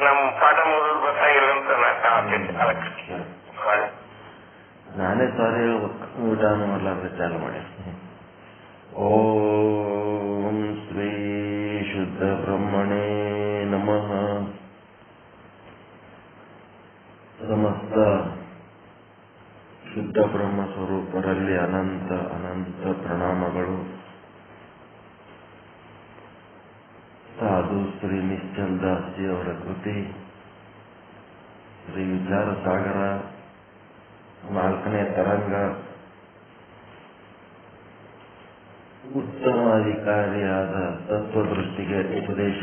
ನಮ್ಮ ಪಾಠ ಮುಗಿದು ಗೊತ್ತಾಗಿಲ್ಲ ಅಂತ ಅದಕ್ಕೆ ನಾನೇ ಸಾರಿ ಹೇಳ್ಬೇಕು, ಊಟನೂ ಮಾಡ್ಲಾರ್ದೆ ಚಾಲು ಮಾಡಿ. ಓಂ ಶ್ರೀ ಶುದ್ಧ ಬ್ರಹ್ಮಣೇ ನಮಃ. ಸಮಸ್ತ ಶುದ್ಧ ಬ್ರಹ್ಮ ಸ್ವರೂಪರಲ್ಲಿ ಅನಂತ ಅನಂತ ಪ್ರಣಾಮಗಳು. ಸಾಧು ಶ್ರೀ ನಿಶ್ಚಲ್ ದಾಸ್ಜಿ ಅವರ ಕೃತಿ ಶ್ರೀ ವಿಚಾರ ಸಾಗರ 4ನೇ ತರಂಗ ಉತ್ತಮ ಅಧಿಕಾರಿಯಾದ ತತ್ವದೃಷ್ಟಿಗೆ ಉಪದೇಶ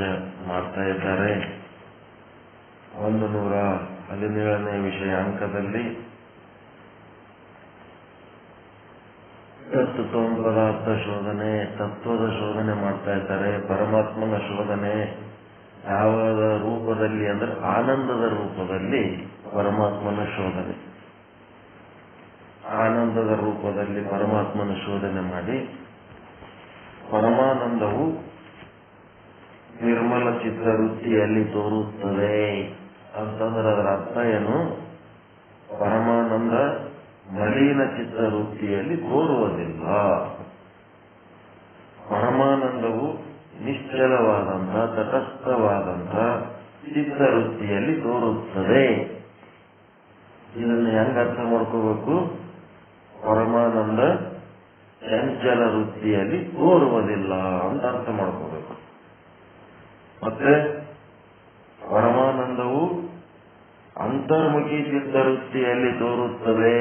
ಮಾಡ್ತಾ ಇದ್ದಾರೆ. 117ನೇ ವಿಷಯಾಂಕದಲ್ಲಿ ತತ್ವೋಪದಾರ್ಥ ಶೋಧನೆ, ತತ್ವದ ಶೋಧನೆ ಮಾಡ್ತಾ ಇದ್ದಾರೆ. ಪರಮಾತ್ಮನ ಶೋಧನೆ ಯಾವ ರೂಪದಲ್ಲಿ ಅಂದ್ರೆ ಆನಂದದ ರೂಪದಲ್ಲಿ ಪರಮಾತ್ಮನ ಶೋಧನೆ. ಆನಂದದ ರೂಪದಲ್ಲಿ ಪರಮಾತ್ಮನ ಶೋಧನೆ ಮಾಡಿ ಪರಮಾನಂದವು ನಿರ್ಮಲ ಚಿತ್ತ ವೃತ್ತಿಯಲ್ಲಿ ತೋರುತ್ತದೆ ಅಂತಂದ್ರೆ ಅದರ ಅರ್ಥ ಏನು? ಪರಮಾನಂದ ಮಲಿನ ಚಿತ್ತ ವೃತ್ತಿಯಲ್ಲಿ ತೋರುವುದಿಲ್ಲ. ಪರಮಾನಂದವು ನಿಶ್ಚಲವಾದಂಥ ತಟಸ್ಥವಾದಂಥ ಚಿತ್ತವೃತ್ತಿಯಲ್ಲಿ ತೋರುತ್ತದೆ. ಇದನ್ನು ಹೆಂಗ ಅರ್ಥ ಮಾಡ್ಕೋಬೇಕು? ಪರಮಾನಂದ ಚಂಚಲ ವೃತ್ತಿಯಲ್ಲಿ ತೋರುವುದಿಲ್ಲ ಅಂತ ಅರ್ಥ ಮಾಡ್ಕೋಬೇಕು. ಮತ್ತೆ ಪರಮಾನಂದವು ಅಂತರ್ಮುಖಿ ಚಿತ್ತವೃತ್ತಿಯಲ್ಲಿ ತೋರುತ್ತದೆ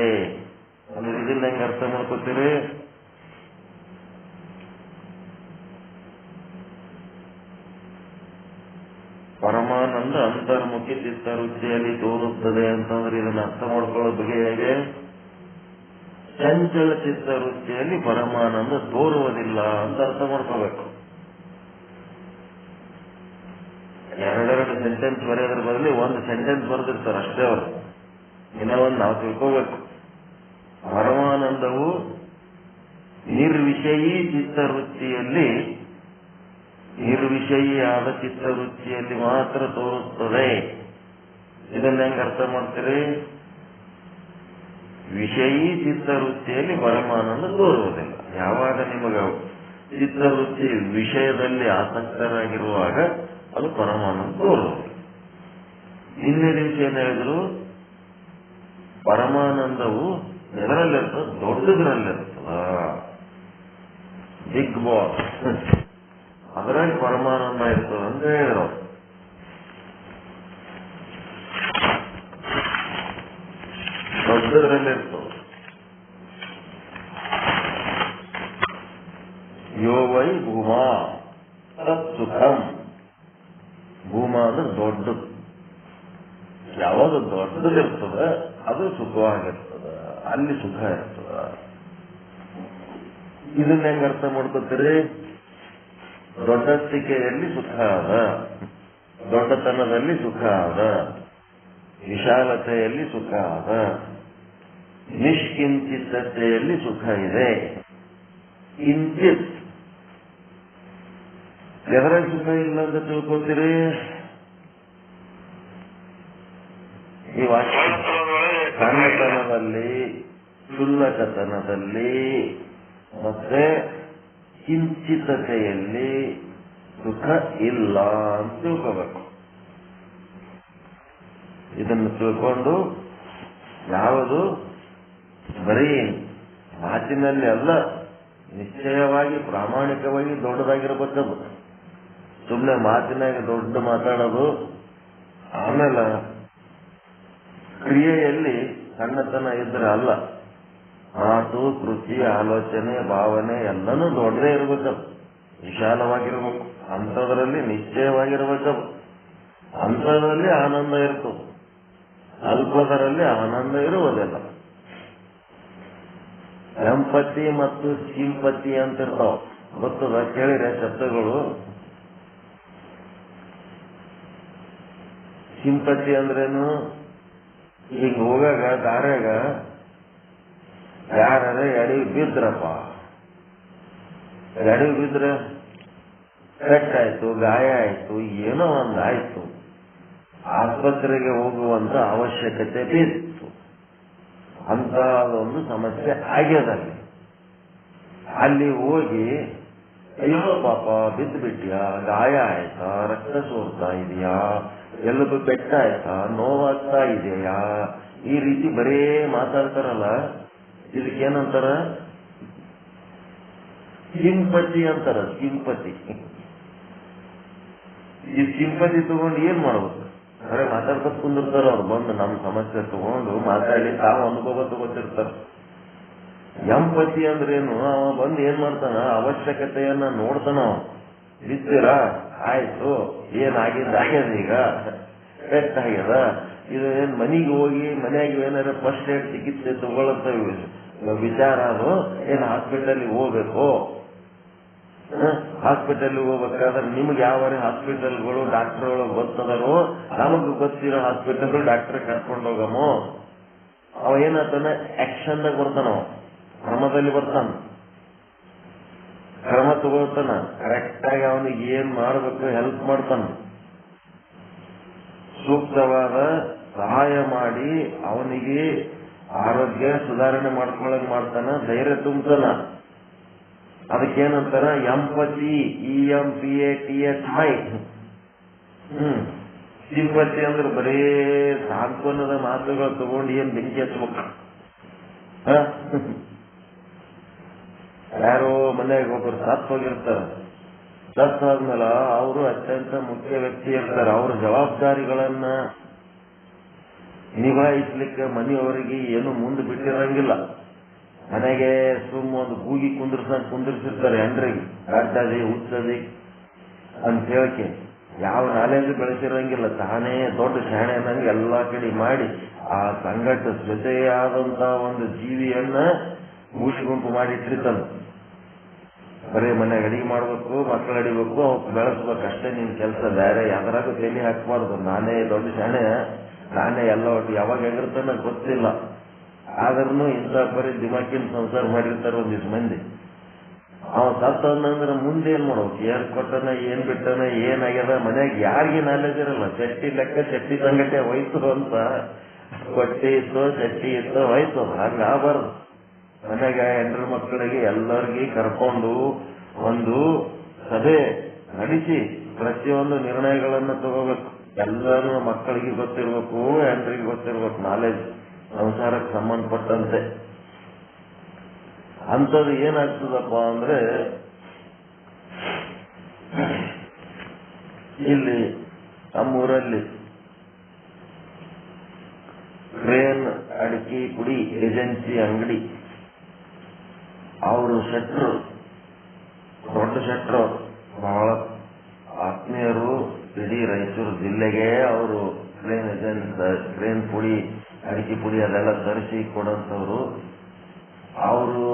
ಅಂದ್ರೆ ಇದನ್ನ ಹೆಂಗ ಅರ್ಥ ಮಾಡ್ಕೋತೀರಿ? ಪರಮಾನಂದ ಅಂತರ್ಮುಖಿ ಚಿತ್ತವೃತ್ತಿಯಲ್ಲಿ ತೋರುತ್ತದೆ ಅಂತಂದ್ರೆ ಇದನ್ನ ಅರ್ಥ ಮಾಡ್ಕೊಳ್ಳೋ ಬಗೆ ಹೇಗೆ? ಚಂಚಲ ಚಿತ್ತವೃತ್ತಿಯಲ್ಲಿ ಪರಮಾನಂದ ತೋರುವುದಿಲ್ಲ ಅಂತ ಅರ್ಥ ಮಾಡ್ಕೋಬೇಕು. ಎರಡೆರಡು ಸೆಂಟೆನ್ಸ್ ಬರೆಯೋದ್ರ ಬದಲು ಒಂದು ಸೆಂಟೆನ್ಸ್ ಬರೆದಿರ್ತಾರೆ ಅಷ್ಟೇ ಅವರು. ಇನ್ನೂ ಒಂದು ನಾವು ತಿಳ್ಕೋಬೇಕು. ಪರಮಾನಂದವು ನಿರ್ವಿಷಯೀ ಚಿತ್ತವೃತ್ತಿಯಲ್ಲಿ, ನಿರ್ವಿಷಯಿಯಾದ ಚಿತ್ತವೃತ್ತಿಯಲ್ಲಿ ಮಾತ್ರ ತೋರುತ್ತದೆ. ಇದನ್ನ ಹೆಂಗ ಅರ್ಥ ಮಾಡ್ತೀರಿ? ವಿಷಯೀ ಚಿತ್ತವೃತ್ತಿಯಲ್ಲಿ ಪರಮಾನಂದ ತೋರುವುದಿಲ್ಲ. ಯಾವಾಗ ನಿಮಗ ಚಿತ್ತವೃತ್ತಿ ವಿಷಯದಲ್ಲಿ ಆಸಕ್ತರಾಗಿರುವಾಗ ಅದು ಪರಮಾನಂದ ತೋರುವುದಿಲ್ಲ. ನಿನ್ನೆ ದಿವಸ ಏನ್ ಹೇಳಿದ್ರು? ಪರಮಾನಂದವು ಎದರಲ್ಲಿರ್ತದ? ದೊಡ್ಡದ್ರಲ್ಲಿರ್ತದ, ಬಿಗ್ ಬಾಸ್ ಅದರಲ್ಲಿ ಪರಮಾನಂದ ಇರ್ತದೆ ಅಂತ ಹೇಳಿದ್ರು. ದೊಡ್ಡದ್ರಲ್ಲಿರ್ತದೆ. ಯೋ ವೈ ಭೂಮಾ ತತ್ ಸುಖಂ. ಭೂಮಾ ಅಂದ್ರೆ ದೊಡ್ಡದು. ಯಾವಾಗ ದೊಡ್ಡದಿರ್ತದೆ ಅದು ಸುಖವಾಗಿರ್ತದ, ಅಲ್ಲಿ ಸುಖ ಇರ್ತದ. ಇದನ್ನ ಹೆಂಗ ಅರ್ಥ ಮಾಡ್ಕೊತೀರಿ? ದೊಡ್ಡಸ್ತಿಕೆಯಲ್ಲಿ ಸುಖ ಅದ, ದೊಡ್ಡತನದಲ್ಲಿ ಸುಖ ಅದ, ವಿಶಾಲತೆಯಲ್ಲಿ ಸುಖ ಅದ, ನಿಷ್ಕಿಂಚಿತತೆಯಲ್ಲಿ ಸುಖ ಇದೆ. ಕಿಂಚಿತ್ ಎದರ ಸುಖ ಇಲ್ಲ ಅಂತ ತಿಳ್ಕೊತೀರಿ? ಈ ವಾಕ್ಯ ಸಣ್ಣತನದಲ್ಲಿ, ಕ್ಷುಲ್ಲಕತನದಲ್ಲಿ ಮತ್ತೆ ಕಿಂಚಿತತೆಯಲ್ಲಿ ಸುಖ ಇಲ್ಲ ಅಂತ ತಿಳ್ಕೋಬೇಕು. ಇದನ್ನು ತಿಳ್ಕೊಂಡು ಯಾವುದು ಬರೀ ಮಾತಿನಲ್ಲಿ ಅಲ್ಲ, ನಿಶ್ಚಯವಾಗಿ ಪ್ರಾಮಾಣಿಕವಾಗಿ ದೊಡ್ಡದಾಗಿರ್ಬೇಕದು. ಸುಮ್ಮನೆ ಮಾತಿನಾಗ ದೊಡ್ಡ ಮಾತಾಡೋದು, ಆಮೇಲೆ ಕ್ರಿಯೆಯಲ್ಲಿ ಸಣ್ಣತನ ಇದ್ರೆ ಅಲ್ಲ. ಮಾತು, ಕೃತಿ, ಆಲೋಚನೆ, ಭಾವನೆ ಎಲ್ಲನೂ ದೊಡ್ಡದೇ ಇರ್ಬೇಕದು, ವಿಶಾಲವಾಗಿರ್ಬೇಕು. ಅಂಥದ್ರಲ್ಲಿ ನಿಶ್ಚಯವಾಗಿರ್ಬೇಕದು. ಅಂಥದ್ರಲ್ಲಿ ಆನಂದ ಇರ್ತದೆ, ಅಲ್ಪದರಲ್ಲಿ ಆನಂದ ಇರುವುದಿಲ್ಲ. ಎಂಪತಿ ಮತ್ತು ಸಿಂಪತಿ ಅಂತ ಇರ್ತಾವ, ಗೊತ್ತದ? ಕೇಳಿದ್ರೆ ಶಬ್ದಗಳು. ಸಿಂಪತಿ ಅಂದ್ರೇನು? ಹಿಂಗ ಹೋಗಾಗ ದಾರ್ಯಾಗ ಯಾರ ಎಡಿ ಬಿದ್ರಪ್ಪ, ಎಡಿ ಬಿದ್ರೆ ಪೆಟ್ಟಾಯ್ತು, ಗಾಯ ಆಯ್ತು, ಏನೋ ಒಂದಾಯ್ತು, ಆಸ್ಪತ್ರೆಗೆ ಹೋಗುವಂತ ಅವಶ್ಯಕತೆ ಬೇಕಿತ್ತು. ಅಂತ ಒಂದು ಸಮಸ್ಯೆ ಆಗ್ಯದಲ್ಲಿ ಅಲ್ಲಿ ಹೋಗಿ ಅಯ್ಯೋ ಪಾಪ ಬಿದ್ದು ಬಿಟ್ಟಿಯಾ, ಗಾಯ ಆಯ್ತಾ, ರಕ್ತ ಸೋರ್ತಾ ಇದೆಯಾ, ಎಲುಬು ಪೆಟ್ಟ ಆಯ್ತಾ, ನೋವಾಗ್ತಾ ಇದೆಯಾ, ಈ ರೀತಿ ಬರೇ ಮಾತಾಡ್ತಾರಲ್ಲ, ಇದಕ್ಕೇನಂತಾರ? ಸಿಂಪತಿ ಅಂತಾರ. ಸಿಂಪತಿ. ಈ ಸಿಂಪತಿ ತಗೊಂಡು ಏನ್ ಮಾಡ್ಬೇಕು? ಅರೆ ಮಾತಾಡ್ಕೊತ ಕುಂದಿರ್ತಾರ ಅವ್ರು. ಬಂದು ನಮ್ಮ ಸಮಸ್ಯೆ ತಗೊಂಡು ಮಾತಾಡಿ ತಾವು ಅನುಭವ ತಗೋತಿರ್ತಾರ. ಎಂಪತಿ ಅಂದ್ರೇನು? ಅವ ಬಂದು ಏನ್ ಮಾಡ್ತಾನ? ಅವಶ್ಯಕತೆಯನ್ನ ನೋಡ್ತಾನ. ಬಿದ್ದೀರಾ? ಆಯ್ತು, ಏನಾಗಿದ್ದ ಆಗ್ಯದ, ಈಗ ಪೆಟ್ಟಾಗ್ಯದ, ಇದು ಏನ್ ಮನೆಗೆ ಹೋಗಿ ಮನೆಯಾಗ ಏನಾರ ಫಸ್ಟ್ ಏಡ್ ಚಿಕಿತ್ಸೆ ತಗೊಳ್ಳಂತ ವಿಚಾರ ಅದು. ಏನ್ ಹಾಸ್ಪಿಟಲ್ ಹೋಗ್ಬೇಕು? ಹಾಸ್ಪಿಟಲ್ ಹೋಗ್ಬೇಕಾದ್ರೆ ನಿಮ್ಗೆ ಯಾವ ಹಾಸ್ಪಿಟಲ್ಗಳು ಡಾಕ್ಟರ್ಗಳು ಗೊತ್ತದಾರೋ, ನಮಗ್ ಗೊತ್ತಿರೋ ಹಾಸ್ಪಿಟಲ್ ಡಾಕ್ಟರ್ ಕರ್ಕೊಂಡು ಹೋಗಮೋ. ಅವ ಏನಾಗ್ತಾನೆ? ಆಕ್ಷನ್ದಾಗ ಬರ್ತಾನ, ಕ್ರಮದಲ್ಲಿ ಬರ್ತಾನ, ಕ್ರಮ ತಗೋತಾನ, ಕರೆಕ್ಟ್ ಆಗಿ ಅವನಿಗೆ ಏನ್ ಮಾಡ್ಬೇಕು ಹೆಲ್ಪ್ ಮಾಡ್ತಾನ, ಸೂಕ್ತವಾದ ಸಹಾಯ ಮಾಡಿ ಅವನಿಗೆ ಆರೋಗ್ಯ ಸುಧಾರಣೆ ಮಾಡ್ಕೊಳಕ್ ಮಾಡ್ತಾನ, ಧೈರ್ಯ ತುಂಬತಾನ. ಅದಕ್ಕೇನಂತಾರ? ಎಂಪತಿ. EMPATHI. ಸಿಂಪತಿ ಅಂದ್ರೆ ಬರೇ ಸಾಂತ್ವನದ ಮಾತುಗಳು ತಗೊಂಡು ಏನ್ ಬೆಂಕಿ ಹಚ್ಬೇಕು. ಯಾರೋ ಮನೆಯಾಗ ಒಬ್ಬರು ಸತ್ ಹೋಗಿರ್ತಾರ. ಸತ್ ಆದ್ಮೇಲೆ ಅವರು ಅತ್ಯಂತ ಮುಖ್ಯ ವ್ಯಕ್ತಿ ಇರ್ತಾರೆ. ಅವ್ರ ಜವಾಬ್ದಾರಿಗಳನ್ನ ನಿಭಾಯಿಸ್ಲಿಕ್ಕೆ ಮನೆಯವರಿಗೆ ಏನು ಮುಂದೆ ಬಿಟ್ಟಿರಂಗಿಲ್ಲ. ಮನೆಗೆ ಒಂದು ಕೂಗಿ ಕುಂದಿರ್ಸಿರ್ತಾರೆ ಹೆಂಡ್ರಿಗೆ, ಅಡ್ಡದಿ ಹುಚ್ಚದಿ ಅಂತ ಹೇಳಕ್ಕೆ. ಯಾವ ನಾಲೆಜ್ ಬೆಳೆಸಿರಂಗಿಲ್ಲ. ತಾನೇ ದೊಡ್ಡ ಶಾಣೆ ಅನ್ನಂಗೆ ಎಲ್ಲಾ ಕಡೆ ಮಾಡಿ ಆ ಸಂಘಟ ಜೊತೆಯಾದಂತ ಒಂದು ಜೀವಿಯನ್ನ ಗುಂಪು ಮಾಡಿಟ್ಟಿರ್ತಾನ. ಬರೀ ಮನೆಗೆ ಅಡಿಗೆ ಮಾಡ್ಬೇಕು, ಮಕ್ಕಳು ಅಡಿಬೇಕು, ಅವಕ್ಕೆ ಬೆಳೆಸ್ಬೇಕು, ಅಷ್ಟೇ ನಿನ್ ಕೆಲಸ. ಬೇರೆ ಯಾವ್ದಾರಾಗ ತಲೆ ಹಾಕ್ಬಾರ್ದು. ನಾನೇ ದೊಡ್ಡ ಶಾಣೆ, ನಾನೇ ಎಲ್ಲ ಒಟ್ಟು ಯಾವಾಗ ಹೆಂಗಿರ್ತಾನ ಗೊತ್ತಿಲ್ಲ. ಆದ್ರೂ ಇಂಥ ಬರೀ ದಿಮಾಕಿನ ಸಂಸಾರ ಮಾಡಿರ್ತಾರೆ ಒಂದಿಷ್ಟು ಮಂದಿ. ಅವ ಸತ್ತ ಅಂದ್ರೆ ಮುಂದೆ ಏನ್ ಮಾಡ್ಬೇಕು? ಏನ್ ಕೊಟ್ಟನ, ಏನ್ ಬಿಟ್ಟನ, ಏನಾಗ್ಯದ, ಮನ್ಯಾಗ ಯಾರಿಗೆ ನಾಲೆಜ್ ಇರಲ್ಲ. ಚಟ್ಟಿ ಲೆಕ್ಕ ಚಟ್ಟಿ ಸಂಗಟೆ ಹೋಯ್ತು ಅಂತ. ಕೊಟ್ಟಿ ಇತ್ತು, ಚಟ್ಟಿ ಇತ್ತು, ಹೋಯ್ತು. ಹಂಗಾಗಬಾರ್ದು. ಮನೆಗ ಹೆಂಡ್ರ ಮಕ್ಕಳಿಗೆ ಎಲ್ಲರಿಗೆ ಕರ್ಕೊಂಡು ಒಂದು ಸಭೆ ನಡೆಸಿ ಪ್ರತಿಯೊಂದು ನಿರ್ಣಯಗಳನ್ನ ತಗೋಬೇಕು. ಎಲ್ಲರೂ ಮಕ್ಕಳಿಗೆ ಗೊತ್ತಿರ್ಬೇಕು, ಹೆಂಡ್ರಿಗೆ ಗೊತ್ತಿರ್ಬೇಕು ನಾಲೆಜ್ ಸಂಸಾರಕ್ಕೆ ಸಂಬಂಧಪಟ್ಟಂತೆ. ಅಂಥದ್ದು ಏನಾಗ್ತದಪ್ಪ ಅಂದ್ರೆ, ಇಲ್ಲಿ ನಮ್ಮೂರಲ್ಲಿ ಕ್ರೇನ್ ಅಡಿಕೆ ಪುಡಿ ಏಜೆನ್ಸಿ ಅಂಗಡಿ ಅವರು ಶೆಟ್ರು, ದೊಡ್ಡ ಶೆಟ್ರು, ಬಹಳ ಆತ್ಮೀಯರು. ಇಡೀ ರಾಯಚೂರು ಜಿಲ್ಲೆಗೆ ಅವರು ಕ್ರೇನ್ ಪುಡಿ ಅಡಿಕೆ ಪುಡಿ ಅದೆಲ್ಲ ತರಿಸಿ ಕೊಡಂತವ್ರು. ಅವರು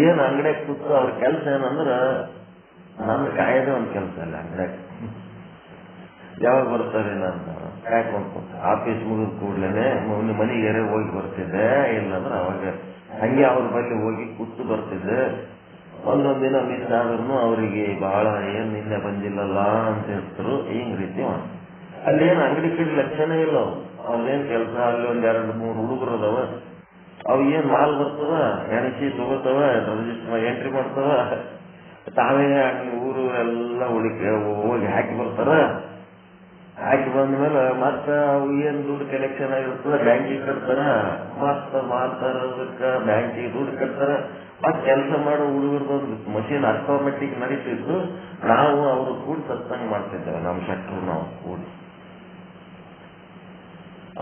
ಏನ್ ಅಂಗಡಿಯಾಗ ಕೂತು ಅವ್ರ ಕೆಲಸ ಏನಂದ್ರ, ನನ್ನ ಕಾಯದೇ ಒಂದ್ ಕೆಲಸ ಅಲ್ಲ. ಅಂಗಡಿಯಾಗ ಯಾವಾಗ ಬರ್ತಾರೆ ನಾನು ಕಾಯ್ಕೊಂಡು ಆಫೀಸ್ ಮುಗಿದ ಕೂಡ್ಲೇನೆ ಮನೆಗೆ ಹೋಗಿ ಬರ್ತಿದ್ದೆ. ಇಲ್ಲಾಂದ್ರೆ ಅವಾಗ ಹಂಗೆ ಅವ್ರ ಬಳಿ ಹೋಗಿ ಕೂತು ಬರ್ತಿದ್ದೆ. ಒಂದೊಂದ್ ದಿನ ಮಿಸ್ ಆದ್ರೂ ಅವರಿಗೆ ಬಹಳ ಏನ್ ನಿನ್ನೆ ಬಂದಿಲ್ಲಲ್ಲ ಅಂತ ಹೇಳ್ತಾರೆ. ಹಿಂಗ್ ರೀತಿ ಅಲ್ಲೇನ್ ಅಂಗಡಿ ಕಡೆ ಲಕ್ಷಣ ಇಲ್ಲ. ಅವ್ರೇನ್ ಕೆಲಸ, ಅಲ್ಲಿ ಒಂದ್ 2-3 ಹುಡುಗರು ಅದಾವ. ಅವ್ ಏನ್ ಮಾಲ್ ಬರ್ತವ, ಎಣಸಿ ತಗೋತಾವ, ರಿಜಿಸ್ಟರ್ ಎಂಟ್ರಿ ಮಾಡ್ತಾವ, ತಾವೇ ಊರು ಎಲ್ಲ ಹೋಗಿ ಹಾಕಿ ಬರ್ತಾರ. ಹಾಕಿ ಬಂದ್ಮೇಲೆ ಮತ್ತ ಅವು ಏನ್ ದುಡ್ಡು ಕಲೆಕ್ಷನ್ ಆಗಿರ್ತದ ಬ್ಯಾಂಕಿಗೆ ಕಟ್ತಾರ. ಮತ್ತ ಮಾತಾಡೋದಕ್ಕ ಬ್ಯಾಂಕಿಗೆ ದುಡ್ಡು ಕಟ್ತಾರ. ಮತ್ ಕೆಲಸ ಮಾಡೋ ಹುಡುಗರು ಬಂದು ಮಷೀನ್ ಆಟೋಮೆಟಿಕ್ ನಡೀತಿದ್ದು. ನಾವು ಅವರು ಕೂಡಿ ಸತ್ಸಂಗ ಮಾಡ್ತಿದ್ದೇವೆ, ನಮ್ಮ ಶೆಟ್ರು ನಾವು ಕೂಡಿ.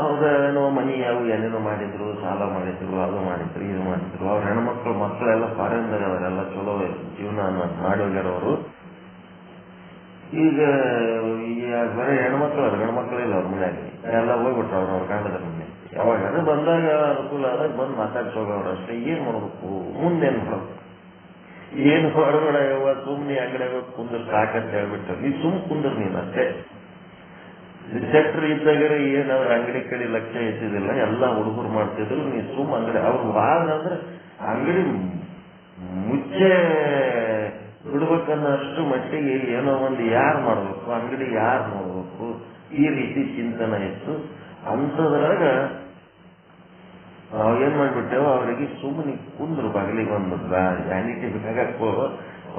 ಅವ್ರೇನೋ ಮನಿ ಅವು ಏನೇನೋ ಮಾಡಿದ್ರು, ಸಾಲ ಮಾಡಿದ್ರು, ಅದು ಮಾಡಿದ್ರು, ಇದು ಮಾಡಿದ್ರು. ಅವ್ರ ಮಕ್ಕಳೆಲ್ಲ ಫಾರಿನ್ದಾಗ ಅವರೆಲ್ಲ ಚಲೋ ಜೀವನ ಮಾಡೋಗ್ಯಾರವರು. ಈಗ ಬರೀ ಹೆಣ್ಮಕ್ಳು ಅದ, ಗಂಡ್ಮಕ್ಳು ಇಲ್ಲ ಅವ್ರ ಮನೆಯಾಗಿ. ಎಲ್ಲ ಹೋಗ್ಬಿಟ್ರು ಅವ್ರ ಗಂಡದ ಮನೆ. ಯಾವಾಗ ಬಂದಾಗ ಅನುಕೂಲ ಆದಾಗ ಬಂದು ಮಾತಾಡ್ಸೋಗವ್ರು ಅಷ್ಟೇ. ಏನ್ ಮಾಡ್ಬೇಕು, ಮುಂದೇನ್ ಮಾಡ್ಬೇಕು, ಏನು ಹೊರಗಡ ಸುಮ್ನೆ ಅಂಗಡಿಯಾಗ ಕುಂದ್ರ ಸಾಕಂತ ಹೇಳ್ಬಿಟ್ಟು ನೀ ಸುಮ್ ಕುಂದ್ರ ನೀನ್ ಅಷ್ಟೇ. ಸೆಕ್ಟರ್ ಇದ್ದಾಗರೆ ಏನ್ ಅವ್ರ ಅಂಗಡಿ ಕಡೆ ಲಕ್ಷ್ಯ ಇದ್ದಿದ್ದಿಲ್ಲ, ಎಲ್ಲಾ ಹುಡುಗರು ಮಾಡ್ತಿದ್ರು. ನೀ ಸುಮ್ ಅಂಗಡಿ ಅವ್ರು ಬಾಳ ಅಂದ್ರೆ ಅಂಗಡಿ ಮುಚ್ಚೆ ಬಿಡ್ಬೇಕನ್ನೋ ಅಷ್ಟು ಮಟ್ಟಿಗೆ ಏನೋ ಒಂದು ಯಾರು ಮಾಡ್ಬೇಕು, ಅಂಗಡಿ ಯಾರು ನೋಡ್ಬೇಕು, ಈ ರೀತಿ ಚಿಂತನೆ ಇತ್ತು. ಅಂಥದ್ರಾಗ ನಾವೇನ್ ಮಾಡ್ಬಿಟ್ಟೇವ, ಅವರಿಗೆ ಸುಮ್ಮನೆ ಕುಂದ್ರು ಬಾಗಿಲಿಗೆ ಒಂದು ವ್ಯಾನಿಟಿ ಬೇಕಾಗಕ್ಕೋ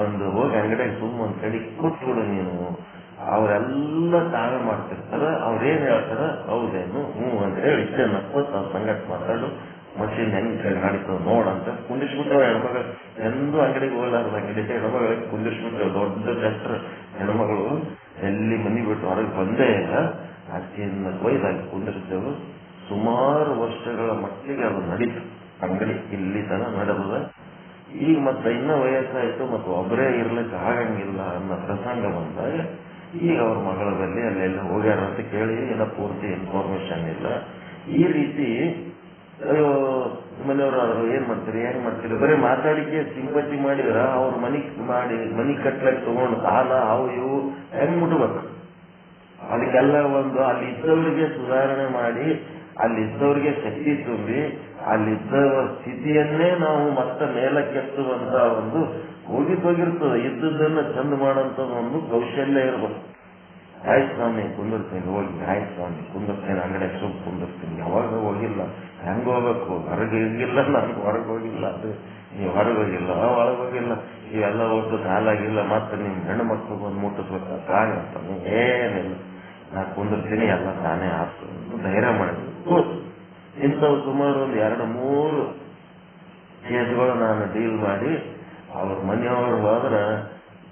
ಒಂದು ಹೋಗಿ ಅಂಗಡಿಯಾಗ ಒಂದ್ ಕಡೆ ಕೂತ್ಬಿಡು ನೀನು. ಅವರೆಲ್ಲ ತಾವೇ ಮಾಡ್ತಿರ್ತಾರ, ಅವ್ರೇನ್ ಹೇಳ್ತಾರ ಹೌದೇನು ಅಂತ ಹೇಳಿ ಇಷ್ಟೇ ನಕ್ಕೋತ್ ಅವ್ರ ಸಂಗಟ್ ಮಾತಾಡು, ಮಷಿನ್ ಹೆಂಗ್ ನಡೀತದ ನೋಡಂತ ಕುಂದಿಸ್ಬಿಟ್ಟವ. ಹೆಣ್ಮಗಳು ಎಂದೂ ಅಂಗಡಿಗೆ ಹೋಗ್ಲಾರ್ದ ಅಂಗಡಿ ಹೆಣ್ಮಗಳಿಗೆ ಕುಂದಿಸ್ಬಿಟ್ರೆ ದೊಡ್ಡ ಡಾಕ್ಟರ್ ಹೆಣ್ಮಗಳು ಎಲ್ಲಿ ಮನಿ ಬಿಟ್ಟು ಹೊರಗೆ ಬಂದೇ ಇಲ್ಲ. ಆಕೆಯನ್ನು ಒಯ್ದಾಗಿ ಕುಂದಿರ್ತೇವೆ. ಸುಮಾರು ವರ್ಷಗಳ ಮಟ್ಟಿಗೆ ಅದು ನಡೀತು ಅಂಗಡಿ, ಇಲ್ಲಿ ತನ ನಡೆದ. ಈಗ ಮತ್ತೆ ಇನ್ನೂ ವಯಸ್ಸಾಯ್ತು, ಮತ್ತು ಒಬ್ಬರೇ ಇರ್ಲಿಕ್ಕೆ ಆಗಂಗಿಲ್ಲ ಅನ್ನೋ ಪ್ರಸಂಗ ಬಂದಾಗ ಈಗ ಅವ್ರ ಮಗಳ ಬಲ್ಲಿ ಅಲ್ಲೆಲ್ಲ ಹೋಗ್ಯಾರ ಅಂತ ಕೇಳಿ ಏನೋ ಪೂರ್ತಿ ಇನ್ಫಾರ್ಮೇಶನ್ ಇಲ್ಲ. ಈ ರೀತಿ ಅಯ್ಯೋ ಮನೆಯವರು ಏನ್ ಮಾಡ್ತೀರಿ ಹೆಂಗ್ ಮಾಡ್ತೀರಿ ಬರೀ ಮಾತಾಡಿಕೆ ಸಿಂಪತಿ ಮಾಡಿದ್ರ ಅವ್ರ ಮನಿ ಕಟ್ಲಕ್ಕೆ ತಗೊಂಡು ಸಾಲ ಅವು ಇವು ಹೆಂಗ್ ಮುಟ್ಬೇಕು. ಅದಕ್ಕೆಲ್ಲ ಒಂದು ಅಲ್ಲಿ ಇದ್ದವರಿಗೆ ಸುಧಾರಣೆ ಮಾಡಿ, ಅಲ್ಲಿದ್ದವರಿಗೆ ಶಕ್ತಿ ತುಂಬಿ, ಅಲ್ಲಿದ್ದ ಸ್ಥಿತಿಯನ್ನೇ ನಾವು ಮತ್ತೆ ಮೇಲಕ್ಕೆತ್ತುವಂತ ಒಂದು ಹೋಗಿರ್ತದೆ. ಇದ್ದದನ್ನ ಚಂದ ಮಾಡೋಂಥದ್ದು ಒಂದು ಕೌಶಲ್ಯ ಇರ್ಬೇಕು. ಆಯ್ತು ಸ್ವಾಮಿ ಕುಂದಿರ್ತೀನಿ, ಹೋಗಿ ಆಯ್ತು ಸ್ವಾಮಿ ಕುಂದಿರ್ತೀನಿ, ಅಂಗಡಿಯಾಗ ಸ್ವಲ್ಪ ಕುಂದಿರ್ತೀನಿ. ಯಾವಾಗ ಹೋಗಿಲ್ಲ, ಹೆಂಗ ಹೋಗ್ಬೇಕು, ಹೊರಗೆ ಹೋಗಿಲ್ಲ, ನನ್ಗೆ ಹೊರಗೆ ಹೋಗಿಲ್ಲ, ಅದು ನೀವು ಹೊರಗೆ ಹೋಗಿಲ್ಲ ಒಳಗೆ ಹೋಗಿಲ್ಲ, ಇವೆಲ್ಲ ಒಟ್ಟು ಕಾಲಾಗಿಲ್ಲ, ಮತ್ತೆ ನಿಮ್ ಹೆಣ್ಣು ಮಕ್ಕಳು ಬಂದು ಮುಟ್ಟಿಸ್ಬೇಕಾಗಂತಾನೆ ಏನಿಲ್ಲ, ನಾ ಕುಂದಿರ್ತೀನಿ, ಎಲ್ಲ ತಾನೇ ಆತು ಧೈರ್ಯ ಮಾಡಿ. ಇಂಥವು ಸುಮಾರು ಒಂದು 2-3 ಕೇಸ್ಗಳು ನಾನು ಡೀಲ್ ಮಾಡಿ ಅವ್ರ ಮನೆಯವರು ಹೋದ್ರ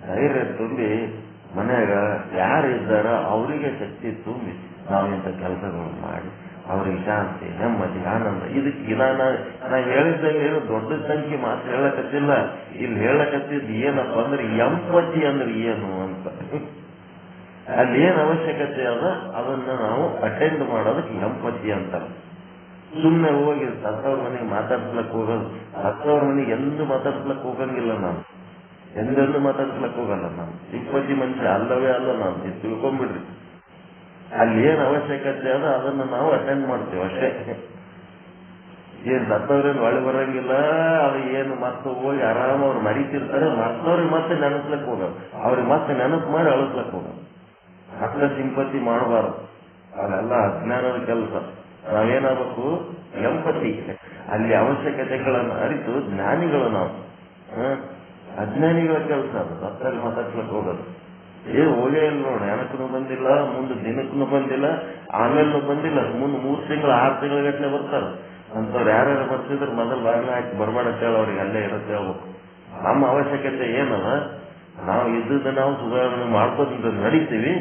ಧೈರ್ಯ ತುಂಬಿ ಮನ್ಯಾಗ ಯಾರಿದ್ದಾರ ಅವರಿಗೆ ಶಕ್ತಿ ತುಂಬಿ ನಾವಿಂಥ ಕೆಲಸಗಳು ಮಾಡಿ ಅವ್ರಿಗೆ ಶಾಂತಿ, ನೆಮ್ಮದಿ, ಆನಂದ. ಇದಕ್ಕೆ ನಾವು ಹೇಳಿದ್ದಾಗ ಏನು ದೊಡ್ಡ ಸಂಖ್ಯೆ ಮಾತು ಹೇಳಕತ್ತಿಲ್ಲ. ಇಲ್ಲಿ ಹೇಳಕತ್ತಿದ್ದು ಏನಪ್ಪ ಅಂದ್ರೆ ಎಂಪತಿ ಅಂದ್ರೆ ಏನು ಅಂತ. ಅಲ್ಲಿ ಏನ್ ಅವಶ್ಯಕತೆ ಅದ ಅದನ್ನ ನಾವು ಅಟೆಂಡ್ ಮಾಡೋದಕ್ಕೆ ಎಂಪತಿ ಅಂತಾರೆ. ಸುಮ್ಮನೆ ಹೋಗಿ ಸತ್ತವ್ರ ಮನೆಗೆ ಮಾತಾಡ್ಸ್ಲಕ್ ಹೋಗೋದು, ಸತ್ತವ್ರ ಮನೆಗೆ ಎಂದು ಮಾತಾಡ್ಸ್ಲಕ್ ಹೋಗಂಗಿಲ್ಲ ನಾನು, ಎಂದೆಂದು ಮಾತಾಡ್ಸ್ಲಕ್ ಹೋಗಲ್ಲ ನಾನು. ಸಿಂಪತಿ ಮನುಷ್ಯ ಅಲ್ಲವೇ ಅಲ್ಲ ನಾನು, ತಿಳ್ಕೊಂಡ್ಬಿಡ್ರಿ. ಅಲ್ಲಿ ಏನ್ ಅವಶ್ಯಕತೆ ಅದ ಅದನ್ನ ನಾವು ಅಟೆಂಡ್ ಮಾಡ್ತೇವೆ ಅಷ್ಟೇ. ಏನ್ ಸತ್ತವ್ರೇನು ಒಳಗೆ ಬರಂಗಿಲ್ಲ. ಅದು ಏನು ಮತ್ತೆ ಹೋಗಿ ಆರಾಮ ಅವ್ರು ಮರಿತಿರ್ತಾರೆ, ಮತ್ತವ್ರಿಗೆ ಮತ್ತೆ ನೆನಸ್ಲಕ್ ಹೋಗೋದು, ಅವ್ರಿಗೆ ಮತ್ತೆ ನೆನಪು ಮಾಡಿ ಅಳಿಸ್ಲಕ್ ಹೋಗೋದು. ಮತ್ತೆ ಸಿಂಪತಿ ಮಾಡಬಾರದು, ಅದೆಲ್ಲ ಅಜ್ಞಾನದ ಕೆಲಸ. ನಾವೇನಾಗಬೇಕು, ಎಂಪತಿ. ಅಲ್ಲಿ ಅವಶ್ಯಕತೆಗಳನ್ನು ಅರಿತು ಜ್ಞಾನಿಗಳು ನಾವು. ಅಜ್ಞಾನಿಗಳ ಕೆಲಸ ಅದು ಸತ್ತಲ್ಲಿ ಮಾತಾಡ್ಸ್ಲಕ್ ಹೋಗೋದು. ಹೋಗೇ ಇಲ್ಲ ನೋಡಿ, ನೆನಕೂ ಬಂದಿಲ್ಲ, ಮುಂದೆ ದಿನಕ್ಕೂ ಬಂದಿಲ್ಲ, ಆಮೇಲೆ ಬಂದಿಲ್ಲ, ಮುಂದೆ 3 ತಿಂಗಳು 6 ತಿಂಗಳ ಗಟ್ಟಲೆ ಬರ್ತಾರೆ. ಅಂತವ್ರು ಯಾರ್ಯಾರು ಬರ್ತಿದ್ರು ಮೊದಲು ಬಾಗಿಲು ಹಾಕಿ ಬರ್ಬೇಡಂತ ಹೇಳಿ ಅವ್ರಿಗೆ ಅಲ್ಲೇ ಇರುತ್ತೆ ಹೇಳ್ಬೇಕು. ನಮ್ಮ ಅವಶ್ಯಕತೆ ಏನದ, ನಾವು ಇದ್ದದ್ದು ನಾವು ಸುಧಾರಣೆ ಮಾಡ್ಕೋತ ನಡೀತೀವಿ.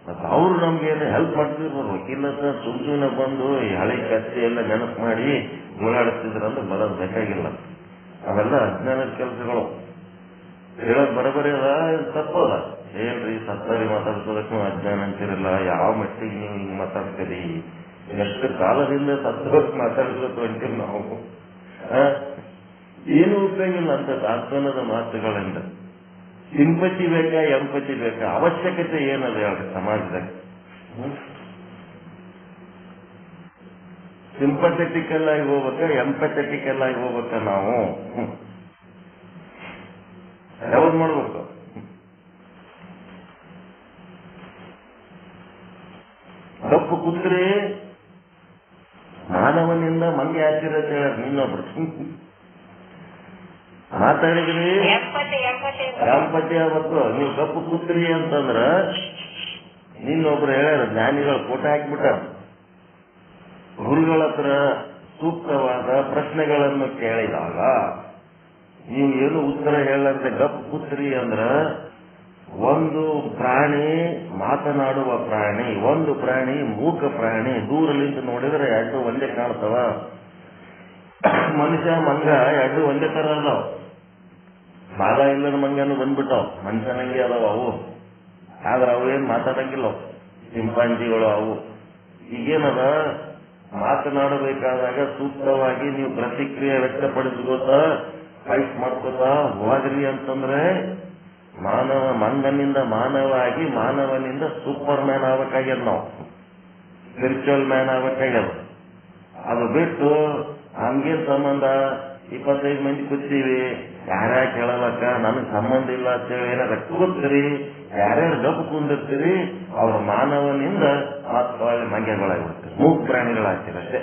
ಮತ್ತೆ ಅವ್ರು ನಮ್ಗೇನು ಹೆಲ್ಪ್ ಮಾಡ್ತಿದ್ರು. ವಕೀಲತ ಸುಮ್ಮನೆ ಬಂದು ಈ ಹಳೆ ಕತ್ತಿ ಎಲ್ಲ ನೆನಪು ಮಾಡಿ ಓಡಾಡ್ತಿದ್ರು ಅಂದ್ರೆ ಬರೋದು ಬೇಕಾಗಿಲ್ಲ. ಅವೆಲ್ಲ ಅಜ್ಞಾನದ ಕೆಲಸಗಳು. ಹೇಳೋದು ಬರಬರಿ ಅದ, ತಪ್ಪದ. ಏನ್ರಿ ಸತ್ತರಿ ಮಾತಾಡ್ಸೋದಕ್ಕೂ ಅಜ್ಞಾನ ಅಂತಿರಲ್ಲ, ಯಾವ ಮಟ್ಟಿಗೆ ನೀವು ಹಿಂಗ್ ಮಾತಾಡ್ತೀರಿ, ಎಷ್ಟು ಕಾಲದಿಂದ ಸತ್ತೋಕ್ ಮಾತಾಡ್ಸೋದು ಅಂತೀವಿ ನಾವು. ಏನು ಉಪಯೋಗ ಇಲ್ಲ ಅಂತ ಸಾಂತ್ವನದ ಮಾತುಗಳಿಂದ. ಸಿಂಪತಿ ಬೇಕಾ ಎಂಪತಿ ಬೇಕಾ, ಅವಶ್ಯಕತೆ ಏನದ ಹೇಳ್ರಿ ಸಮಾಜದಾಗ. ಸಿಂಪಥೆಟಿಕಲ್ ಆಗಿ ಹೋಗ್ಬೇಕ, ಎಂಪಥೆಟಿಕಲ್ ಆಗಿ ಹೋಗ್ಬೇಕ. ನಾವು ಯಾವ್ದು ಮಾಡ್ಬೇಕು? ತಪ್ಪು ಕುತ್ರಿ ಮಾನವನಿಂದ ಮಂಗೆ ಆಚರಿತ ಹೇಳ ಇನ್ನೊಬ್ರು ಮಾತಾಡಿದ್ರಿ ಎಂಪತಿ ಆಗ್ಬೇಕು. ನೀವು ಕಪ್ಪು ಕೂತ್ರಿ ಅಂತಂದ್ರ ನಿನ್ನೊಬ್ರು ಹೇಳ್ಯಾರ, ಜ್ಞಾನಿಗಳು ಫೋಟೋ ಹಾಕಿಬಿಟ್ಟಾರ. ಗುರುಗಳ ಹತ್ರ ಸೂಕ್ತವಾದ ಪ್ರಶ್ನೆಗಳನ್ನು ಕೇಳಿದಾಗ ನೀವು ಏನು ಉತ್ತರ ಹೇಳಂದ್ರೆ ಗಪ್ ಕೂತ್ರಿ ಅಂದ್ರ, ಒಂದು ಪ್ರಾಣಿ ಮಾತನಾಡುವ ಪ್ರಾಣಿ, ಒಂದು ಪ್ರಾಣಿ ಮೂಕ ಪ್ರಾಣಿ. ದೂರಲಿಂದ ನೋಡಿದ್ರೆ 2 ಒಂದೇ ಕಾಣ್ತವ. ಮನುಷ್ಯ ಮಂಗ 2 ಒಂದೇ ತರ ಅದಾವ. ಬಾಲ ಇಲ್ಲದ ಮಂಗನು ಬಂದ್ಬಿಟ್ಟವ್, ಮನುಷ್ಯನಂಗೆ ಅದಾವ ಅವು. ಆದ್ರೆ ಅವು ಏನ್ ಮಾತಾಡಂಗಿಲ್ಲ, ಚಿಂಪಾಂಜಿಗಳು ಅವು. ಈಗೇನದ, ಮಾತನಾಡಬೇಕಾದಾಗ ಸೂಕ್ತವಾಗಿ ನೀವು ಪ್ರತಿಕ್ರಿಯೆ ವ್ಯಕ್ತಪಡಿಸ್ಕೋತಾ ಫೈಟ್ ಮಾಡ್ಕೋತಾ ಹೋದ್ರಿ ಅಂತಂದ್ರೆ ಮಂಗನಿಂದ ಮಾನವಾಗಿ, ಮಾನವನಿಂದ ಸೂಪರ್ ಮ್ಯಾನ್ ಆಗ್ಬೇಕಾಗ್ಯದ. ನಾವು ಸ್ಪಿರಿಚುವಲ್ ಮ್ಯಾನ್ ಆಗ್ಬೇಕಾಗ್ಯದ. ಅದು ಬಿಟ್ಟು ಹಂಗೇನ್ ಸಂಬಂಧ, 25 ಮಂದಿ ಕೂತೀವಿ, ಯಾರ್ಯಾರು ಕೇಳಬೇಕ, ನನಗ್ ಸಂಬಂಧ ಇಲ್ಲ ಅಂತೇಳಿ ಏನಾರ ಕೂತ್ತೀರಿ, ಯಾರ್ಯಾರು ಗಪ್ಪು ಕುಂದಿರ್ತೀರಿ, ಅವ್ರ ಮಾನವನಿಂದ ಮತ್ತೆ ಒಳ್ಳೆ ಮಂಗ್ಯಗಳಾಗ್ಬಿಡ್ತೀರಿ, ಮೂಕ್ ಪ್ರಾಣಿಗಳಾಗ್ತೀರಿ ಅಷ್ಟೇ.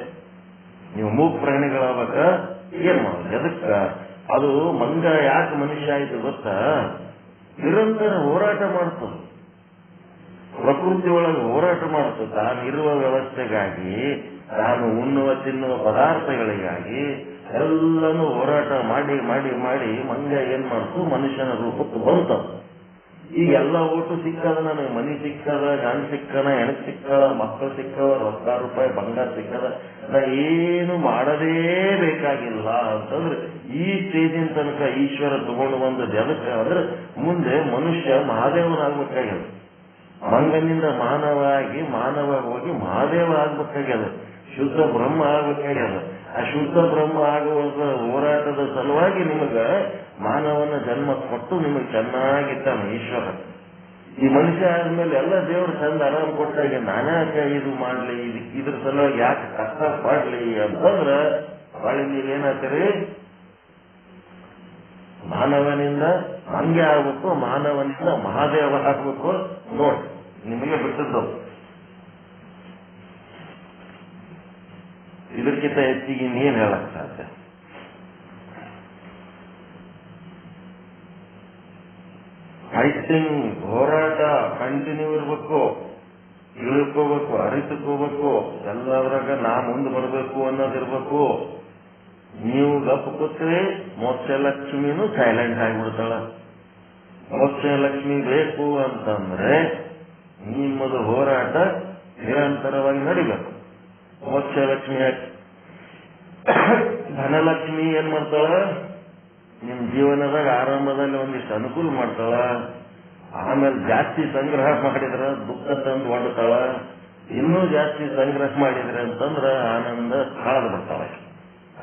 ನೀವು ಮೂಕ್ ಪ್ರಾಣಿಗಳಾಗಬೇಕ, ಏನ್ ಮಾಡೋದು? ಎದಕ್ಕ ಅದು ಮಂಗ ಯಾಕೆ ಮನುಷ್ಯ ಆಯ್ತು ಗೊತ್ತಾ? ನಿರಂತರ ಹೋರಾಟ ಮಾಡ್ತದೆ, ಪ್ರಕೃತಿ ಒಳಗೆ ಹೋರಾಟ ಮಾಡ್ತದೆ. ತಾನಿರುವ ವ್ಯವಸ್ಥೆಗಾಗಿ, ತಾನು ಉಣ್ಣುವ ತಿನ್ನುವ ಪದಾರ್ಥಗಳಿಗಾಗಿ ಎಲ್ಲನೂ ಹೋರಾಟ ಮಾಡಿ ಮಾಡಿ ಮಾಡಿ ಮಂಗ ಏನ್ ಮಾಡ್ತು, ಮನುಷ್ಯನ ರೂಪಕ್ಕೆ ಬಂತ. ಈಗೆಲ್ಲ ಓಟು ಸಿಕ್ಕದ, ನನಗೆ ಮನಿ ಸಿಕ್ಕದ, ಗಂಡ ಸಿಕ್ಕದ, ಹೆಣ್ ಸಿಕ್ಕದ, ಮಕ್ಕಳು ಸಿಕ್ಕವ, ರೊಕ್ಕ ರೂಪಾಯಿ ಬಂಗಾರ ಸಿಕ್ಕದ, ನಾ ಏನು ಮಾಡದೇ ಬೇಕಾಗಿಲ್ಲ ಅಂತಂದ್ರೆ ಈ ಸ್ಟೇಜಿನ ತನಕ ಈಶ್ವರ ತಗೊಂಡು ಬಂದದ್ದು ಎದಕ್ಕೆ ಅಂದ್ರೆ ಮುಂದೆ ಮನುಷ್ಯ ಮಹಾದೇವನಾಗ್ಬೇಕಾಗ್ಯದ. ಮಂಗನಿಂದ ಮಾನವ ಆಗಿ, ಮಾನವ ಹೋಗಿ ಮಹಾದೇವ ಆಗ್ಬೇಕಾಗ್ಯದ, ಶುದ್ಧ ಬ್ರಹ್ಮ ಆಗ್ಬೇಕಾಗ್ಯದ. ಆ ಶುದ್ಧ ಬ್ರಹ್ಮ ಆಗುವ ಹೋರಾಟದ ಸಲುವಾಗಿ ನಿಮಗ ಮಾನವನ ಜನ್ಮ ಕೊಟ್ಟು ನಿಮಗೆ ಚೆನ್ನಾಗಿದ್ದಾನೆ ಈಶ್ವರ. ಈ ಮನುಷ್ಯ ಆದ್ಮೇಲೆ ಎಲ್ಲ ದೇವರು ಚಂದ ಆರಾಮ್ ಕೊಟ್ಟಾಗ ನಾನ್ಯಾಕೆ ಇದು ಮಾಡ್ಲಿ, ಇದ್ರ ಸಲುವಾಗಿ ಯಾಕೆ ಕಷ್ಟ ಪಡ್ಲಿ ಅಂತಂದ್ರ ಹೊಳ್ಳಿ ನೀವೇನಾಗ್ತೀರಿ, ಮಾನವನಿಂದ ಹಂಗೆ ಆಗ್ಬೇಕು, ಮಾನವನಿಂದ ಮಹಾದೇವ ಆಗ್ಬೇಕು. ನೋಡಿ, ನಿಮಗೆ ಬಿಟ್ಟದ್ದು. ಇದಕ್ಕಿಂತ ಹೆಚ್ಚಿಗೆ ಇನ್ನೇನ್ ಹೇಳಕ್ ಸಾಧ್ಯ? ಫೈಟಿಂಗ್, ಹೋರಾಟ ಕಂಟಿನ್ಯೂ ಇರ್ಬೇಕು, ತಿಳ್ಕೋಬೇಕು, ಅರಿತುಕೋಬೇಕು, ಎಲ್ಲದ್ರಾಗ ನಾ ಮುಂದೆ ಬರಬೇಕು ಅನ್ನೋದಿರ್ಬೇಕು. ನೀವು ಗಪ್ಪ ಕೂತ್ರೆ ಮೋಕ್ಷಲಕ್ಷ್ಮಿನೂ ಸೈಲೆಂಟ್ ಆಗಿಬಿಡ್ತಾಳ. ಮೋಕ್ಷಲಕ್ಷ್ಮಿ ಬೇಕು ಅಂತಂದ್ರೆ ನಿಮ್ಮದು ಹೋರಾಟ ನಿರಂತರವಾಗಿ ನಡಿಬೇಕು. ಮೋಕ್ಷಲಕ್ಷ್ಮಿ ಧನಲಕ್ಷ್ಮಿ ಏನ್ ಮಾಡ್ತಾಳ, ನಿಮ್ ಜೀವನದಾಗ ಆರಂಭದಲ್ಲಿ ಒಂದಿಷ್ಟು ಅನುಕೂಲ ಮಾಡ್ತಾಳ, ಆಮೇಲೆ ಜಾಸ್ತಿ ಸಂಗ್ರಹ ಮಾಡಿದ್ರ ದುಃಖ ತಂದು ಹೊಡ್ತಾಳ, ಇನ್ನೂ ಜಾಸ್ತಿ ಸಂಗ್ರಹ ಮಾಡಿದ್ರೆ ಅಂತಂದ್ರ ಆನಂದ ಕಳೆದು ಬರ್ತಾಳ.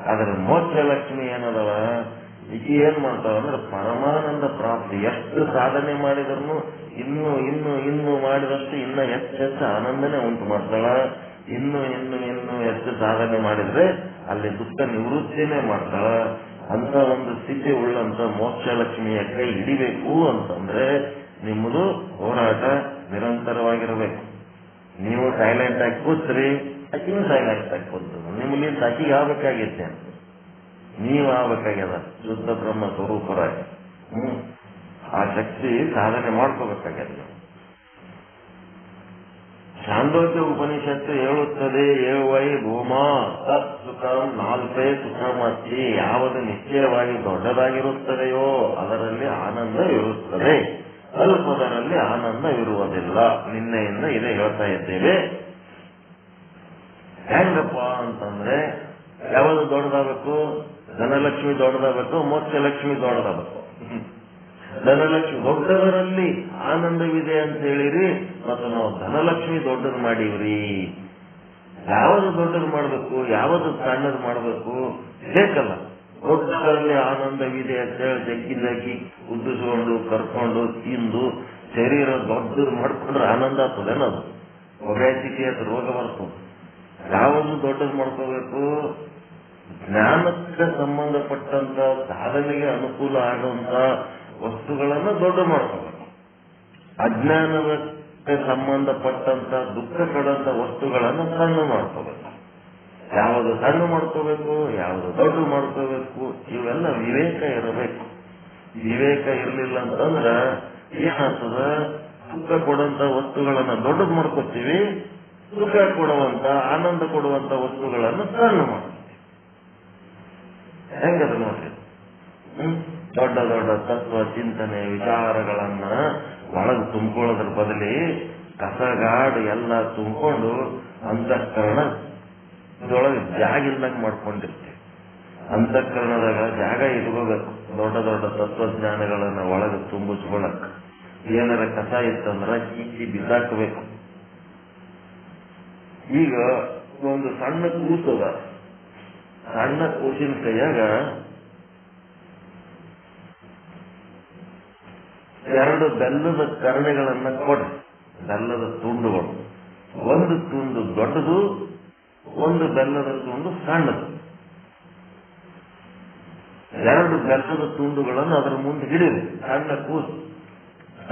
ಆದ್ರೆ ಮೋಕ್ಷಲಕ್ಷ್ಮಿ ಏನದವ, ಈಗ ಏನ್ ಮಾಡ್ತಾವ ಅಂದ್ರೆ ಪರಮಾನಂದ ಪ್ರಾಪ್ತಿ. ಎಷ್ಟು ಸಾಧನೆ ಮಾಡಿದ್ರು ಇನ್ನು ಇನ್ನು ಇನ್ನು ಮಾಡಿದಷ್ಟು ಇನ್ನ ಹೆಚ್ಚೆಚ್ಚು ಆನಂದನೇ ಉಂಟು ಮಾಡ್ತಾಳ. ಇನ್ನು ಇನ್ನು ಇನ್ನು ಹೆಚ್ಚು ಸಾಧನೆ ಮಾಡಿದ್ರೆ ಅಲ್ಲಿ ದುಃಖ ನಿವೃತ್ತಿನೇ ಮಾಡ್ತಾಳ. ಅಂತ ಒಂದು ಸ್ಥಿತಿ ಉಳ್ಳಂತ ಮೋಕ್ಷಲಕ್ಷ್ಮಿಯ ಕೈ ಹಿಡಿಬೇಕು ಅಂತಂದ್ರೆ ನಿಮ್ಮದು ಹೋರಾಟ ನಿರಂತರವಾಗಿರಬೇಕು. ನೀವು ಸೈಲೆಂಟ್ ಆಗಿ ಕೂತ್ರಿ, ಆಕಿನೂ ಸೈಲೆಂಟ್ ಆಗಿ ಕೂತು, ನಿಮ್ಮಲ್ಲಿಂದ ಆಕಿಗೆ ಆಗ್ಬೇಕಾಗೈತೆ ಅಂತ ನೀವು ಆಗ್ಬೇಕಾಗ್ಯದ ಶುದ್ಧ ಬ್ರಹ್ಮ ಸ್ವರೂಪರಾಗಿ. ಆ ಶಕ್ತಿ ಸಾಧನೆ ಮಾಡ್ಕೋಬೇಕಾಗ್ಯದ. ಛಾಂದೋಗ್ಯ ಉಪನಿಷತ್ತು ಹೇಳುತ್ತದೆ, ಏವೈ ಭೂಮಾ ತತ್ ಸುಖಂ ನಾಲ್ಪೇ ಸುಖಮಸ್ತಿ. ಯಾವುದು ನಿಶ್ಚಯವಾಗಿ ದೊಡ್ಡದಾಗಿರುತ್ತದೆಯೋ ಅದರಲ್ಲಿ ಆನಂದವಿರುತ್ತದೆ, ಅಲ್ಪದರಲ್ಲಿ ಆನಂದವಿರುವುದಿಲ್ಲ. ನಿನ್ನೆಯಿಂದ ಇದೇ ಹೇಳ್ತಾ ಇದ್ದೇವೆ. ಹೆಂಗಪ್ಪ ಅಂತಂದ್ರೆ ಯಾವುದು ದೊಡ್ಡದಾಗಬೇಕು? ಧನಲಕ್ಷ್ಮಿ ದೊಡ್ಡದಾಗಬೇಕು, ಮೋಕ್ಷಲಕ್ಷ್ಮಿ ದೊಡ್ಡದಾಗಬೇಕು. ಧನಲಕ್ಷ್ಮಿ ದೊಡ್ಡದರಲ್ಲಿ ಆನಂದವಿದೆ ಅಂತ ಹೇಳಿರಿ, ಮತ್ತು ನಾವು ಧನಲಕ್ಷ್ಮಿ ದೊಡ್ಡದು ಮಾಡೀವ್ರಿ. ಯಾವುದು ದೊಡ್ಡದು ಮಾಡಬೇಕು, ಯಾವುದು ಸಣ್ಣದು ಮಾಡಬೇಕು ಬೇಕಲ್ಲ. ದೊಡ್ಡದರಲ್ಲಿ ಆನಂದವಿದೆ ಅಂತ ಹೇಳಿ ಜಗ್ಗಿ ಉದ್ದಿಸ್ಕೊಂಡು ಕರ್ಕೊಂಡು ತಿಂದು ಶರೀರ ದೊಡ್ಡದು ಮಾಡ್ಕೊಂಡ್ರೆ ಆನಂದ ಆಗ್ತದೇನದು? ಒಬ್ಯಾಸಿಟಿ ಅಂತ ರೋಗ ಬರ್ತದೆ. ಯಾವುದು ದೊಡ್ಡದು ಮಾಡ್ಕೋಬೇಕು? ಜ್ಞಾನಕ್ಕೆ ಸಂಬಂಧಪಟ್ಟಂತ ಸಾಧನೆಗೆ ಅನುಕೂಲ ಆಗುವಂತ ವಸ್ತುಗಳನ್ನು ದೊಡ್ಡ ಮಾಡ್ಕೋಬೇಕು. ಅಜ್ಞಾನಕ್ಕೆ ಸಂಬಂಧಪಟ್ಟಂತ ದುಃಖ ಕೊಡುವಂತ ವಸ್ತುಗಳನ್ನು ಸಣ್ಣ ಮಾಡ್ಕೋಬೇಕು. ಯಾವುದು ಸಣ್ಣ ಮಾಡ್ಕೋಬೇಕು, ಯಾವುದು ದೊಡ್ಡ ಮಾಡ್ಕೋಬೇಕು, ಇವೆಲ್ಲ ವಿವೇಕ ಇರಬೇಕು. ವಿವೇಕ ಇರಲಿಲ್ಲ ಅಂತಂದ್ರ ಏನಾಗ್ತದ? ಸುಖ ಕೊಡುವಂತ ವಸ್ತುಗಳನ್ನ ದೊಡ್ಡದು ಮಾಡ್ಕೋತೀವಿ, ಸುಖ ಕೊಡುವಂತ ಆನಂದ ಕೊಡುವಂತ ವಸ್ತುಗಳನ್ನು ಸಣ್ಣ ಮಾಡ್ತೀವಿ. ಹೆಂಗದ ನೋಡ್ರಿ. ದೊಡ್ಡ ದೊಡ್ಡ ತತ್ವ ಚಿಂತನೆ ವಿಚಾರಗಳನ್ನ ಒಳಗೆ ತುಂಬಿಕೊಳ್ಳೋದ್ರ ಬದಲಿ ಕಸಗಾಡು ಎಲ್ಲ ತುಂಬಿಕೊಂಡು ಅಂತಃಕರಣ ಇದೊಳಗೆ ಜಾಗ ಇಲ್ದಂಗ ಮಾಡ್ಕೊಂಡಿರ್ತೀವಿ. ಅಂತಃಕರಣದಾಗ ಜಾಗ ಇಟ್ಕೋಬೇಕು. ದೊಡ್ಡ ದೊಡ್ಡ ತತ್ವಜ್ಞಾನಗಳನ್ನ ಒಳಗೆ ತುಂಬಿಸ್ಕೊಳಕ್ ಏನಾರ ಕಸ ಇತ್ತಂದ್ರ ಕಿಚ್ಚಿ ಬಿಸಾಕಬೇಕು. ಈಗ ಒಂದು ಸಣ್ಣ ಕೂಸದ, ಸಣ್ಣ ಕೂಸಿನ ಕೈಯಾಗ 2 ಬೆಲ್ಲದ ಕರಣೆಗಳನ್ನ ಕೊಡ್ರಿ, ಬೆಲ್ಲದ ತುಂಡುಗಳು. ಒಂದು ತುಂಡು ದೊಡ್ಡದು, ಒಂದು ಬೆಲ್ಲದ ತುಂಡು ಸಣ್ಣದು. 2 ಬೆಲ್ಲದ ತುಂಡುಗಳನ್ನು ಅದರ ಮುಂದೆ ಹಿಡಿರಿ. ಸಣ್ಣ ಕೂಸು,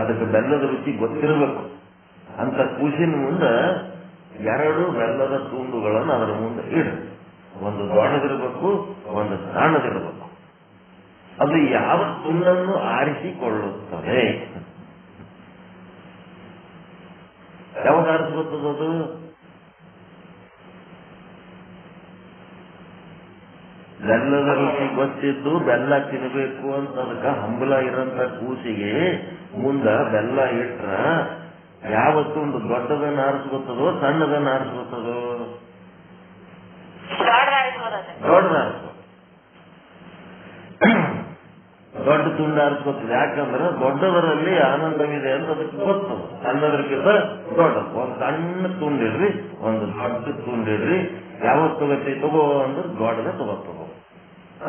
ಅದಕ್ಕೆ ಬೆಲ್ಲದ ರುಚಿ ಗೊತ್ತಿರಬೇಕು. ಅಂತ ಕೂಸಿನ ಮುಂದೆ 2 ಬೆಲ್ಲದ ತುಂಡುಗಳನ್ನು ಅದರ ಮುಂದೆ ಇಡ್ರಿ. ಒಂದು ದೊಡ್ಡದಿರಬೇಕು, ಒಂದು ಸಣ್ಣದಿರಬೇಕು. ಅದು ಯಾವ ತುಂಡನ್ನು ಆರಿಸಿಕೊಳ್ಳುತ್ತದೆ? ಯಾವಾಗ ಆರಿಸ್ಕೊತದದು? ಬೆಲ್ಲದ ರುಚಿ ಗೊತ್ತಿದ್ದು ಬೆಲ್ಲ ತಿನ್ನಬೇಕು ಅಂತ ಅದಕ್ಕೆ ಹಂಬಲ ಇರೋಂಥ ಕೂಸಿಗೆ ಮುಂದ ಬೆಲ್ಲ ಇಟ್ರ ಯಾವ ತುಂಡು ದೊಡ್ಡದನ್ನ ಆರಿಸ್ಕೊತದೋ ಸಣ್ಣದನ್ನ ಆರಿಸ್ಕೊತದೋ? ದೊಡ್ಡದ ದೊಡ್ಡ ತುಂಡು ಆರಿಸ್ಕೊತದೆ. ಯಾಕಂದ್ರೆ ದೊಡ್ಡದರಲ್ಲಿ ಆನಂದವಿದೆ ಅಂತ ಅದಕ್ಕೆ ಗೊತ್ತು. ಸಣ್ಣದಕ್ಕಿಂತ ದೊಡ್ಡ ಒಂದು ಸಣ್ಣ ತುಂಡಿಡ್ರಿ, ಒಂದು ದೊಡ್ಡ ತುಂಡಿಡ್ರಿ. ಯಾವಾಗ ತಗೋತಿ ತಗೋ ಅಂದ್ರೆ ದೊಡ್ಡದ ತಗೋತದ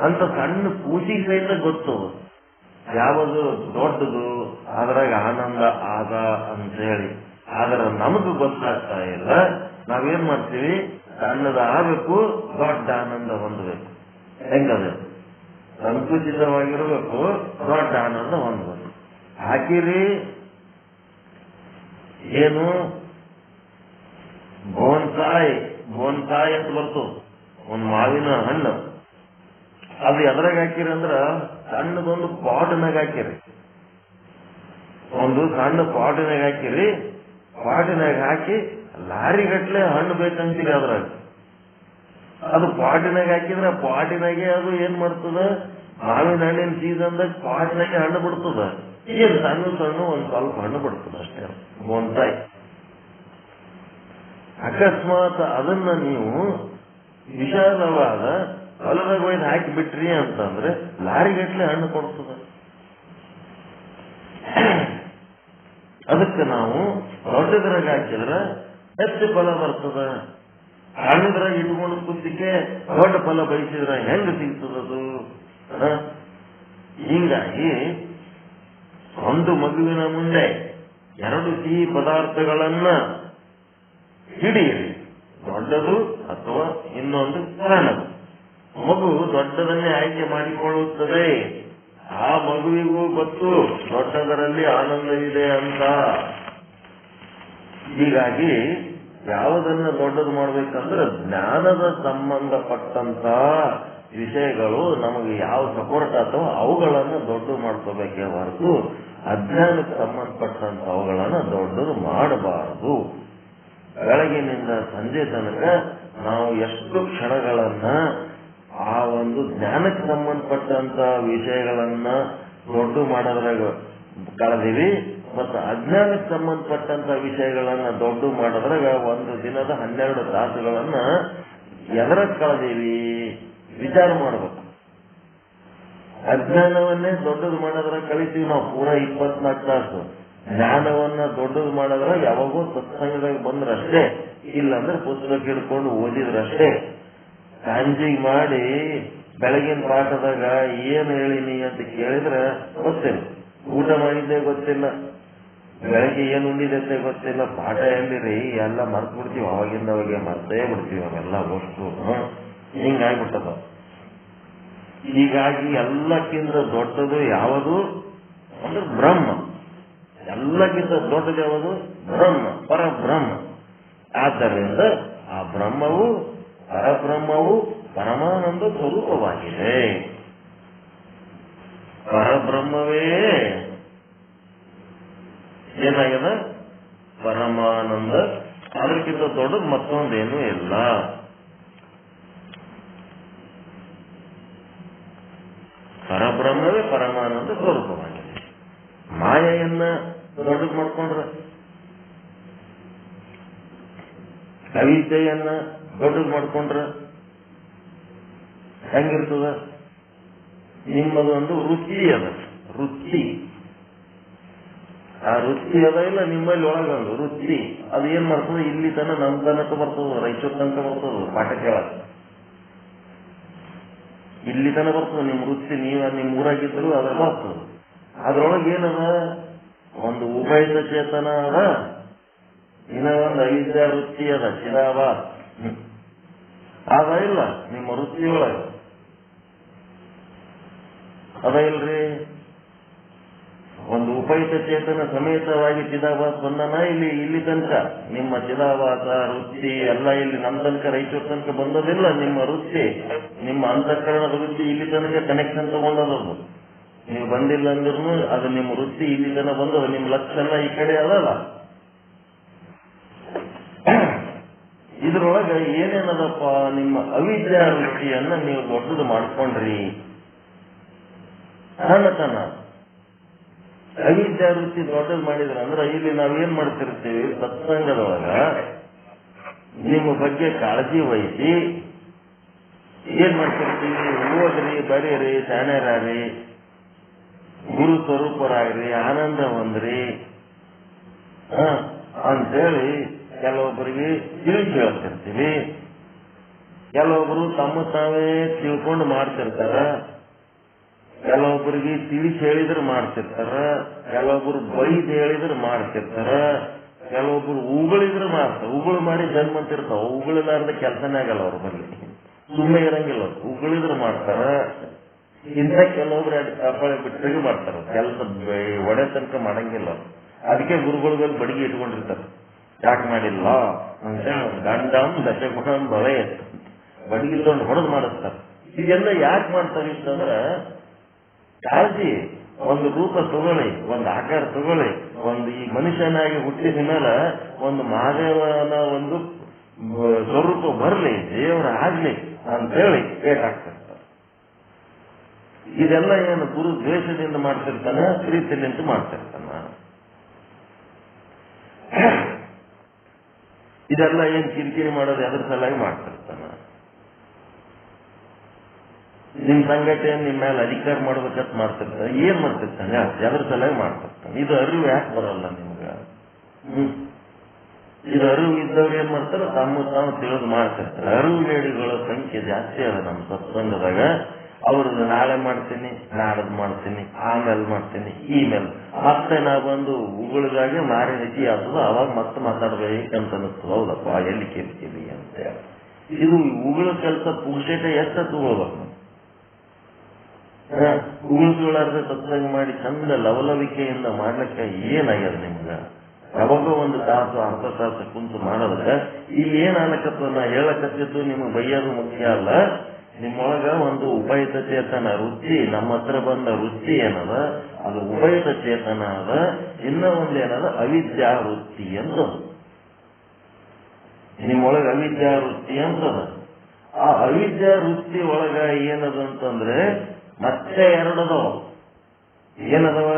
ಅಂತ ಸಣ್ಣ ಕೂಸಿಗೆ ಸಹಿತ ಗೊತ್ತು ಯಾವುದು ದೊಡ್ಡದು, ಅದ್ರಾಗ ಆನಂದ ಆದ ಅಂತ ಹೇಳಿ. ಆದ್ರೆ ನಮಗೂ ಗೊತ್ತಾಗ್ತಾ ಇಲ್ಲ. ನಾವೇನ್ ಮಾಡ್ತೀವಿ, ಸಣ್ಣದ ಆಗಬೇಕು, ದೊಡ್ಡ ಆನಂದ ಹೊಂದಬೇಕು. ಹೆಂಗದ? ಸಂಕುಚಿತವಾಗಿರ್ಬೇಕು, ದೊಡ್ಡ ಆನಂದ ಹೊಂದಬೇಕು. ಹಾಕಿರಿ ಏನು ಬೋನ್ಕಾಯಿ ಅಂತ ಬರ್ತದೆ, ಒಂದು ಮಾವಿನ ಹಣ್ಣು. ಅದು ಎದ್ರಾಗ ಹಾಕಿರಿ ಅಂದ್ರ ಸಣ್ಣದೊಂದು ಪಾಟ್ನಾಗ ಹಾಕಿರಿ, ಒಂದು ಸಣ್ಣ ಪಾಟಿನಾಗ ಹಾಕಿರಿ. ಪಾಟಿನಾಗ ಹಾಕಿ ಲಾರಿ ಗಟ್ಲೆ ಹಣ್ಣು ಬೇಕಂತೀರಿ ಅದ್ರಾಗ. ಅದು ಪಾಟಿನಾಗ ಹಾಕಿದ್ರೆ ಪಾಟಿನಾಗೆ ಅದು ಏನ್ ಮಾಡ್ತದ, ಮಾವಿನ ಹಣ್ಣಿನ ಸೀಸನ್ದಾಗ ಪಾಟಿನಾಗೆ ಹಣ್ಣು ಬಿಡ್ತದ. ಏನ್ ಸಣ್ಣ ಸಣ್ಣ ಒಂದ್ ಸ್ವಲ್ಪ ಹಣ್ಣು ಬಿಡ್ತದ ಅಷ್ಟೇ ಬೋನ್ಕಾಯಿ. ಅಕಸ್ಮಾತ್ ಅದನ್ನ ನೀವು ವಿಶಾಲವಾದ ಹೊಲದಾಗ ಒಯ್ದು ಹಾಕಿ ಬಿಟ್ರಿ ಅಂತಂದ್ರೆ ಲಾರಿಗಟ್ಲೆ ಹಣ್ಣು ಕೊಡ್ತದ. ಅದಕ್ಕೆ ನಾವು ದೊಡ್ಡದ್ರಾಗ ಹಾಕಿದ್ರೆ ಹೆಚ್ಚು ಫಲ ಬರ್ತದ. ಸಣ್ಣದ್ರಾಗ ಇಟ್ಕೊಂಡು ಕುಂತಿಕೆ ದೊಡ್ಡ ಫಲ ಬಯಸಿದ್ರೆ ಹೆಂಗ ಸಿಗ್ತದದು? ಹೀಗಾಗಿ ಒಂದು ಮಗುವಿನ ಮುಂದೆ 2 ಸಿಹಿ ಪದಾರ್ಥಗಳನ್ನ ಹಿಡಿಯಿರಿ, ದೊಡ್ಡದು ಅಥವಾ ಇನ್ನೊಂದು ಸಣ್ಣದು. ಮಗು ದೊಡ್ಡದನ್ನೇ ಆಯ್ಕೆ ಮಾಡಿಕೊಳ್ಳುತ್ತದೆ. ಆ ಮಗುವಿಗೂ ಗೊತ್ತು ದೊಡ್ಡದರಲ್ಲಿ ಆನಂದವಿದೆ ಅಂತ. ಹೀಗಾಗಿ ಯಾವುದನ್ನ ದೊಡ್ಡದು ಮಾಡ್ಬೇಕಂದ್ರೆ ಜ್ಞಾನದ ಸಂಬಂಧಪಟ್ಟಂತ ವಿಷಯಗಳು ನಮಗೆ ಯಾವ ಸಪೋರ್ಟ್ ಅಥವಾ ಅವುಗಳನ್ನು ದೊಡ್ಡದು ಮಾಡ್ಕೋಬೇಕೇ ಹೊರತು ಅಜ್ಞಾನಕ್ಕೆ ಸಂಬಂಧಪಟ್ಟಂತ ಅವುಗಳನ್ನು ದೊಡ್ಡದು ಮಾಡಬಾರದು. ಬೆಳಗಿನಿಂದ ಸಂಜೆ ತನಕ ನಾವು ಎಷ್ಟು ಕ್ಷಣಗಳನ್ನ ಆ ಒಂದು ಜ್ಞಾನಕ್ಕೆ ಸಂಬಂಧಪಟ್ಟಂತ ವಿಷಯಗಳನ್ನ ದೊಡ್ಡ ಮಾಡೋದ್ರಾಗ ಕಳೆದಿವಿ, ಮತ್ತು ಅಜ್ಞಾನಕ್ಕೆ ಸಂಬಂಧಪಟ್ಟಂತ ವಿಷಯಗಳನ್ನ ದೊಡ್ಡ ಮಾಡೋದ್ರಾಗ ಒಂದು ದಿನದ 12 ತಾಸುಗಳನ್ನ ಎದರಾಗ ಕಳೆದಿವಿ ವಿಚಾರ ಮಾಡ್ಬೇಕು. ಅಜ್ಞಾನವನ್ನೇ ದೊಡ್ಡದು ಮಾಡೋದ್ರಾಗ ಕಳಿತೀವಿ ನಾವು ಪೂರಾ 24 ತಾಸು. ಜ್ಞಾನವನ್ನ ದೊಡ್ಡದು ಮಾಡೋದ್ರಾಗ ಯಾವಾಗೋ ಸತ್ಸಂಗದಾಗ ಬಂದ್ರಷ್ಟೇ, ಇಲ್ಲಾಂದ್ರೆ ಪುಸ್ತಕ ಹಿಡ್ಕೊಂಡು ಓದಿದ್ರಷ್ಟೇ. ಸಂಜೆಗೆ ಮಾಡಿ ಬೆಳಗಿನ ಪಾಠದಾಗ ಏನ್ ಹೇಳಿನಿ ಅಂತ ಕೇಳಿದ್ರೆ ಗೊತ್ತಿಲ್ಲ, ಊಟ ಮಾಡಿದ್ದೇ ಗೊತ್ತಿಲ್ಲ, ಬೆಳಗ್ಗೆ ಏನ್ ಉಂಡಿದಂತೆ ಗೊತ್ತಿಲ್ಲ, ಪಾಠ ಎಲ್ಲಿರಿ ಎಲ್ಲ ಮರ್ತು ಬಿಡ್ತೀವಿ. ಅವಾಗಿಂದ ಅವಾಗೆ ಮರ್ತೇ ಬಿಡ್ತೀವಿ ಅವೆಲ್ಲ ವಸ್ತು. ಹಿಂಗಾಗ್ಬಿಟ್ಟದ. ಹೀಗಾಗಿ ಎಲ್ಲಕ್ಕಿಂತ ದೊಡ್ಡದು ಯಾವುದು ಅಂದ್ರೆ ಬ್ರಹ್ಮ. ಎಲ್ಲಕ್ಕಿಂತ ದೊಡ್ಡದು ಯಾವುದು? ಬ್ರಹ್ಮ, ಪರಬ್ರಹ್ಮ. ಆದ್ದರಿಂದ ಆ ಬ್ರಹ್ಮವು ಪರಬ್ರಹ್ಮವು ಪರಮಾನಂದ ಸ್ವರೂಪವಾಗಿದೆ. ಪರಬ್ರಹ್ಮವೇ ಏನಾಗಿದೆ? ಪರಮಾನಂದ. ಅದಕ್ಕಿಂತ ದೊಡ್ಡದು ಮತ್ತೊಂದೇನೂ ಇಲ್ಲ. ಪರಬ್ರಹ್ಮವೇ ಪರಮಾನಂದ ಸ್ವರೂಪವಾಗಿದೆ. ಮಾಯೆಯನ್ನ ದೊಡ್ಡದು ಮಾಡ್ಕೊಂಡ್ರ, ಕವಿತೆಯನ್ನ ದೊಡ್ಡದು ಮಾಡ್ಕೊಂಡ್ರ ಹೆಂಗಿರ್ತದ? ನಿಮ್ಮದು ಒಂದು ವೃತ್ತಿ ಅದ, ವೃತ್ತಿ. ಆ ವೃತ್ತಿ ಅದ ಇಲ್ಲ ನಿಮ್ಮಲ್ಲಿ ಒಳಗೊಂದು ವೃತ್ತಿ. ಅದು ಏನ್ ಮಾಡ್ತದೆ? ಇಲ್ಲಿ ತನಕ ನಮ್ ತನಕ ಬರ್ತದ, ರಾಯಚೂರು ತನಕ ಬರ್ತದ, ಪಾಠ ಕೇಳಕ್ ಇಲ್ಲಿ ತನಕ ಬರ್ತದ. ನಿಮ್ ವೃತ್ತಿ ನೀವ ನಿಮ್ ಊರಾಗಿದ್ರು ಅದ್ರ ಬರ್ತದ. ಅದ್ರೊಳಗೆ ಏನದ? ಒಂದು ಉಭಯತ ಚೇತನ ಅದ, ಇನ್ನ ಒಂದು ಅವಿದ್ಯಾ ವೃತ್ತಿ ಅದ, ಚಿದಾಬಾದ್ ಅದ ಇಲ್ಲ ನಿಮ್ಮ ವೃತ್ತಿಯೊಳಗೆ. ಅದ ಇಲ್ರಿ. ಒಂದು ಉಪಯುಕ್ತ ಚೇತನ ಸಮೇತವಾಗಿ ಚಿದಾಭಾಸ ಬಂದನ ಇಲ್ಲಿ ತನಕ. ನಿಮ್ಮ ಚಿದಾಭಾಸ ವೃತ್ತಿ ಎಲ್ಲ ಇಲ್ಲಿ ನಮ್ಮ ತನಕ ರಾಯಚೂರು ತನಕ ಬಂದದಿಲ್ಲ. ನಿಮ್ಮ ವೃತ್ತಿ, ನಿಮ್ಮ ಅಂತಃಕರಣದ ವೃತ್ತಿ ಇಲ್ಲಿ ತನಕ ಕನೆಕ್ಷನ್ ತಗೊಂಡದದು. ನೀವು ಬಂದಿಲ್ಲ ಅಂದ್ರೂ ಅದು ನಿಮ್ಮ ವೃತ್ತಿ ಇಲ್ಲಿ ತನಕ ಬಂದದ. ನಿಮ್ಮ ಲಕ್ಷ್ಯ ಎಲ್ಲ ಈ ಕಡೆ ಅದಲ್ಲ. ಇದ್ರೊಳಗ ಏನೇನದಪ್ಪ, ನಿಮ್ಮ ಅವಿದ್ಯಾ ವೃತ್ತಿಯನ್ನ ನೀವು ದೊಡ್ಡದು ಮಾಡ್ಕೊಂಡ್ರಿ. ಸಣ್ಣತನ ಅವಿದ್ಯಾ ವೃತ್ತಿ ದೊಡ್ಡದು ಮಾಡಿದ್ರ ಅಂದ್ರೆ ಇಲ್ಲಿ ನಾವೇನ್ ಮಾಡ್ತಿರ್ತೀವಿ, ಸತ್ಸಂಗದೊಳಗ ನಿಮ್ಮ ಬಗ್ಗೆ ಕಾಳಜಿ ವಹಿಸಿ ಏನ್ ಮಾಡ್ತಿರ್ತೀವಿ, ಓದ್ರಿ, ಬರೀರಿ, ಶಾಣ್ಯರಾರಿ, ಗುರು ಸ್ವರೂಪರಾಗ್ರಿ, ಆನಂದ ಹೊಂದ್ರಿ ಅಂತೇಳಿ ಕೆಲವೊಬ್ಬರಿಗೆ ತಿಳಿಸಿ ಹೇಳ್ತಿರ್ತೀವಿ. ಕೆಲವೊಬ್ರು ತಮ್ಮ ತಾವೇ ತಿಳ್ಕೊಂಡು ಮಾಡ್ತಿರ್ತಾರ, ಕೆಲವೊಬ್ಬರಿಗೆ ತಿಳಿಸಿ ಹೇಳಿದ್ರೆ ಮಾಡ್ತಿರ್ತಾರ, ಕೆಲವೊಬ್ರು ಬೈದ್ ಹೇಳಿದ್ರೆ ಮಾಡ್ತಿರ್ತಾರ, ಕೆಲವೊಬ್ರು ಉಗಳಿದ್ರೆ ಮಾಡ್ತಾರೆ. ಉಗುಳು ಮಾಡಿ ಜನ್ಮ ಅಂತಿರ್ತಾವ. ಉಗಳಿಲಾರ್ದ ಕೆಲಸನೇ ಆಗಲ್ಲ ಅವ್ರ ಬಲ್ಲಿ, ಸುಮ್ಮನೆ ಇರಂಗಿಲ್ಲ. ಉಗಳಿದ್ರೆ ಮಾಡ್ತಾರ. ಇಂಥ ಕೆಲವೊಬ್ರು ತಪ್ಪಳೆ ಬಿಟ್ಟರಿಗೆ ಮಾಡ್ತಾರ. ಕೆಲಸ ಒಡೆ ತನಕ ಮಾಡಂಗಿಲ್ಲ. ಅದಕ್ಕೆ ಗುರುಗಳ ಬಡಿಗೆ ಇಟ್ಕೊಂಡಿರ್ತಾರೆ. ಯಾಕೆ ಮಾಡಿಲ್ಲ ಅಂತ ಗಂಡಂ ದಶಗುಣಂ ಭವೇ ಬಡಿಗೆ ತಗೊಂಡು ಹೊಡೆದು ಮಾಡಿಸ್ತಾರೆ. ಇದೆಲ್ಲ ಯಾಕೆ ಮಾಡ್ತಾರೆ ಇಷ್ಟಂದ್ರ, ಕಾಳಜಿ. ಒಂದು ರೂಪ ತಗೊಳ್ಳಿ, ಒಂದು ಆಕಾರ ತಗೊಳ್ಳಿ, ಒಂದು ಈ ಮನುಷ್ಯನಾಗಿ ಹುಟ್ಟಿದ ಮೇಲೆ ಒಂದು ಮಹಾದೇವನ ಒಂದು ಸ್ವರೂಪ ಬರಲಿ, ದೇವರ ಆಗ್ಲಿ ಅಂತೇಳಿ ಏಟಾಗ್ತಿರ್ತಾರೆ. ಇದೆಲ್ಲ ಏನು ಗುರು ದ್ವೇಷದಿಂದ ಮಾಡ್ತಿರ್ತಾನ, ಪ್ರೀತಿಲಿಂದ ಮಾಡ್ತಿರ್ತಾನ. ಇದೆಲ್ಲ ಏನ್ ಕಿರಿಕಿರಿ ಮಾಡೋದು ಎದ್ರ ಸಲುವಾಗಿ ಮಾಡ್ತಿರ್ತಾನ. ನಿಮ್ ಸಂಘಟನೆ ನಿಮ್ಮ ಮೇಲೆ ಅಧಿಕಾರ ಮಾಡ್ಬೇಕಂತ ಮಾಡ್ತಿರ್ತಾನೆ. ಏನ್ ಮಾಡ್ತಿರ್ತಾನೆ, ಎದ್ರ ಸಲುವಾಗಿ ಮಾಡ್ತಿರ್ತಾನೆ. ಇದು ಅರಿವು ಯಾಕೆ ಬರಲ್ಲ ನಿಮ್ಗ? ಇದು ಅರಿವು ಇದ್ದವ್ರು ಏನ್ ಮಾಡ್ತಾರೆ, ತಾವು ತಿಳಿದು ಮಾಡ್ತಿರ್ತಾರೆ. ಅರಿವು ಲೇಡಿಗಳ ಸಂಖ್ಯೆ ಜಾಸ್ತಿ ಅದ ನಮ್ಮ ಸತ್ಸಂಗದಾಗ. ಅವ್ರದ್ದು ನಾಳೆ ಮಾಡ್ತೀನಿ, ನಾಡದ್ ಮಾಡ್ತೀನಿ, ಆಮೇಲೆ ಮಾಡ್ತೀನಿ, ಇಮೇಲೆ ಮತ್ತೆ ನಾ ಬಂದು ಉಗುಳಿದಾಗೆ ಮಾರಿ ಹೆಚ್ಚಿ ಆಗ್ತದ. ಅವಾಗ ಮತ್ತೆ ಮಾತಾಡ್ಬೇಕಂತ ಅನಿಸ್ತದ. ಹೌದಪ್ಪ, ಎಲ್ಲಿ ಕೇಳ್ತೀವಿ ಅಂತ ಹೇಳಿ. ಇದು ಉಗುಳ ಕೆಲಸ ಪುಗ್ಸೇಟ ಎಷ್ಟ ತಗೊಳ್ಬೇಕು. ಉಗುಳ್ಸಲಾರ್ದೆ ಸತ್ಸಂಗ ಮಾಡಿ ಚಂದ ಲವಲವಿಕೆಯಿಂದ ಮಾಡ್ಲಿಕ್ಕೆ ಏನಾಗ್ಯದ ನಿಮ್ಗ? ಯಾವಾಗ ಒಂದು ತಾಸು ಅರ್ಧ ತಾಸು ಕುಂತು ಮಾಡೋದಕ್ಕೆ ಇಲ್ಲಿ ಏನ್ ಆಗ್ಲಕತ್ತ, ನಾ ಹೇಳಕತ್ತಿದ್ದು ನಿಮ್ಗೆ ಬೈಯೋದು ಮುಖ್ಯ ಅಲ್ಲ. ನಿಮ್ಮೊಳಗ ಒಂದು ಉಪಯುಕ್ತ ಚೇತನ ವೃತ್ತಿ, ನಮ್ಮ ಹತ್ರ ಬಂದ ವೃತ್ತಿ ಏನದ ಅದು ಉಪಯುಕ್ತ ಚೇತನ ಅದ. ಇನ್ನ ಒಂದೇನದ ಅವಿದ್ಯಾ ವೃತ್ತಿ ಅಂತ. ನಿಮ್ಮೊಳಗ ಅವಿದ್ಯಾ ವೃತ್ತಿ ಅಂತದ. ಆ ಅವಿದ್ಯಾ ವೃತ್ತಿ ಒಳಗ ಏನದಂತಂದ್ರೆ ಮತ್ತೆ ಎರಡದವ. ಏನದವ?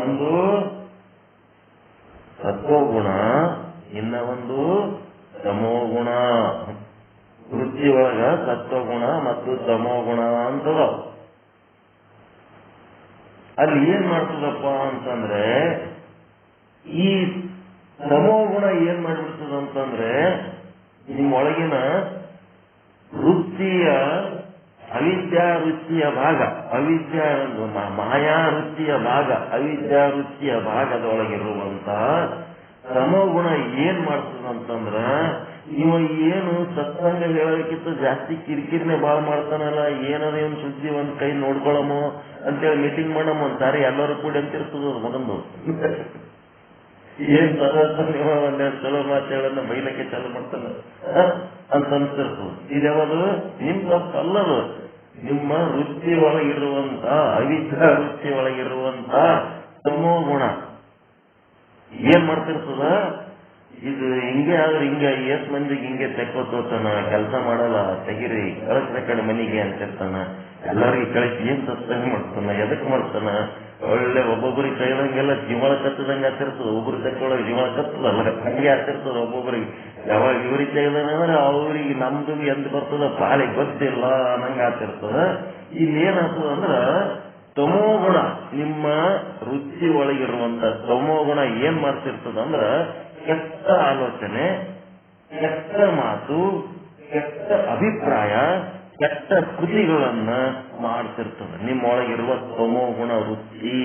ಒಂದು ಸತ್ವಗುಣ, ಇನ್ನ ಒಂದು ತಮೋಗುಣ. ವೃತ್ತಿ ಒಳಗ ಸತ್ವಗುಣ ಮತ್ತು ತಮೋಗುಣ ಅಂತದ. ಅಲ್ಲಿ ಏನ್ ಮಾಡ್ತದಪ್ಪ ಅಂತಂದ್ರೆ, ಈ ತಮೋಗುಣ ಏನ್ ಮಾಡ್ಬಿಡ್ತದಂತಂದ್ರೆ ನಿಮ್ಮೊಳಗಿನ ವೃತ್ತಿಯ ಅವಿದ್ಯಾ ವೃತ್ತಿಯ ಭಾಗ, ಅವಿದ್ಯಾ ಮಾಯಾ ವೃತ್ತಿಯ ಭಾಗ, ಅವಿದ್ಯಾ ವೃತ್ತಿಯ ಭಾಗದೊಳಗಿರುವಂತ ತಮೋಗುಣ ಏನ್ ಮಾಡ್ತದಂತಂದ್ರ, ಇವ ಏನು ಸತ್ಸಂಗ ಹೇಳೋದಕ್ಕಿಂತ ಜಾಸ್ತಿ ಕಿರಿಕಿರಿನೇ ಬಾಳ ಮಾಡ್ತಾನಲ್ಲ, ಏನದ ಇವನ್ ಸುದ್ದಿ ಒಂದ್ ಕೈ ನೋಡ್ಕೊಳಮೋ ಅಂತೇಳಿ ಮೀಟಿಂಗ್ ಮಾಡಮ್ ಅಂತಾರೆ. ಎಲ್ಲರೂ ಕೂಡಿ ಅಂತಿರ್ತದ ಮಗಂದು. ಏನ್ ನೀವು ಒಂದೆರಡು ಚಲೋ ಮಾತುಗಳನ್ನ ಬೈಲಕ್ಕೆ ಚಾಲು ಮಾಡ್ತಾನ ಅಂತ ಅನ್ಸಿರ್ತದೆ. ಇದ್ಯಾವುದು ನಿಮ್ ತಪ್ಪಲ್ಲದು. ನಿಮ್ಮ ವೃತ್ತಿ ಒಳಗಿರುವಂತ ಅವಿದ್ಯಾ ವೃತ್ತಿ ಒಳಗಿರುವಂತ ತಮೋಗುಣ ಏನ್ ಮಾಡ್ತಿರ್ತದ. ಇದು ಹಿಂಗೆ ಆದ್ರೆ ಹಿಂಗೆ ಎಷ್ಟ್ ಮಂದಿಗೆ ಹಿಂಗೆ ತೆಕ್ಕೋತಾನ, ಕೆಲಸ ಮಾಡಲ್ಲ, ತೆಗಿರಿ ಕಳಿಸ್ರ ಕಡೆ ಮನೆಗೆ ಅಂತಿರ್ತಾನ. ಎಲ್ಲರಿಗೆ ಕಳಿಸಿ ಏನ್ ಸತ್ಸಂಗ ಮಾಡ್ತಾನ, ಎದಕ್ ಮಾಡ್ತಾನ. ಒಳ್ಳೆ ಒಬ್ಬೊಬ್ಬರಿಗೆ ತೆಗೆದಂಗೆಲ್ಲ ಜೀವಳ ಕತ್ತದಂಗೆ ಆಗ್ತಿರ್ತದ. ಒಬ್ಬರು ತೆಕ್ಕೊಳಗೆ ಜೀವಳ ಕತ್ತದಲ್ಲ, ಹಂಗೆ ಆಗ್ತಿರ್ತದ ಒಬ್ಬೊಬ್ಬರಿಗೆ. ಯಾವಾಗ ಇವ್ರಿಗೆ ತೆಗೆದಂದ್ರೆ ಅವ್ರಿಗೆ ನಮ್ದು ಎಂದ್ ಬರ್ತದ ಪಾಲಿಗೆ ಗೊತ್ತಿಲ್ಲ ಅನ್ನಂಗ ಆಗ್ತಿರ್ತದ. ಇಲ್ಲಿ ಏನಾಗ್ತದ ಅಂದ್ರ ತಮೋಗುಣ, ನಿಮ್ಮ ವೃತ್ತಿ ಒಳಗಿರುವಂತ ತಮೋಗುಣ ಏನ್ ಮಾಡ್ತಿರ್ತದ ಅಂದ್ರ ಕೆಟ್ಟ ಆಲೋಚನೆ, ಕೆಟ್ಟ ಮಾತು, ಕೆಟ್ಟ ಅಭಿಪ್ರಾಯ, ಕೆಟ್ಟ ಕೃತಿಗಳನ್ನ ಮಾಡ್ತಿರ್ತದೆ. ನಿಮ್ಮೊಳಗಿರುವ ತಮೋಗುಣ ವೃತ್ತಿ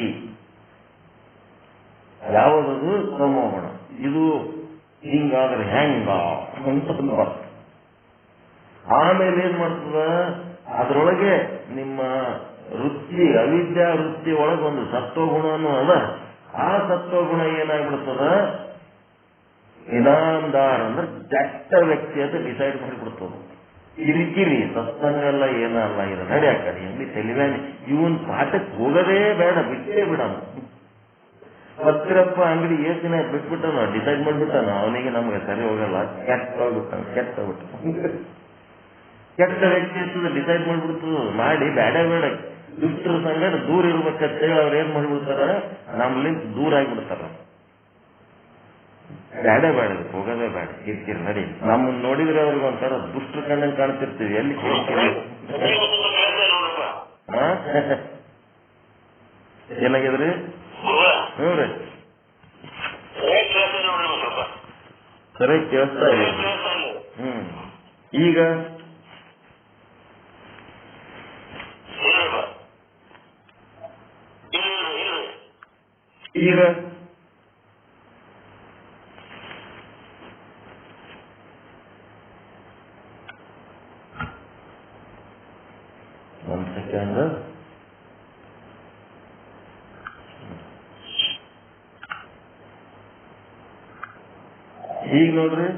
ಯಾವುದದು? ತಮೋಗುಣ. ಇದು ಹಿಂಗಾದ್ರೆ ಹೆಂಗ ಅಂತ ಆಮೇಲೆ ಏನ್ ಮಾಡ್ತದ, ಅದ್ರೊಳಗೆ ನಿಮ್ಮ ವೃತ್ತಿ ಅವಿದ್ಯಾ ವೃತ್ತಿ ಒಳಗೊಂದು ಸತ್ವಗುಣನು ಅದ. ಆ ಸತ್ವಗುಣ ಏನಾಗ್ಬಿಡ್ತದ, ಇನಾಮದಾರ್ ಅಂದ್ರೆ ಕೆಟ್ಟ ವ್ಯಕ್ತಿ ಅಂತ ಡಿಸೈಡ್ ಮಾಡಿಬಿಡ್ತದ. ಕಿರಿಕಿರಿ ಸತ್ಸಂಗಲ್ಲ ಏನಲ್ಲ, ಇದು ನಡ್ಯಾಕ ಎಲ್ಲಿ ತೆಲಿವ್ಯಾನಿ ಇವನ್ ಪಾಠಕ್ಕೆ ಹೋಗೋದೇ ಬೇಡ, ಬಿಟ್ಟೇ ಬಿಡಣ. ಪತ್ರಪ್ಪ ಅಂಗಡಿ ಏಸಿನ ಬಿಟ್ಬಿಟ್ಟನ, ಡಿಸೈಡ್ ಮಾಡ್ಬಿಟ್ಟಾನ ಅವನಿಗೆ ನಮ್ಗೆ ಸರಿ ಹೋಗಲ್ಲ, ಕೆಟ್ಟ ವ್ಯಕ್ತಿ ಇರ್ತದೆ ಡಿಸೈಡ್ ಮಾಡ್ಬಿಡ್ತದ. ಮಾಡಿ ಬೇಡ ದುಷ್ಟರ ಸಂಗಡ ದೂರ ಇರ್ಬೇಕಂತೇಳಿ ಅವ್ರು ಏನ್ ಮಾಡ್ಬಿಡ್ತಾರ, ನಮ್ಲಿಂದ ದೂರ ಆಗಿಬಿಡ್ತಾರ. ಬೇಡ ಹೋಗೋದೇ ಬೇಡ, ಕಿರಿಕಿರಿ ನಡಿ. ನಮ್ಮನ್ನ ನೋಡಿದ್ರೆ ಅವ್ರಿಗೆ ಒಂಥರ ದುಷ್ಟರ ಕಂಡಂಗೆ ಕಾಣ್ತಿರ್ತೀವಿ. ಎಲ್ಲಿ ಕಿರಿಕಿರಿ ಏನಾಗಿದ್ರಿ? ಹ್ಞೂ ರೀ, ಸರಿ ಕೇಳಿಸ್ತಾ ಇದೆ. ಈಗ ಈಗ ಒಂದು ಸೆಕೆಂಡ್. ಈಗ ನೋಡ್ರಿ,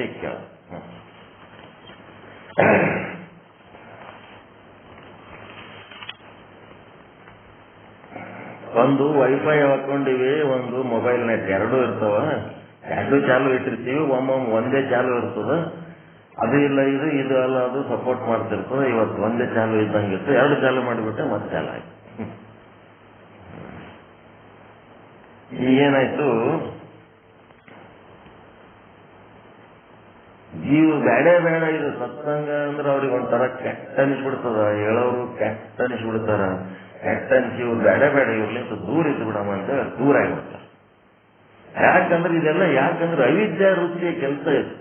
ಈಗ ಒಂದು ವೈಫೈ ಹಾಕೊಂಡಿವಿ, ಒಂದು ಮೊಬೈಲ್ ನೆಟ್, ಎರಡೂ ಇರ್ತಾವ. ಎರಡು ಚಾಲು ಇಟ್ಟಿರ್ತೀವಿ, ಒಮ್ಮೊಮ್ಮೆ ಒಂದೇ ಚಾಲು ಇರ್ತದ. ಅದು ಇಲ್ಲ ಇದು ಅಲ್ಲ, ಅದು ಸಪೋರ್ಟ್ ಮಾಡ್ತಿರ್ತದೆ. ಇವತ್ತು ಒಂದೇ ಚಾಲು ಇದ್ದಂಗಿತ್ತು, ಎರಡು ಚಾಲು ಮಾಡಿಬಿಟ್ಟೆ ಮತ್ತೆ ಚಾಲು ಆಯ್ತು. ಈಗೇನಾಯ್ತು, ಇವು ಬೇಡ ಇದು ಸತ್ಸಂಗ ಅಂದ್ರೆ ಅವ್ರಿಗೆ ಒಂಥರ ಕೆಟ್ಟ ಅನಿಸ್ಬಿಡ್ತದ. ಹೇಳೋರು ಕೆಟ್ಟ ಅನಿಸ್ಬಿಡ್ತಾರ. ಕೆಟ್ಟ ಅನಿಸಿ ಇವ್ರು ಬೇಡ ಇವ್ರಲಿಂತ ದೂರ ಇದ್ದು ಬಿಡಮ್ಮ ಅಂತ ದೂರ ಆಗಿಬಿಡ್ತಾರೆ. ಯಾಕಂದ್ರೆ ಇದೆಲ್ಲ ಅವಿದ್ಯಾ ವೃತ್ತಿಯ ಕೆಲಸ ಇದೆ.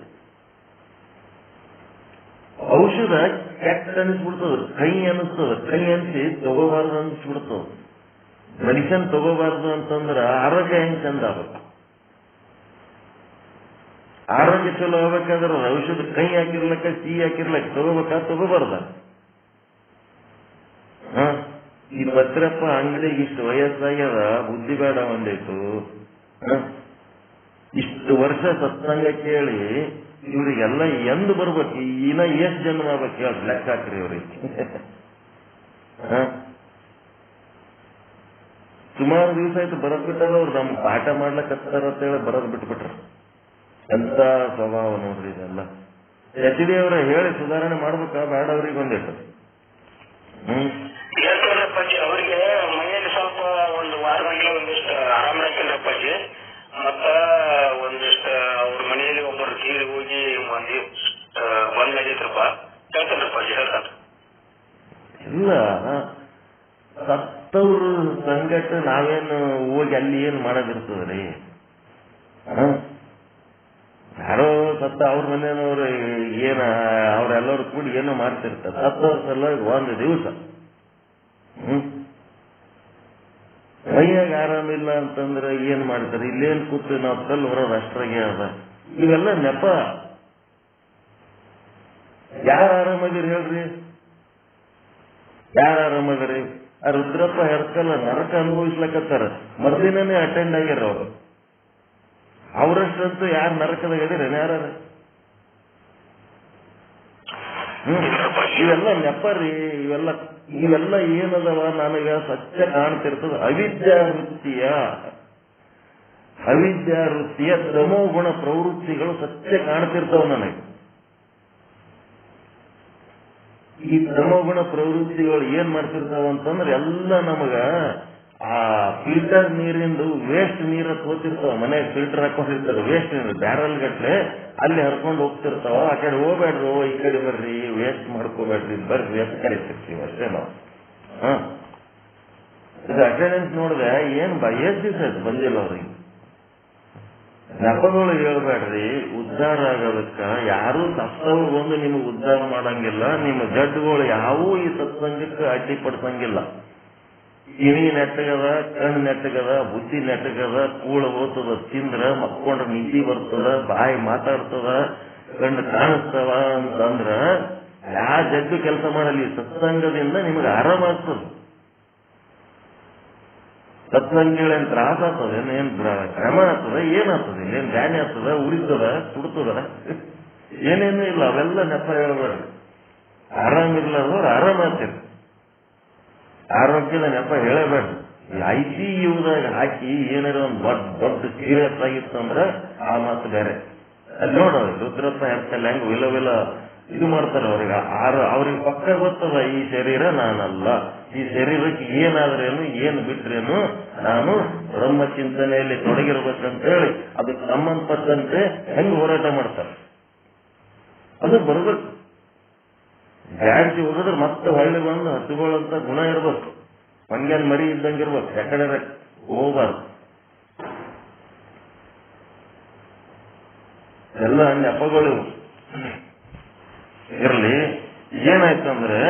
ಔಷಧ ಕೆಟ್ಟ ಅನಿಸ್ಬಿಡ್ತದ, ಕೈ ಅನಿಸ್ತದ. ಕೈ ಅನಿಸಿ ತಗೋಬಾರ್ದು ಅನಿಸ್ಬಿಡ್ತದ. ಮೆಡಿಸಿನ್ ತಗೋಬಾರ್ದು ಅಂತಂದ್ರ ಆರೋಗ್ಯ ಹೆಂಗ್ ಚಂದ ಆಗ್ಬೇಕು. ಆರೋಗ್ಯ ಚಲೋ ಆಗ್ಬೇಕಾದ್ರೆ ಔಷಧ ಕೈ ಹಾಕಿರ್ಲಕ್ಕ, ಸಿಹಿ ಹಾಕಿರ್ಲಕ್ಕ ತಗೋಬಾರ್ದ. ಈ ಭದ್ರಪ್ಪ ಅಂಗಡಿಗೆ ಇಷ್ಟು ವಯಸ್ಸಾಗ್ಯದ, ಬುದ್ಧಿ ಬೇಡ ಒಂದಿಟ್ಟು. ಇಷ್ಟು ವರ್ಷ ಸತ್ಸಂಗ ಕೇಳಿ ಇವ್ರಿಗೆಲ್ಲ ಎಂದು ಬರ್ಬೇಕು, ಇನ್ನ ಎಷ್ಟು ಜನ್ಮ ಆಗ್ಬೇಕು ಹೇಳಿ ಲೆಕ್ಕ ಹಾಕ್ರಿ ಇವ್ರಿಗೆ. ಸುಮಾರು ದಿವಸ ಆಯ್ತು ಬರೋದ್ ಬಿಟ್ಟಾರ. ಅವ್ರು ನಮ್ ಪಾಠ ಮಾಡ್ಲಕ್ಕತ್ತಾರ ಅಂತ ಹೇಳಿ ಬರೋದ್ ಬಿಟ್ಬಿಟ್ರ. ಎಂತ ಸ್ವಭಾವ ನೋಡ್ರಿ ಇದೆಲ್ಲ. ಯತಿದೇವ್ರ ಹೇಳಿ ಸುಧಾರಣೆ ಮಾಡ್ಬೇಕಾ ಬೇಡ ಅವ್ರಿಗೆ ಒಂದಿಟ್ಟು? ಅವರಿಗೆ ಮನೆಯಲ್ಲಿ ಸ್ವಲ್ಪ ಒಂದು ವಾರ ಗಂಟೆ ಒಂದಿಷ್ಟು ಆರಾಮ ಇರ್ತಾರಪ್ಪಾಜಿ. ಮತ್ತ ಒಂದಿಷ್ಟು ಅವ್ರ ಮನೆಯಲ್ಲಿ ಒಬ್ಬರು ತೀರಿ ಹೋಗಿ ಬಂದಾಗಿದ್ರಪ್ಪ, ಹೇಳ್ತಾರಪ್ಪಾಜಿ ಹೇಳ್ತಾರೆ. ಇಲ್ಲ, ಸತ್ತವ್ರು ಸಂಗಟ ನಾವೇನು ಹೋಗಿ ಅಲ್ಲಿ ಏನ್ ಮಾಡೋದಿರ್ತದ್ರಿ? ಯಾರೋ ಸತ್ತ ಅವ್ರ ಮನೆಯವ್ರು ಏನ ಅವ್ರೆಲ್ಲರೂ ಕೂಡಿ ಏನೋ ಮಾಡ್ತಿರ್ತಾರೆ. ಸತ್ತವ್ರ ಸಲುವಾಗಿ ಒಂದು ದಿವಸ ಮೈಯಾಗ ಆರಾಮಿಲ್ಲ ಅಂತಂದ್ರೆ ಏನ್ ಮಾಡ್ತಾರೆ? ಇಲ್ಲೇನ್ ಕೂತು ನಾವು ಕಲ್ಲು ಹೊರೋದು ಅಷ್ಟ್ರಾಗೆ ಅದ. ಇವೆಲ್ಲ ನೆಪ. ಯಾರು ಆರಾಮದಿರಿ ಹೇಳ್ರಿ? ಯಾರು ಆರಾಮದಿರಿ? ಆ ರುದ್ರಪ್ಪ ಹೆರ್ಕಲ್ಲ ನರಕ ಅನುಭವಿಸ್ಲಕತ್ತಾರ. ಮರ್ದಿನೇ ಅಟೆಂಡ್ ಆಗ್ಯಾರ ಅವರು. ಅವರಷ್ಟಂತೂ ಯಾರು ನರಕದಾಗ ಇದೀರೇನ? ಯಾರ? ಇವೆಲ್ಲ ನೆಪರಿ. ಇವೆಲ್ಲ ಏನದವ ನನಗ ಸತ್ಯ ಕಾಣ್ತಿರ್ತದ. ಅವಿದ್ಯಾ ವೃತ್ತಿಯ ತಮೋ ಗುಣ ಪ್ರವೃತ್ತಿಗಳು ಸತ್ಯ ಕಾಣ್ತಿರ್ತಾವ ನನಗೆ. ಈ ತಮೋಗುಣ ಪ್ರವೃತ್ತಿಗಳು ಏನ್ ಮಾಡ್ತಿರ್ತಾವ ಅಂತಂದ್ರೆ ಎಲ್ಲ ನಮಗ ಆ ಫಿಲ್ಟರ್ ನೀರಿಂದು ವೇಸ್ಟ್ ನೀರ ತೋತಿರ್ತಾವ. ಮನೆಗೆ ಫಿಲ್ಟರ್ ಹಾಕೊಂಡಿರ್ತಾರೆ, ವೇಸ್ಟ್ ನೀರು ಬ್ಯಾರಲ್ ಗಟ್ಲೆ ಅಲ್ಲಿ ಹರ್ಕೊಂಡು ಹೋಗ್ತಿರ್ತಾವ. ಆ ಕಡೆ ಹೋಗ್ಬೇಡ್ರು, ಈ ಕಡೆ ಬರ್ರಿ, ವೇಸ್ಟ್ ಮಾಡ್ಕೋಬೇಡ್ರಿ, ಬರ್ರಿ ಅಂತ ಕರಿತಿರ್ತೀವಿ ಅಷ್ಟೇ ನಾವು. ಇದು ಅಟೆಂಡೆನ್ಸ್ ನೋಡಿದೆ ಏನ್ ಎಷ್ಟು ದಿವಸ ಆಯ್ತು ಬಂದಿಲ್ಲ ಅವ್ರಿಗೆ. ನೆಪಗಳು ಹೇಳ್ಬೇಡ್ರಿ. ಉದ್ಧಾರ ಆಗೋದಕ್ಕ ಯಾರೂ ಸತ್ತವ್ರು ಬಂದು ನಿಮಗೆ ಉದ್ಧಾರ ಮಾಡಂಗಿಲ್ಲ. ನಿಮ್ಮ ಜಡ್ಡುಗಳು ಯಾವೂ ಈ ಸತ್ಸಂಗಕ್ಕೆ ಅಡ್ಡಿಪಡಿಸಂಗಿಲ್ಲ. ಕಿವಿ ನೆಟ್ಟಗದ, ಕಣ್ಣು ನೆಟ್ಟಗದ, ಬುದ್ಧಿ ನೆಟ್ಟಗದ, ಕೂಳ ಓದ್ತದ, ತಿಂದ್ರ ಮಕ್ಕೊಂಡ್ರ ನಿದ್ದಿ ಬರ್ತದ, ಬಾಯಿ ಮಾತಾಡ್ತದ, ಕಣ್ಣು ಕಾಣಿಸ್ತವ ಅಂತಂದ್ರ ಯಾವ ಜಗ್ಗು ಕೆಲಸ ಮಾಡಲಿ, ಸತ್ಸಂಗದಿಂದ ನಿಮಗೆ ಆರಾಮಾಗ್ತದೆ. ಸತ್ಸಂಗಿಗಳೇನ್ ತ್ರಾಸ ಆಗ್ತದೆ, ಏನ್ ಕ್ರಮ ಆಗ್ತದೆ, ಏನಾಗ್ತದೆ, ಏನ್ ಧ್ಯಾನ ಆಗ್ತದ, ಉರಿತದ, ಸುಡ್ತದ, ಏನೇನು ಇಲ್ಲ. ಅವೆಲ್ಲ ನೆಪ ಹೇಳ್ಬೇಡ್ರಿ. ಆರಾಮಿರ್ಲಾರ್ದವ್ರು ಆರಾಮಾಗ್ತೀರಿ. ಆರೋಗ್ಯದ ನೆಪ ಹೇಳಬೇಡ್ರಿ. ICUದಾಗ ಹಾಕಿ ಏನಾರ ಒಂದು ದೊಡ್ಡ ಸೀರಿಯಸ್ ಆಗಿತ್ತಂದ್ರ ಆ ಮಾತು ಬೇರೆ. ಅದು ನೋಡೋದು ರುದ್ರತ್ನ ಹೆಂಗಲ್ಲ ಹೆಂಗ್ ವಿಲ ಇದು ಮಾಡ್ತಾರೆ ಅವ್ರಿಗೆ. ಅವ್ರಿಗೆ ಪಕ್ಕ ಗೊತ್ತದ ಈ ಶರೀರ ನಾನಲ್ಲ, ಈ ಶರೀರಕ್ಕೆ ಏನಾದ್ರೇನು ಏನ್ ಬಿಟ್ರೇನು ನಾನು ಬ್ರಹ್ಮ ಚಿಂತನೆಯಲ್ಲಿ ತೊಡಗಿರ್ಬೇಕಂತ ಹೇಳಿ ಅದಕ್ಕೆ ಸಂಬಂಧಪಟ್ಟಂತೆ ಹೆಂಗ್ ಹೋರಾಟ ಮಾಡ್ತಾರೆ. ಅದು ಬರ್ಬೇಕು. ಜಾಸ್ತಿ ಹೋಗಿದ್ರೆ ಮತ್ತೆ ಹೊಳ್ಳಿ ಬಂದು ಹಸುಗಳಂತ ಗುಣ ಇರ್ಬೇಕು. ಮಂಗ್ಯಾನ್ ಮರಿ ಇದ್ದಂಗಿರ್ಬೇಕು. ಯಾಕಡೆ ಹೋಗ್ಬಾರ್ದು. ಎಲ್ಲ ನೆಪಗಳು ಇರಲಿ. ಏನಾಯ್ತಂದ್ರೆ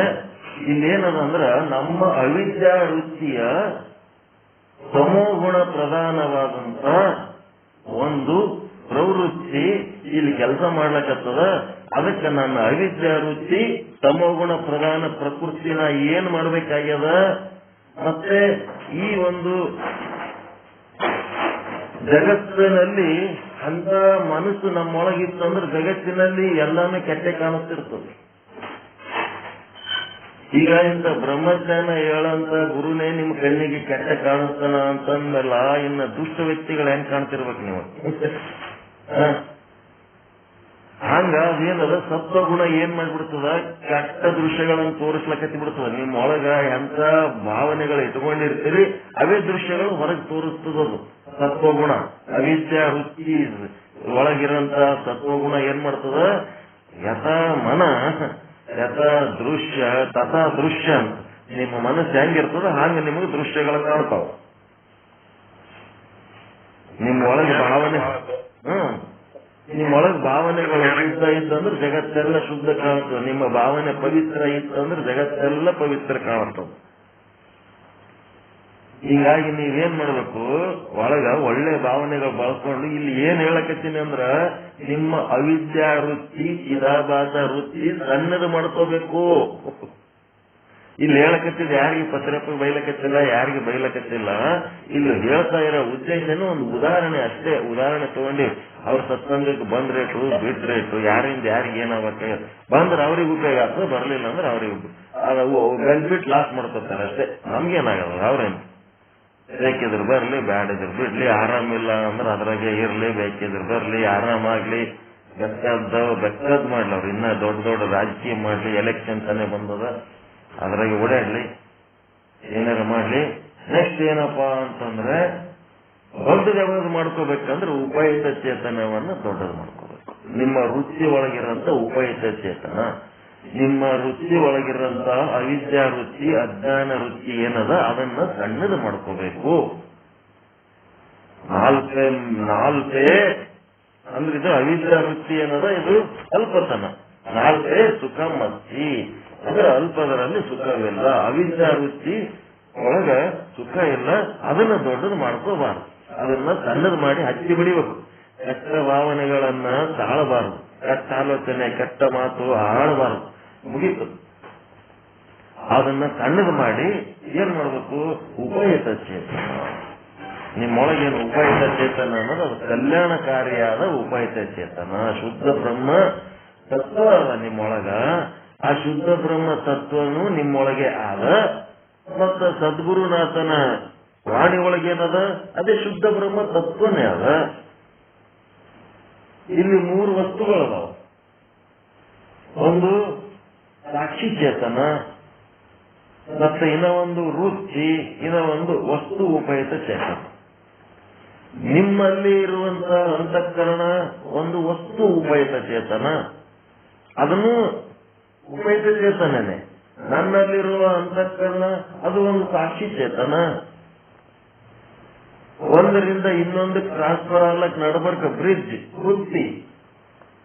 ಇಲ್ಲೇನದಂದ್ರ ನಮ್ಮ ಅವಿದ್ಯಾ ವೃತ್ತಿಯ ತಮೋಗುಣ ಪ್ರಧಾನವಾದಂತ ಒಂದು ಪ್ರವೃತ್ತಿ ಇಲ್ಲಿ ಕೆಲಸ ಮಾಡ್ಲಕತ್ತದ. ಅದಕ್ಕೆ ನನ್ನ ಅವಿದ್ಯಾ ವೃತ್ತಿ ತಮೋಗುಣ ಪ್ರಧಾನ ಪ್ರಕೃತಿನ ಏನ್ ಮಾಡ್ಬೇಕಾಗ್ಯದ. ಮತ್ತೆ ಈ ಒಂದು ಜಗತ್ತಿನಲ್ಲಿ ಅಂತ ಮನಸ್ಸು ನಮ್ಮೊಳಗಿತ್ತಂದ್ರೆ ಜಗತ್ತಿನಲ್ಲಿ ಎಲ್ಲಾನು ಕೆಟ್ಟ ಕಾಣಿಸ್ತಿರ್ತದೆ. ಈಗ ಇಂಥ ಬ್ರಹ್ಮಜ್ಞಾನ ಹೇಳಂತ ಗುರುನೇ ನಿಮ್ ಕಣ್ಣಿಗೆ ಕೆಟ್ಟ ಕಾಣಿಸ್ತಾನ ಅಂತಂದಲ್ಲ, ಇನ್ನ ದುಷ್ಟ ವ್ಯಕ್ತಿಗಳು ಹೆಂಗ್ ಕಾಣ್ತಿರ್ಬೇಕು ನೀವು. ಹಂಗ ಅದೇನದ ಸತ್ವಗುಣ ಏನ್ ಮಾಡ್ಬಿಡ್ತದ, ಕೆಟ್ಟ ದೃಶ್ಯಗಳನ್ನು ತೋರಿಸ್ಲಕತ್ತಿ ಬಿಡ್ತದ. ನಿಮ್ ಒಳಗ ಎಂತ ಭಾವನೆಗಳು ಇಟ್ಕೊಂಡಿರ್ತೀರಿ ಅವೇ ದೃಶ್ಯಗಳು ಹೊರಗೆ ತೋರಿಸ್ತದದು ಸತ್ವಗುಣ. ಅವಿದ್ಯಾ ವೃತ್ತಿ ಒಳಗಿರಂತ ಸತ್ವಗುಣ ಏನ್ ಮಾಡ್ತದ, ಯಥಾ ಮನ ಯಥಾ ದೃಶ್ಯ ತಥಾ ದೃಶ್ಯ ಅಂತ. ನಿಮ್ಮ ಮನಸ್ಸು ಹೆಂಗಿರ್ತದ ಹಂಗ ನಿಮಗೆ ದೃಶ್ಯಗಳು ಕಾಣ್ತಾವ. ನಿಮ್ಮ ಒಳಗೆ ಭಾವನೆ ನಿಮ್ಮೊಳಗೆ ಭಾವನೆಗಳು ಶುದ್ಧ ಇತ್ತಂದ್ರೆ ಜಗತ್ತೆಲ್ಲ ಶುದ್ಧ ಕಾಣ್ತದೆ. ನಿಮ್ಮ ಭಾವನೆ ಪವಿತ್ರ ಇತ್ತಂದ್ರೆ ಜಗತ್ತೆಲ್ಲ ಪವಿತ್ರ ಕಾಣ್ತದೆ. ಹೀಗಾಗಿ ನೀವೇನ್ ಮಾಡ್ಬೇಕು, ಒಳಗ ಒಳ್ಳೆ ಭಾವನೆಗಳು ಬಳಸ್ಕೊಂಡು ಇಲ್ಲಿ ಏನ್ ಹೇಳಕತ್ತೀನಿ ಅಂದ್ರ ನಿಮ್ಮ ಅವಿದ್ಯಾ ವೃತ್ತಿ ಚಿದಾಭಾಸ ವೃತ್ತಿ ಸಣ್ಣದು ಮಾಡ್ಕೋಬೇಕು. ಇಲ್ಲಿ ಹೇಳಕತ್ತಿದ ಯಾರಿಗೆ ಪತ್ರಪ್ಪ ಬೈಲಕತ್ತಿಲ್ಲ, ಯಾರಿಗೆ ಬೈಲಕತ್ತಿಲ್ಲ. ಇಲ್ಲಿ ಹೇಳ್ತಾ ಇರೋ ಉದ್ದೇಶನೂ ಒಂದು ಉದಾಹರಣೆ ಅಷ್ಟೇ. ಉದಾಹರಣೆ ತಗೊಂಡು ಅವ್ರ ಸತ್ಸಂಗಕ್ಕೆ ಬಂದ್ರೇಟು ಬಿಟ್ರೇಟು ಯಾರಿಂದ ಯಾರಿಗೆ ಏನಾಗತ್ತೆ. ಬಂದ್ರೆ ಅವ್ರಿಗೆ ಉಪಯೋಗ ಆಗ್ತದೆ, ಬರ್ಲಿಲ್ಲ ಅಂದ್ರೆ ಅವ್ರಿಗೆ ಬೆನಿಫಿಟ್ ಲಾಸ್ ಮಾಡ್ಕೊತಾರೆ ಅಷ್ಟೇ. ನಮ್ಗೇನಾಗಲ್ಲ. ಅವ್ರೇನು ಬೇಕಿದ್ರು ಬರ್ಲಿ, ಬ್ಯಾಡಿದ್ರು ಬಿಡ್ಲಿ, ಆರಾಮಿಲ್ಲ ಅಂದ್ರೆ ಅದ್ರಾಗೆ ಇರ್ಲಿ, ಬೇಕಿದ್ರು ಬರ್ಲಿ, ಆರಾಮಾಗ್ಲಿ, ಬೆಕ್ಕದ್ ಮಾಡ್ಲಿ. ಅವ್ರು ಇನ್ನ ದೊಡ್ಡ ದೊಡ್ಡ ರಾಜಕೀಯ ಮಾಡ್ಲಿ, ಎಲೆಕ್ಷನ್ ತಾನೇ ಬಂದದ, ಅದ್ರಾಗೆ ಓಡಾಡ್ಲಿ, ಏನಾರ ಮಾಡ್ಲಿ. ನೆಕ್ಸ್ಟ್ ಏನಪ್ಪಾ ಅಂತಂದ್ರೆ ದೊಡ್ಡದು ಯಾವ್ದು ಮಾಡ್ಕೋಬೇಕಂದ್ರೆ ಉಪಯುಕ್ತ ಚೇತನವನ್ನ ದೊಡ್ಡದು ಮಾಡ್ಕೋಬೇಕು. ನಿಮ್ಮ ವೃತ್ತಿ ಒಳಗಿರಂತ ಉಪಯುಕ್ತ ಚೇತನ, ನಿಮ್ಮ ವೃತ್ತಿ ಒಳಗಿರಂತ ಅವಿದ್ಯಾ ವೃತ್ತಿ ಅಜ್ಞಾನ ವೃತ್ತಿ ಏನದ ಅದನ್ನ ಸಣ್ಣದು ಮಾಡ್ಕೋಬೇಕು. ನಾಲ್ಕೇ ಅಂದ್ರೆ ಇದು ಅವಿದ್ಯಾ ವೃತ್ತಿ ಏನದ ಇದು ಅಲ್ಪತನ. ನಾಲ್ಕೇ ಸುಖ ಮತ್ತಿ ಅಂದ್ರೆ ಅಲ್ಪದರಲ್ಲಿ ಸುಖವಿಲ್ಲ. ಅವಿದ್ಯಾ ವೃತ್ತಿ ಒಳಗ ಸುಖ ಇಲ್ಲ, ಅದನ್ನ ದೊಡ್ಡದು ಮಾಡ್ಕೋಬಾರ್ದು. ಅದನ್ನ ಸಣ್ಣದು ಮಾಡಿ ಹಚ್ಚಿ ಬಿಡಿಬೇಕು. ಕೆಟ್ಟ ಭಾವನೆಗಳನ್ನ ತಾಳಬಾರದು, ಕೆಟ್ಟ ಆಲೋಚನೆ ಕೆಟ್ಟ ಮಾತು ಆಡಬಾರದು. ಮುಗೀತು. ಅದನ್ನ ಸಣ್ಣದು ಮಾಡಿ ಏನ್ ಮಾಡ್ಬೇಕು, ಉಪಯುಕ್ತ ಚೇತನ. ನಿಮ್ಮೊಳಗೇನು ಉಪಯುಕ್ತ ಚೇತನ ಅನ್ನೋದು ಅದು ಕಲ್ಯಾಣಕಾರಿಯಾದ ಉಪಯುಕ್ತ ಚೇತನ. ಶುದ್ಧ ಬ್ರಹ್ಮ ತತ್ವ ಅದ ನಿಮ್ಮೊಳಗ. ಆ ಶುದ್ಧ ಬ್ರಹ್ಮ ತತ್ವನು ನಿಮ್ಮೊಳಗೆ ಆದ. ಮತ್ತ ಸದ್ಗುರುನಾಥನ ವಾಣಿ ಒಳಗೇನದ ಅದೇ ಶುದ್ಧ ಬ್ರಹ್ಮ ತತ್ವನೇ ಅದ. ಇಲ್ಲಿ 3 ವಸ್ತುಗಳದಾವ. ಒಂದು ಸಾಕ್ಷಿ ಚೇತನ, ಮತ್ತೆ ಇನ್ನ ಒಂದು ವೃತ್ತಿ, ಇನ್ನ ಒಂದು ವಸ್ತು ಉಪಯುಕ್ತ ಚೇತನ. ನಿಮ್ಮಲ್ಲಿ ಇರುವಂತ ಅಂತಃಕರಣ ಒಂದು ವಸ್ತು ಉಪಯುಕ್ತ ಚೇತನ, ಅದನ್ನು ಉಪಯುಕ್ತ ಚೇತನನೇ. ನನ್ನಲ್ಲಿರುವ ಅಂತಃಕರಣ ಅದು ಒಂದು ಸಾಕ್ಷಿ ಚೇತನ. ಒಂದರಿಂದ ಇನ್ನೊಂದಕ್ಕೆ ಟ್ರಾನ್ಸ್ಫರ್ ಆಗ್ಲಕ್ ನಡಬರ್ಕ ಬ್ರಿಡ್ಜ್ ವೃತ್ತಿ.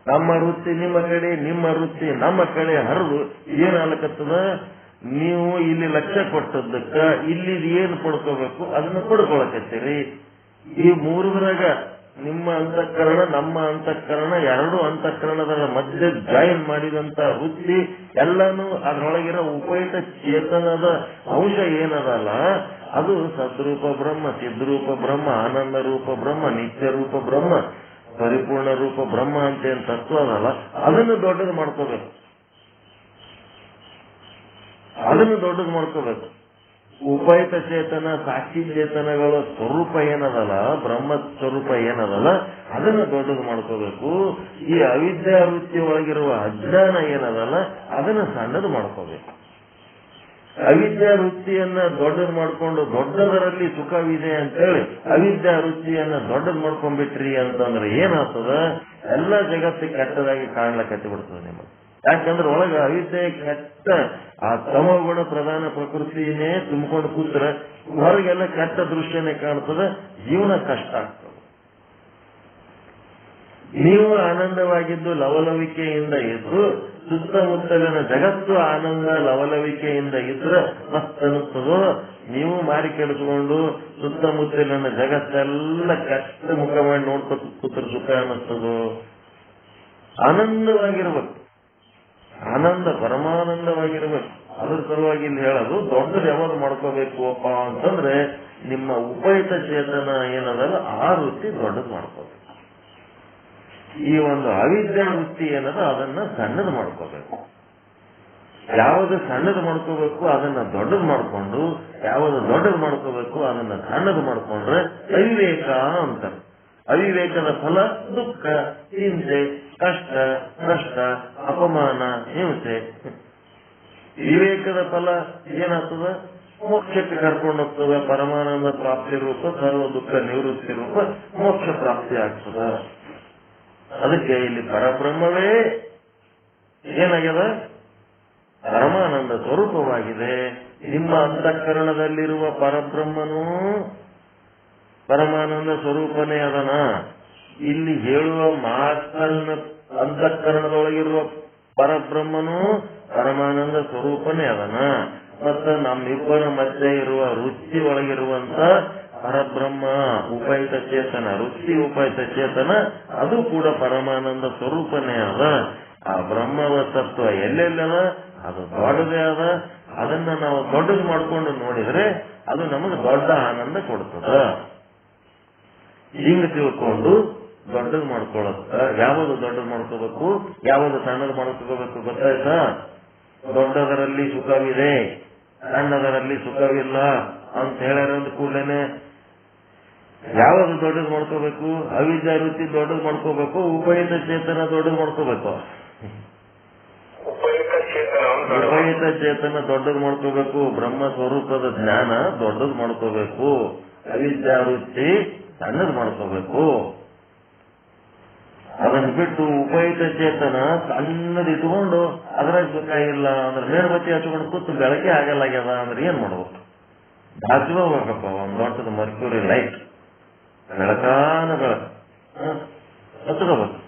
ನಮ್ಮ ವೃತ್ತಿ ನಿಮ್ಮ ಕಡೆ, ನಿಮ್ಮ ವೃತ್ತಿ ನಮ್ಮ ಕಡೆ ಹರಿದು ಏನಾಗಕತ್ತದ, ನೀವು ಇಲ್ಲಿ ಲಕ್ಷ್ಯ ಕೊಟ್ಟದ್ದಕ್ಕ ಇಲ್ಲಿ ಏನ್ ಪಡ್ಕೋಬೇಕು ಅದನ್ನ ಪಡ್ಕೊಳಕತ್ತೀರಿ. ಈ 3ರಾಗ ನಿಮ್ಮ ಅಂತಃಕರಣ ನಮ್ಮ ಅಂತಃಕರಣ ಎರಡು ಅಂತಃಕರಣದ ಮಧ್ಯೆ ಜಾಯಿನ್ ಮಾಡಿದಂತ ವೃತ್ತಿ ಎಲ್ಲಾನು ಅದರೊಳಗಿರೋ ಉಪಯುಕ್ತ ಚೇತನದ ಅಂಶ ಏನದಲ್ಲ ಅದು ಸದ್ರೂಪ ಬ್ರಹ್ಮ, ಸಿದ್ಧರೂಪ ಬ್ರಹ್ಮ, ಆನಂದ ರೂಪ ಬ್ರಹ್ಮ, ನಿತ್ಯ ರೂಪ ಬ್ರಹ್ಮ, ಪರಿಪೂರ್ಣ ರೂಪ ಬ್ರಹ್ಮ ಅಂತ ಏನ್ ತತ್ವ ಅದಲ್ಲ ಅದನ್ನು ದೊಡ್ಡದು ಮಾಡ್ಕೋಬೇಕು. ಅದನ್ನು ದೊಡ್ಡದು ಮಾಡ್ಕೋಬೇಕು. ಉಪಯುಕ್ತ ಚೇತನ ಸಾಕ್ಷಿ ಚೇತನಗಳ ಸ್ವರೂಪ ಏನದಲ್ಲ, ಬ್ರಹ್ಮ ಸ್ವರೂಪ ಏನದಲ್ಲ ಅದನ್ನು ದೊಡ್ಡದು ಮಾಡ್ಕೋಬೇಕು. ಈ ಅವಿದ್ಯಾ ವೃತ್ತಿ ಒಳಗಿರುವ ಅಜ್ಞಾನ ಏನದಲ್ಲ ಅದನ್ನು ಸಣ್ಣದು ಮಾಡ್ಕೋಬೇಕು. ಅವಿದ್ಯಾ ವೃತ್ತಿಯನ್ನ ದೊಡ್ಡದು ಮಾಡ್ಕೊಂಡು ದೊಡ್ಡದರಲ್ಲಿ ಸುಖವಿದೆ ಅಂತೇಳಿ ಅವಿದ್ಯಾ ವೃತ್ತಿಯನ್ನ ದೊಡ್ಡದು ಮಾಡ್ಕೊಂಡ್ಬಿಟ್ರಿ ಅಂತಂದ್ರೆ ಏನಾಗ್ತದ, ಎಲ್ಲ ಜಗತ್ತು ಕೆಟ್ಟದಾಗಿ ಕಾಣ್ಲಕತ್ತಿ ಬಿಡ್ತದೆ ನಿಮಗೆ. ಯಾಕಂದ್ರೆ ಒಳಗ ಅವಿದ್ಯೆ ಕೆಟ್ಟ ಆ ತಮಗುಣ ಪ್ರಧಾನ ಪ್ರಕೃತಿನೇ ತುಂಬಿಕೊಂಡು ಕೂತ್ರೆ ಹೊರಗೆಲ್ಲ ಕೆಟ್ಟ ದೃಶ್ಯನೇ ಕಾಣ್ತದೆ, ಜೀವನ ಕಷ್ಟ ಆಗ್ತದೆ. ನೀವು ಆನಂದವಾಗಿದ್ದು ಲವಲವಿಕೆಯಿಂದ ಇದ್ದು ಸುತ್ತಮುತ್ತಲಿನ ಜಗತ್ತು ಆನಂದ ಲವಲವಿಕೆಯಿಂದ ಇದ್ರೆ ಮಸ್ತ್ ಅನ್ನಿಸ್ತದೋ, ನೀವು ಮಾರಿ ಕೆಡಿಸ್ಕೊಂಡು ಸುತ್ತಮುತ್ತಲಿನ ಜಗತ್ತೆಲ್ಲ ಕೆಟ್ಟ ಮುಖ ಮಾಡಿ ನೋಡ್ಕೊತ ಕೂತ್ರೆ ಸುಖ ಅನ್ನಿಸ್ತದೋ? ಆನಂದವಾಗಿರ್ಬೇಕು, ಆನಂದ ಪರಮಾನಂದವಾಗಿರ್ಬೇಕು. ಅದ್ರ ಸಲುವಾಗಿ ಇಲ್ಲಿ ಹೇಳೋದು ದೊಡ್ಡದು ಯಾವಾಗ ಮಾಡ್ಕೋಬೇಕು ಅಪ್ಪ ಅಂತಂದ್ರೆ ನಿಮ್ಮ ಉಪಯುಕ್ತ ಚೇತನ ಏನದಲ್ಲ ಆ ವೃತ್ತಿ ದೊಡ್ಡದು ಮಾಡ್ಕೋಬೇಕು. ಈ ಒಂದು ಅವಿದ್ಯಾ ವೃತ್ತಿ ಏನದ ಅದನ್ನ ಸಣ್ಣದು ಮಾಡ್ಕೋಬೇಕು. ಯಾವುದು ಸಣ್ಣದು ಮಾಡ್ಕೋಬೇಕು ಅದನ್ನ ದೊಡ್ಡದು ಮಾಡ್ಕೊಂಡು, ಯಾವುದು ದೊಡ್ಡದು ಮಾಡ್ಕೋಬೇಕು ಅದನ್ನ ಸಣ್ಣದು ಮಾಡ್ಕೊಂಡ್ರೆ ಅವಿವೇಕ ಅಂತಾರೆ. ಅವಿವೇಕದ ಫಲ ದುಃಖ, ಹಿಂಸೆ, ಕಷ್ಟ, ನಷ್ಟ, ಅಪಮಾನ, ಹಿಂಸೆ. ವಿವೇಕದ ಫಲ ಏನಾಗ್ತದ? ಮೋಕ್ಷಕ್ಕೆ ಕರ್ಕೊಂಡು ಹೋಗ್ತದ. ಪರಮಾನಂದ ಪ್ರಾಪ್ತಿ ರೂಪ, ಸರ್ವ ದುಃಖ ನಿವೃತ್ತಿ ರೂಪ ಮೋಕ್ಷ ಪ್ರಾಪ್ತಿ ಆಗ್ತದ. ಅದಕ್ಕೆ ಇಲ್ಲಿ ಪರಬ್ರಹ್ಮವೇ ಏನಾಗ್ಯದ? ಪರಮಾನಂದ ಸ್ವರೂಪವಾಗಿದೆ. ನಿಮ್ಮ ಅಂತಃಕರಣದಲ್ಲಿರುವ ಪರಬ್ರಹ್ಮನು ಪರಮಾನಂದ ಸ್ವರೂಪನೇ ಅದನ. ಇಲ್ಲಿ ಹೇಳುವ ಮಾತನ್ನ ಅಂತಃಕರಣದೊಳಗಿರುವ ಪರಬ್ರಹ್ಮನು ಪರಮಾನಂದ ಸ್ವರೂಪನೇ ಅದನ. ಮತ್ತು ನಮ್ಮಿಬ್ಬರ ಮಧ್ಯೆ ಇರುವ ವೃತ್ತಿ ಒಳಗಿರುವಂತ ಪರಬ್ರಹ್ಮ ಉಪಯುಕ್ತ ಚೇತನ, ವೃತ್ತಿ ಉಪಯುಕ್ತ ಚೇತನ ಅದು ಕೂಡ ಪರಮಾನಂದ ಸ್ವರೂಪನೇ ಅದ. ಆ ಬ್ರಹ್ಮವ ತತ್ವ ಎಲ್ಲೆಲ್ಲದ ಅದು ದೊಡ್ಡದೇ ಅದ. ಅದನ್ನ ನಾವು ದೊಡ್ಡದು ಮಾಡ್ಕೊಂಡು ನೋಡಿದ್ರೆ ಅದು ನಮಗೆ ದೊಡ್ಡ ಆನಂದ ಕೊಡ್ತದ. ಹಿಂಗ ತಿಳ್ಕೊಂಡು ದೊಡ್ಡದು ಮಾಡ್ಕೊಳ್ಳೋದು. ಯಾವುದು ದೊಡ್ಡದು ಮಾಡ್ಕೋಬೇಕು, ಯಾವುದು ಸಣ್ಣದು ಮಾಡ್ಕೋಬೇಕು ಗೊತ್ತಾಯ್ತಾ? ದೊಡ್ಡದರಲ್ಲಿ ಸುಖವಿದೆ, ಸಣ್ಣದರಲ್ಲಿ ಸುಖವಿಲ್ಲ ಅಂತ ಹೇಳಿರೋದು ಕೂಡಲೇನೆ ಯಾವುದು ದೊಡ್ಡದು ಮಾಡ್ಕೋಬೇಕು? ಅವಿದ್ಯಾ ವೃತ್ತಿ ದೊಡ್ಡದು ಮಾಡ್ಕೋಬೇಕು, ಉಪಯುಕ್ತ ಚೇತನ ದೊಡ್ಡದು ಮಾಡ್ಕೋಬೇಕು. ಉಪಯುಕ್ತ ಚೇತನ ದೊಡ್ಡದು ಮಾಡ್ಕೋಬೇಕು, ಬ್ರಹ್ಮ ಸ್ವರೂಪದ ಜ್ಞಾನ ದೊಡ್ಡದು ಮಾಡ್ಕೋಬೇಕು, ಅವಿದ್ಯಾ ವೃತ್ತಿ ಸಣ್ಣದು ಮಾಡ್ಕೋಬೇಕು. ಅದನ್ನು ಬಿಟ್ಟು ಉಪಯುಕ್ತ ಚೇತನ ಸಣ್ಣದು ಇಟ್ಕೊಂಡು ಅದ್ರಾಗ ಸುಖ ಇಲ್ಲ ಅಂದ್ರೆ ಮೇಣಬತ್ತಿ ಹಚ್ಕೊಂಡು ಕೂತು ಬೆಳಕೆ ಆಗಲ್ಲಾಗ್ಯದ ಅಂದ್ರೆ ಏನ್ ಮಾಡ್ಬೇಕು? ಹಚ್ಕೋಬೇಕಪ್ಪ ಒಂದ್ ದೊಡ್ಡದ ಮರ್ಕ್ಯೂರಿ ಲೈಟ್, ಬೆಳಕಾನ ಬೆಳಕು ಹಚ್ಕೋಬೇಕು.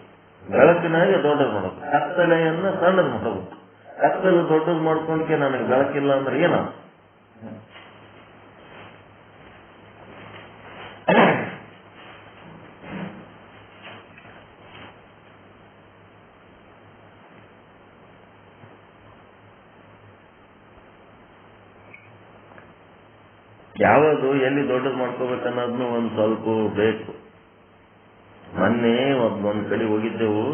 ಬೆಳಕಿನಾಗೆ ದೊಡ್ಡದು ಮಾಡೋದು, ಕತ್ತಲೆಯನ್ನ ಸಣ್ಣದು ಮಾಡೋದು. ಕತ್ತಲು ದೊಡ್ಡದು ಮಾಡ್ಕೊಂಡ್ಕೆ ನನಗೆ ಬೆಳಕಿಲ್ಲ ಅಂದ್ರೆ ಏನ? ಯಾವುದು ಎಲ್ಲಿ ದೊಡ್ಡದು ಮಾಡ್ಕೋಬೇಕನ್ನೋದನ್ನು ಒಂದ್ ಸ್ವಲ್ಪ ಬೇಕು. ಮೊನ್ನೆ ಒಂದ್ ಕಡೆ ಹೋಗಿದ್ದೆವು,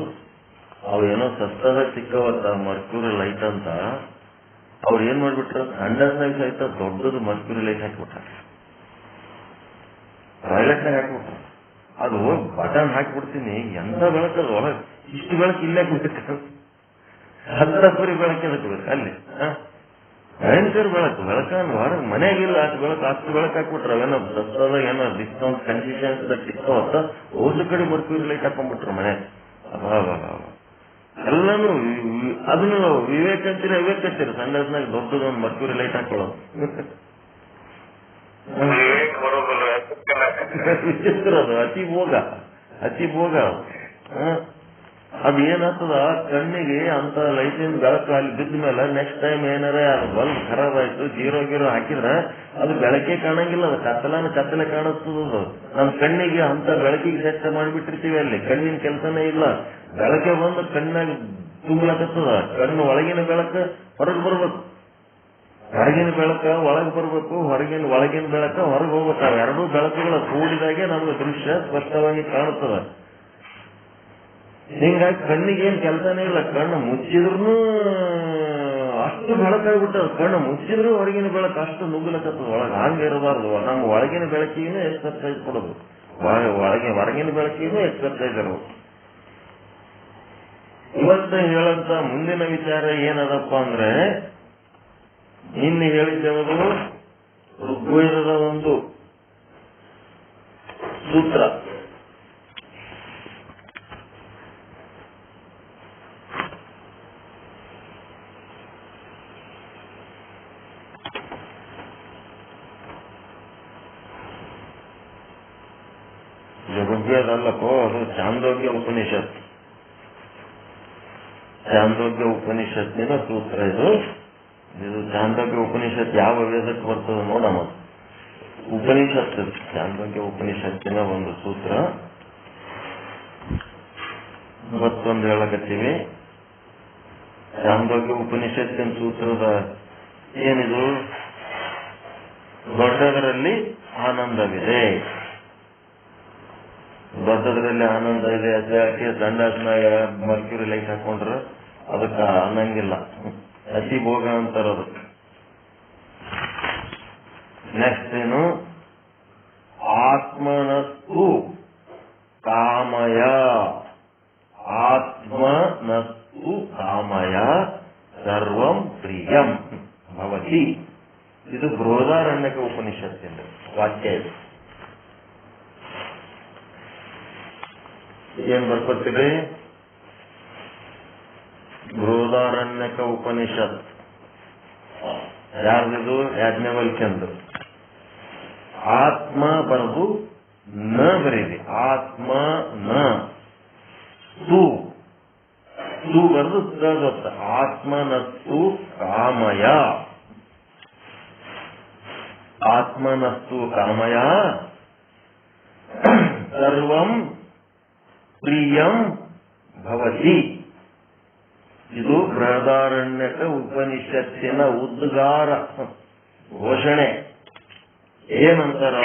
ಅವು ಏನೋ ಸಸ್ತದ ಸಿಕ್ಕವತ್ತ ಮರ್ಕ್ಯೂರಿ ಲೈಟ್ ಅಂತ. ಅವ್ರು ಏನ್ ಮಾಡ್ಬಿಟ್ರ, ಸಣ್ಣದಾಗಿ ಸಹಿತ ದೊಡ್ಡದು ಮರ್ಕ್ಯೂರಿ ಲೈಟ್ ಹಾಕಿಬಿಟ್ರ, ಟಾಯ್ಲೆಟ್ನಾಗ ಹಾಕ್ಬಿಟ್ರ. ಅದು ಬಟನ್ ಹಾಕಿಬಿಡ್ತೀನಿ, ಎಂತ ಬೆಳಕದ ಒಳಗೆ ಇಷ್ಟು ಬೆಳಕು ಇಲ್ಲೇ ಬಿಡ್ಬೇಕು, ಹತ್ತಪ್ಪರಿ ಬೆಳಕೆ ಹಾಕ್ಬೇಕು ಅಲ್ಲಿ. ಭಯಂಕರ ಬೆಳಕು, ಬೆಳಕನ್ನು ಹೊರಗೆ ಮನೆಗಿಲ್ಲ ಅಷ್ಟು ಬೆಳಕು, ಅಷ್ಟು ಬೆಳಕು ಹಾಕ್ಬಿಟ್ರ. ಅವೇನೋ ಸಸ್ತದ ಏನೋ ಡಿಸ್ಕೌಂಟ್ ಕನ್ಸಿಸ್ಟೆನ್ಸ್ ಸಿಕ್ಕವತ್ತ ಒಂದು ಕಡೆ ಮರ್ಕ್ಯೂರಿ ಲೈಟ್ ಹಾಕೊಂಡ್ಬಿಟ್ರು ಮನೆ. ಎಲ್ಲಾನು ಅದನ್ನು ವಿವೇಕ ಅಂತೀರ, ವಿವೇಕ ಅಂತೀರ. ಸಂಡಸ್ನಾಗ ದೊಡ್ಡದೊಂದು ಮರ್ಕ್ಯೂರಿ ಲೈಟ್ ಹಾಕೊಳ್ಳೋದು ವಿಚಿತ್ರ. ಅದು ಅತಿ ಭೋಗ, ಅತಿ ಭೋಗ. ಅದು ಏನಾಗ್ತದ ಕಣ್ಣಿಗೆ ಅಂತ ಲೈಟಿನ ಬೆಳಕು ಅಲ್ಲಿ ಬಿದ್ದ ಮೇಲೆ ನೆಕ್ಸ್ಟ್ ಟೈಮ್ ಏನಾರ ಬಲ್ಬ್ ಖರಾಬ್ ಆಯ್ತು ಜೀರೋ ಹಾಕಿದ್ರೆ ಅದು ಬೆಳಕೆ ಕಾಣಂಗಿಲ್ಲ, ಅದು ಕತ್ತಲೆ ಕಾಣಿಸ್ತದ. ನಮ್ಮ ಕಣ್ಣಿಗೆ ಅಂತ ಬೆಳಕಿಗೆ ಸೆಟ್ ಮಾಡಿಬಿಟ್ಟಿರ್ತೀವಿ, ಅಲ್ಲಿ ಕಣ್ಣಿನ ಕೆಲಸನೇ ಇಲ್ಲ. ಬೆಳಕೆ ಬಂದು ಕಣ್ಣಾಗ ತುಂಬಲಕತ್ತದ. ಕಣ್ಣು ಒಳಗಿನ ಬೆಳಕ ಹೊರಗೆ ಬರ್ಬೇಕು, ಹೊರಗಿನ ಬೆಳಕ ಒಳಗೆ ಬರ್ಬೇಕು, ಒಳಗಿನ ಬೆಳಕ ಹೊರಗೆ ಹೋಗ್ಬೇಕು. ಅವೆರಡೂ ಬೆಳಕುಗಳ ಕೂಡಿದಾಗೆ ನಮ್ಗೆ ದೃಶ್ಯ ಸ್ಪಷ್ಟವಾಗಿ ಕಾಣುತ್ತದೆ. ಹಿಂಗಾಗಿ ಕಣ್ಣಿಗೆ ಏನ್ ಕೆಲಸನೇ ಇಲ್ಲ. ಕಣ್ಣು ಮುಚ್ಚಿದ್ರು ಅಷ್ಟು ಬೆಳಕಾಗ್ಬಿಟ್ಟದ, ಕಣ್ಣು ಮುಚ್ಚಿದ್ರು ಹೊರಗಿನ ಬೆಳಕು ಅಷ್ಟು ನುಗ್ಗಲಕತ್ತದ ಒಳಗೆ. ಹಂಗೆ ಇರಬಾರ್ದು. ನಮ್ಮ ಒಳಗಿನ ಬೆಳಕಿಗೂ ಎಕ್ಸರ್ಸೈಸ್ ಕೊಡೋದು, ಹೊರಗಿನ ಬೆಳಕಿಗೂ ಎಕ್ಸರ್ಸೈಸ್ ಇರಬೇಕು. ಇವತ್ತು ಹೇಳಂತ ಮುಂದಿನ ವಿಚಾರ ಏನದಪ್ಪ ಅಂದ್ರೆ, ಇನ್ನು ಹೇಳಿದ್ದೇವದು ಋಗ್ವೇದದ ಒಂದು ಸೂತ್ರ. ಋಗ್ವೇದ ಅಲ್ಲಕ್ಕೋ, ಅದು ಚಾಂದೋಗ್ಯ ಉಪನಿಷತ್. ಚಾಂದೋಗ್ಯ ಉಪನಿಷತ್ತಿನ ಸೂತ್ರ ಇದು. ಚಾಂದೋಗ್ಯ ಉಪನಿಷತ್ ಯಾವ ವೇದಕ್ಕೆ ಬರ್ತದ ನೋಡಮ್ಮ. ಉಪನಿಷತ್ತು, ಚಾಂದೋಗ್ಯ ಉಪನಿಷತ್ತಿನ ಒಂದು ಸೂತ್ರ ಇವತ್ತೊಂದು ಹೇಳಕತ್ತೀವಿ. ಚಾಂದೋಗ್ಯ ಉಪನಿಷತ್ತಿನ ಸೂತ್ರದ ಏನಿದು? ದೊಡ್ಡದರಲ್ಲಿ ಆನಂದವಿದೆ, ದೊಡ್ಡದ್ರಲ್ಲಿ ಆನಂದ ಇದೆ. ಅತಿ ಸಂಡಾಸನಾಗ ಮರ್ಕ್ಯೂರಿ ಲೈಟ್ ಹಾಕೊಂಡ್ರೆ ಅದಕ್ಕೆ ಅನ್ನಂಗಿಲ್ಲ, ಅತಿ ಭೋಗ ಅಂತಾರದು. ನೆಕ್ಸ್ಟ್ ಏನು? ಆತ್ಮನಸ್ತು ಕಾಮಯ, ಆತ್ಮನಸ್ತು ಕಾಮಯ ಸರ್ವಂ ಪ್ರಿಯಂ ಭವತಿ. ಇದು ಬೃಹದಾರಣ್ಯಕ ಉಪನಿಷತ್ತಿನ ವಾಕ್ಯ. ಇದು ಏನ್ ಬರ್ಕೊತೀರಿ? ಬೃಹದಾರಣ್ಯಕ ಉಪನಿಷತ್ ಯಾರ್ದಿದು? ಯಾಜ್ಞವಲ್ಕ್ಯಂದು. ಆತ್ಮ ಬರೆದು ನ ಬರೀರಿ, ಆತ್ಮ ನ ತು ಬರೆದು ಗೊತ್ತ. ಆತ್ಮನಸ್ತು ಕಾಮಯ, ಆತ್ಮನಸ್ತು ಕಾಮಯ ಸರ್ವಂ ಪ್ರಿಯಂ ಭವತಿ. ಇದು ಬೃಹದಾರಣ್ಯಕ ಉಪನಿಷತ್ತಿನ ಉದ್ಗಾರ ಘೋಷಣೆ. ಏನಂತಾರ?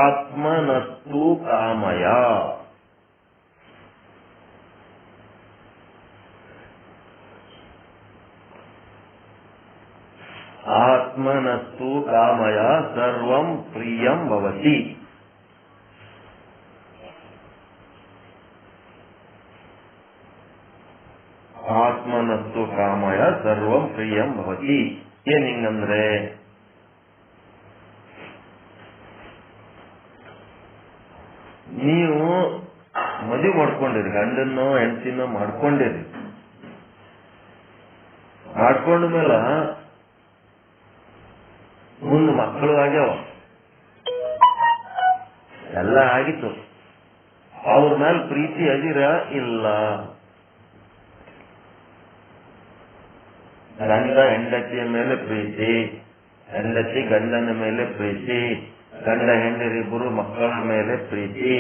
ಆತ್ಮನಸ್ತು ಕಾಮಯ. ಆತ್ಮನಸ್ತು ಕಾಮಯ ಸರ್ವಂ ಪ್ರಿಯಂ ಭವತಿ. ಆತ್ಮನಸ್ತು ಕಾಮಯ ಸರ್ವಂ ಪ್ರಿಯಂ ಭವತಿ. ಏನ್ ಹಿಂಗಂದ್ರೆ, ನೀವು ಮದುವೆ ಮಾಡ್ಕೊಂಡಿರಿ, ಗಂಡನ್ನೋ ಹೆಂಡತಿನೋ ಮಾಡ್ಕೊಂಡಿರಿ. ಮಾಡ್ಕೊಂಡ ಮೇಲೆ ಮುಂದೆ ಮಕ್ಕಳು ಆಗ್ಯಾವ, ಎಲ್ಲ ಆಗಿತ್ತು. ಅವ್ರ ಮೇಲೆ ಪ್ರೀತಿ ಅದಿರ ಇಲ್ಲ? ಗಂಡ ಹೆಂಡತಿಯ ಮೇಲೆ ಪ್ರೀತಿ, ಹೆಂಡತಿ ಗಂಡನ ಮೇಲೆ ಪ್ರೀತಿ, ಗಂಡ ಹೆಂಡರಿಬ್ಬರು ಮಕ್ಕಳ ಮೇಲೆ ಪ್ರೀತಿ,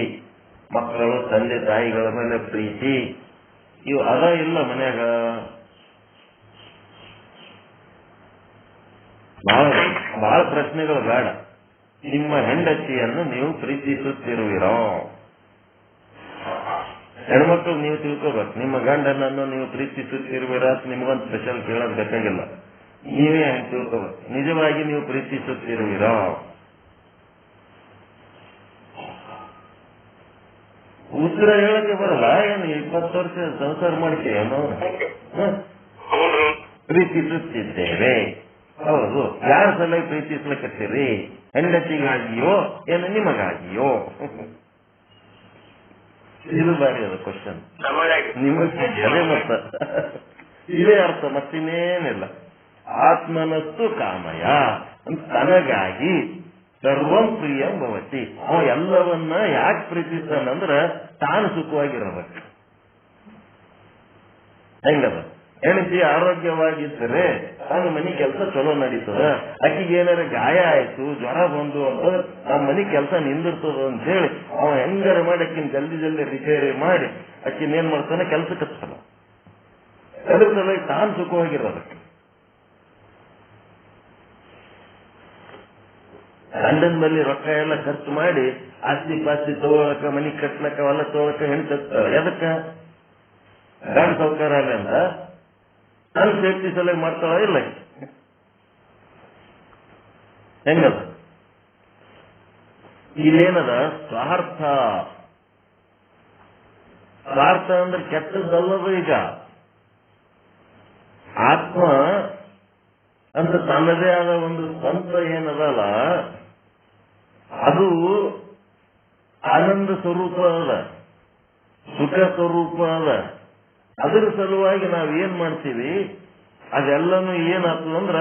ಮಕ್ಕಳು ತಂದೆ ತಾಯಿಗಳ ಮೇಲೆ ಪ್ರೀತಿ. ಇವು ಅದ ಇಲ್ಲ ಮನ್ಯಾಗ? ಬಹಳ ಪ್ರಶ್ನೆಗಳು ಬೇಡ. ನಿಮ್ಮ ಹೆಂಡತಿಯನ್ನು ನೀವು ಪ್ರೀತಿಸುತ್ತಿರುವಿರೋ? ಹೆಣ್ಮಕ್ಳು ನೀವು ತಿಳ್ಕೋಬೇಕು, ನಿಮ್ಮ ಗಂಡನನ್ನು ನೀವು ಪ್ರೀತಿಸುತ್ತಿರುವಿರ? ನಿಮಗೊಂದು ಸ್ಪೆಷಲ್ ಕೇಳೋದು ಬೇಕಾಗಿಲ್ಲ, ನೀವೇ ಹೆಂಗ್ ತಿಳ್ಕೋಬೇಕು. ನಿಜವಾಗಿ ನೀವು ಪ್ರೀತಿಸುತ್ತಿರುವಿರೋ? ಉತ್ತರ ಹೇಳಕ್ಕೆ ಬರಲ್ಲ. ಏನು 20 ವರ್ಷ ಸಂಸಾರ ಮಾಡ್ತೇವೇನೋ? ಪ್ರೀತಿಸುತ್ತಿದ್ದೇವೆ. ಹೌದು. ಯಾರ ಸಲ ಪ್ರೀತಿಸ್ಲಿಕ್ಕತ್ತೀರಿ? ಹೆಂಡತಿಗಾಗಿಯೋ ಏನು ನಿಮಗಾಗಿಯೋ? ಇದು ಬಾರಿ ಅದ ಕ್ವಶನ್. ನಿಮಗೆ ಅದೇ ಮತ್ತ ಇದೇ ಅರ್ಥ, ಮತ್ತಿನ್ನೇನಿಲ್ಲ. ಆತ್ಮನಸ್ತು ಕಾಮಯ, ತನಗಾಗಿ ಸರ್ವಂ ಪ್ರಿಯಂ ಭವತಿ. ಅವ ಎಲ್ಲವನ್ನ ಯಾಕೆ ಪ್ರೀತಿಸ್ತಾನಂದ್ರ ತಾನು ಸುಖವಾಗಿರಬೇಕು. ಹೆಂಗದ? ಹೆಂಡತಿ ಆರೋಗ್ಯವಾಗಿದ್ದರೆ ಅವನ ಮನಿ ಕೆಲಸ ಚಲೋ ನಡೀತದ. ಆಕಿಗೆ ಏನಾರ ಗಾಯ ಆಯ್ತು, ಜ್ವರ ಬಂದು ಅಂತ ನಮ್ಮ ಮನಿ ಕೆಲಸ ನಿಂದಿರ್ತದ ಅಂತ ಹೇಳಿ ಅವ ಹೆಂಗಾರ ಮಾಡಿ ಆಕಿನ ಜಲ್ದಿ ಜಲ್ದಿ ರಿಪೇರಿ ಮಾಡಿ ಆಕಿನ ಏನ್ ಮಾಡ್ತಾನೆ, ಕೆಲಸಕ್ಕೆ ಹಚ್ತಾನ. ಅದ್ರ ಸಲುವಾಗಿ ತಾನು ಸುಖವಾಗಿರೋದಕ್ಕೆ. ಗಂಡನ ಮೇಲೆ ರೊಕ್ಕ ಎಲ್ಲ ಖರ್ಚು ಮಾಡಿ ಆಸ್ತಿ ಪಾಸ್ತಿ ತಗೊಳಕ, ಮನಿ ಕಟ್ಲಕ್ಕ, ಹೊಲ ತಗೊಳಕ ಹೆಣ್ಣು ಎದಕ್ಕ? ಗಂಡ ಸೌಕಾರ ಅಲ್ಲ ಅಂತ ನನ್ನ ಸೇಫ್ಟಿ ಸಲುವಾಗಿ ಮಾಡ್ತಾಳ ಇಲ್ಲ? ಹೆಂಗದ? ಇಲ್ಲೇನದ? ಸ್ವಾರ್ಥ. ಸ್ವಾರ್ಥ ಅಂದ್ರೆ ಕೆಟ್ಟದ್ದಲ್ಲದು. ಈಗ ಆತ್ಮ ಅಂತ ತನ್ನದೇ ಆದ ಒಂದು ಸ್ವಂತ ಏನದಲ್ಲ, ಅದು ಆನಂದ ಸ್ವರೂಪ ಅದ, ಸುಖ ಸ್ವರೂಪ ಅದ. ಅದರ ಸಲುವಾಗಿ ನಾವೇನ್ ಮಾಡ್ತೀವಿ, ಅದೆಲ್ಲನೂ ಏನಾಗ್ತದಂದ್ರ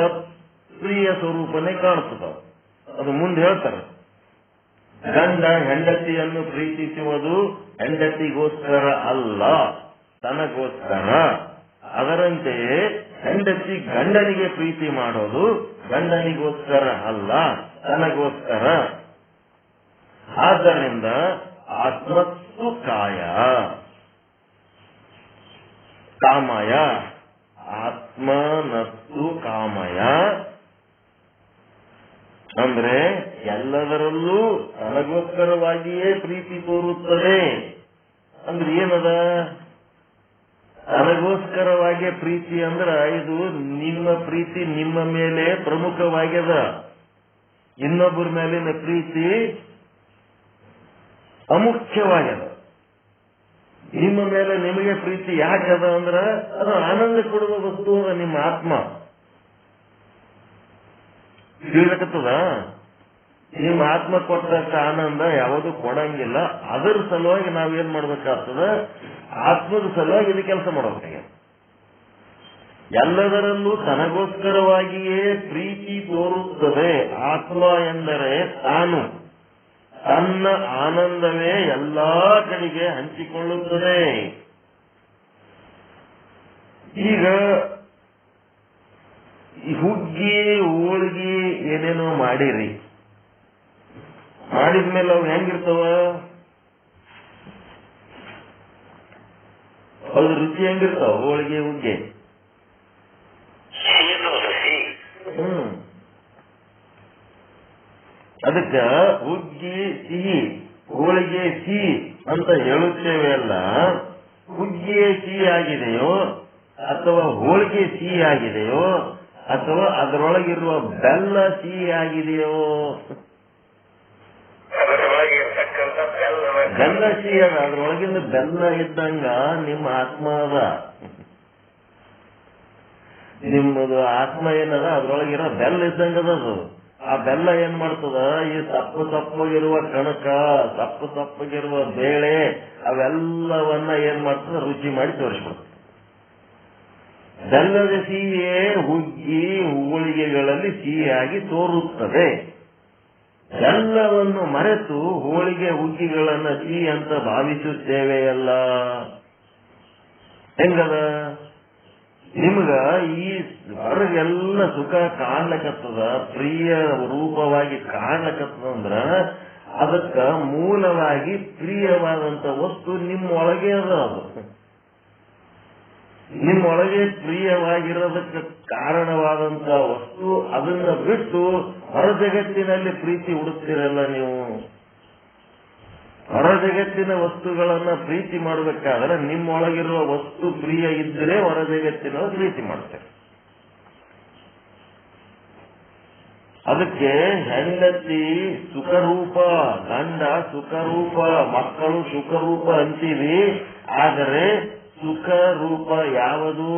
ಪ್ರಿಯ ಸ್ವರೂಪನೇ ಕಾಣ್ತದ. ಅದು ಮುಂದೆ ಹೇಳ್ತಾರೆ, ಗಂಡ ಹೆಂಡತಿಯನ್ನು ಪ್ರೀತಿಸುವುದು ಹೆಂಡತಿಗೋಸ್ಕರ ಅಲ್ಲ, ತನಗೋಸ್ಕರ. ಅದರಂತೆಯೇ ಹೆಂಡತಿ ಗಂಡನಿಗೆ ಪ್ರೀತಿ ಮಾಡೋದು ಗಂಡನಿಗೋಸ್ಕರ ಅಲ್ಲ, ತನಗೋಸ್ಕರ. ಆದ್ದರಿಂದ ಆತ್ಮಸ್ತು ಕಾಯ ಕಾಮಯ, ಆತ್ಮನಸ್ತು ಕಾಮಯ ಅಂದ್ರೆ ಎಲ್ಲದರಲ್ಲೂ ತನಗೋಸ್ಕರವಾಗಿಯೇ ಪ್ರೀತಿ ತೋರುತ್ತದೆ. ಅಂದ್ರೆ ಏನದ? ತನಗೋಸ್ಕರವಾಗಿ ಪ್ರೀತಿ ಅಂದ್ರ ಇದು ನಿಮ್ಮ ಪ್ರೀತಿ ನಿಮ್ಮ ಮೇಲೆ ಪ್ರಮುಖವಾಗ್ಯದ. ಇನ್ನೊಬ್ಬರ ಮೇಲಿನ ಪ್ರೀತಿ ಅಮುಖ್ಯವಾಗ್ಯದ. ನಿಮ್ಮ ಮೇಲೆ ನಿಮಗೆ ಪ್ರೀತಿ ಯಾಕದ ಅಂದ್ರ ಅದು ಆನಂದ ಕೊಡುವ ವಸ್ತು ಅದ. ನಿಮ್ಮ ಆತ್ಮ ತಿಳಿಯಕತ್ತದ. ನಿಮ್ಮ ಆತ್ಮ ಕೊಟ್ಟಂತ ಆನಂದ ಯಾವುದು ಕೊಡಂಗಿಲ್ಲ. ಅದರ ಸಲುವಾಗಿ ನಾವೇನ್ ಮಾಡ್ಬೇಕಾಗ್ತದ? ಆತ್ಮದ ಸಲುವಾಗಿ ಇದು ಕೆಲಸ ಮಾಡಬೇಕಾಗ. ಎಲ್ಲದರಲ್ಲೂ ತನಗೋಸ್ಕರವಾಗಿಯೇ ಪ್ರೀತಿ ತೋರುತ್ತದೆ. ಆತ್ಮ ಎಂದರೆ ತಾನು, ತನ್ನ ಆನಂದವೇ ಎಲ್ಲಾ ಕಡೆಗೆ ಹಂಚಿಕೊಳ್ಳುತ್ತದೆ. ಈಗ ಹುಗ್ಗಿ ಹೋಳಿಗೆ ಏನೇನೋ ಮಾಡಿರಿ, ಮಾಡಿದ್ಮೇಲೆ ಅವು ಹೆಂಗಿರ್ತಾವ? ಅದ್ರ ರುಚಿ ಹೆಂಗಿರ್ತಾವ? ಹೋಳಿಗೆ ಹುಗ್ಗೆ ಅದಕ್ಕ ಹುಗ್ಗಿ ಸಿಹಿ, ಹೋಳಿಗೆ ಸಿಹಿ ಅಂತ ಹೇಳುತ್ತೇವೆ ಅಲ್ಲ. ಹುಗ್ಗಿ ಸಿಹಿ ಆಗಿದೆಯೋ ಅಥವಾ ಹೋಳಿಗೆ ಸಿಹಿ ಆಗಿದೆಯೋ ಅಥವಾ ಅದರೊಳಗಿರುವ ಬೆಲ್ಲ ಸಿಹಿ ಆಗಿದೆಯೋ? ಬೆಲ್ಲ ಸಿಹಿ ಅದ. ಅದ್ರೊಳಗಿಂದ ಬೆಲ್ಲ ಇದ್ದಂಗ ನಿಮ್ಮ ಆತ್ಮ ಅದ. ನಿಮ್ಮದು ಆತ್ಮ ಏನದ, ಅದ್ರೊಳಗಿರೋ ಬೆಲ್ಲ ಇದ್ದಂಗದ. ಅದು ಆ ಬೆಲ್ಲ ಏನ್ ಮಾಡ್ತದ? ಈ ಸಪ್ಪು ಸಪ್ಪಗಿರುವ ಕಣಕ, ಸಪ್ಪು ಸಪ್ಪಗಿರುವ ಬೇಳೆ ಅವೆಲ್ಲವನ್ನ ಏನ್ ಮಾಡ್ತದ? ರುಚಿ ಮಾಡಿ ತೋರಿಸ್ಬಿಡ್ತದೆ. ಬೆಲ್ಲದ ಸಿಹಿಯೇ ಹುಗ್ಗಿ ಹೋಳಿಗೆಗಳಲ್ಲಿ ಸಿಹಿಯಾಗಿ ತೋರುತ್ತದೆ. ಎಲ್ಲವನ್ನು ಮರೆತು ಹೋಳಿಗೆ ಹುಗ್ಗಿಗಳನ್ನ ಸಿಹಿ ಅಂತ ಭಾವಿಸುತ್ತೇವೆಯಲ್ಲ. ಹೆಂಗದ? ನಿಮ್ಗ ಈ ಹೊರಗೆಲ್ಲ ಸುಖ ಕಾಣ್ಲಕತ್ತದ, ಪ್ರಿಯ ರೂಪವಾಗಿ ಕಾಣ್ಲಕತ್ತದಂದ್ರ ಅದಕ್ಕ ಮೂಲವಾಗಿ ಪ್ರಿಯವಾದಂತ ವಸ್ತು ನಿಮ್ಮೊಳಗೆ ಅದ. ಅದು ನಿಮ್ಮೊಳಗೆ ಪ್ರಿಯವಾಗಿರೋದಕ್ಕೆ ಕಾರಣವಾದಂತ ವಸ್ತು. ಅದನ್ನ ಬಿಟ್ಟು ಹೊರ ಜಗತ್ತಿನಲ್ಲಿ ಪ್ರೀತಿ ಹುಡುಕ್ತಿರಲ್ಲ ನೀವು. ಹೊರ ಜಗತ್ತಿನ ವಸ್ತುಗಳನ್ನ ಪ್ರೀತಿ ಮಾಡಬೇಕಾದ್ರೆ ನಿಮ್ಮೊಳಗಿರುವ ವಸ್ತು ಪ್ರಿಯ ಇದ್ದರೆ ಹೊರ ಜಗತ್ತಿನ ಪ್ರೀತಿ ಮಾಡ್ತಾರೆ. ಅದಕ್ಕೆ ಹೆಂಡತಿ ಸುಖರೂಪ, ಗಂಡ ಸುಖರೂಪ, ಮಕ್ಕಳು ಸುಖರೂಪ ಅಂತೀವಿ. ಆದರೆ ಸುಖ ರೂಪ ಯಾವುದು?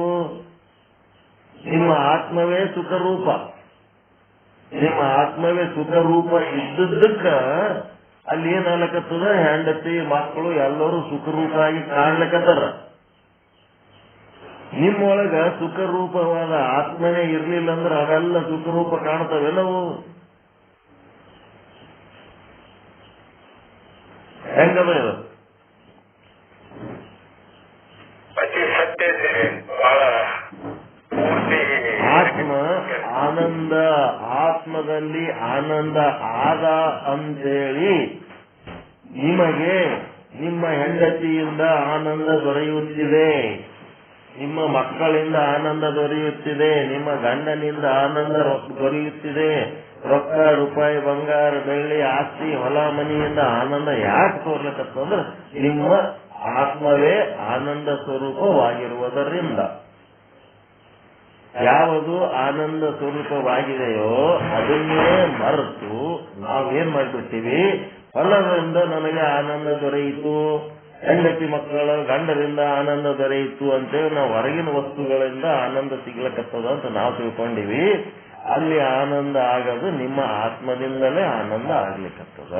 ನಿಮ್ಮ ಆತ್ಮವೇ ಸುಖರೂಪ. ನಿಮ್ಮ ಆತ್ಮವೇ ಸುಖರೂಪ ಇದ್ದದ್ದಕ್ಕ ಅಲ್ಲಿ ಏನಾಗ್ಲಕತ್ತದ? ಹೆಂಡತಿ ಮಕ್ಕಳು ಎಲ್ಲರೂ ಸುಖರೂಪ ಆಗಿ ಕಾಣ್ಲಕತ್ತಾರ. ನಿಮ್ಮೊಳಗ ಸುಖರೂಪವಾದ ಆತ್ಮನೇ ಇರ್ಲಿಲ್ಲ ಅಂದ್ರೆ ಅವೆಲ್ಲ ಸುಖರೂಪ ಕಾಣ್ತಾವೆಲ್ಲವು. ಹೆಂಗದ ಇದು ಅತಿ ಸತ್ಯ ಬಹಳ ಆತ್ಮ ಆನಂದ, ಆತ್ಮದಲ್ಲಿ ಆನಂದ ಆದ ಅಂತೇಳಿ ನಿಮಗೆ ನಿಮ್ಮ ಹೆಂಡತಿಯಿಂದ ಆನಂದ ದೊರೆಯುತ್ತಿದೆ, ನಿಮ್ಮ ಮಕ್ಕಳಿಂದ ಆನಂದ ದೊರೆಯುತ್ತಿದೆ, ನಿಮ್ಮ ಗಂಡನಿಂದ ಆನಂದ ದೊರೆಯುತ್ತಿದೆ. ರೊಕ್ಕ ರೂಪಾಯಿ ಬಂಗಾರ ಬೆಳ್ಳಿ ಆಸ್ತಿ ಹೊಲ ಮನೆಯಿಂದ ಆನಂದ ಯಾಕೆ ತೋರ್ಲಕತ್ತಂದ್ರೆ ನಿಮ್ಮ ಆತ್ಮವೇ ಆನಂದ ಸ್ವರೂಪವಾಗಿರುವುದರಿಂದ. ಯಾವುದು ಆನಂದ ಸ್ವರೂಪವಾಗಿದೆಯೋ ಅದನ್ನೇ ಮರೆತು ನಾವೇನ್ ಮಾಡ್ಬಿಡ್ತೀವಿ, ಹೊಲದಿಂದ ನನಗೆ ಆನಂದ ದೊರೆಯಿತು, ಹೆಂಡತಿ ಮಕ್ಕಳ ಗಂಡರಿಂದ ಆನಂದ ದೊರೆಯಿತು ಅಂತೇಳಿ ನಾವು ಹೊರಗಿನ ವಸ್ತುಗಳಿಂದ ಆನಂದ ಸಿಗ್ಲಕತ್ತದ ಅಂತ ನಾವು ತಿಳ್ಕೊಂಡಿವಿ. ಅಲ್ಲಿ ಆನಂದ ಆಗೋದು ನಿಮ್ಮ ಆತ್ಮದಿಂದಲೇ ಆನಂದ ಆಗ್ಲಿಕ್ಕತ್ತದ.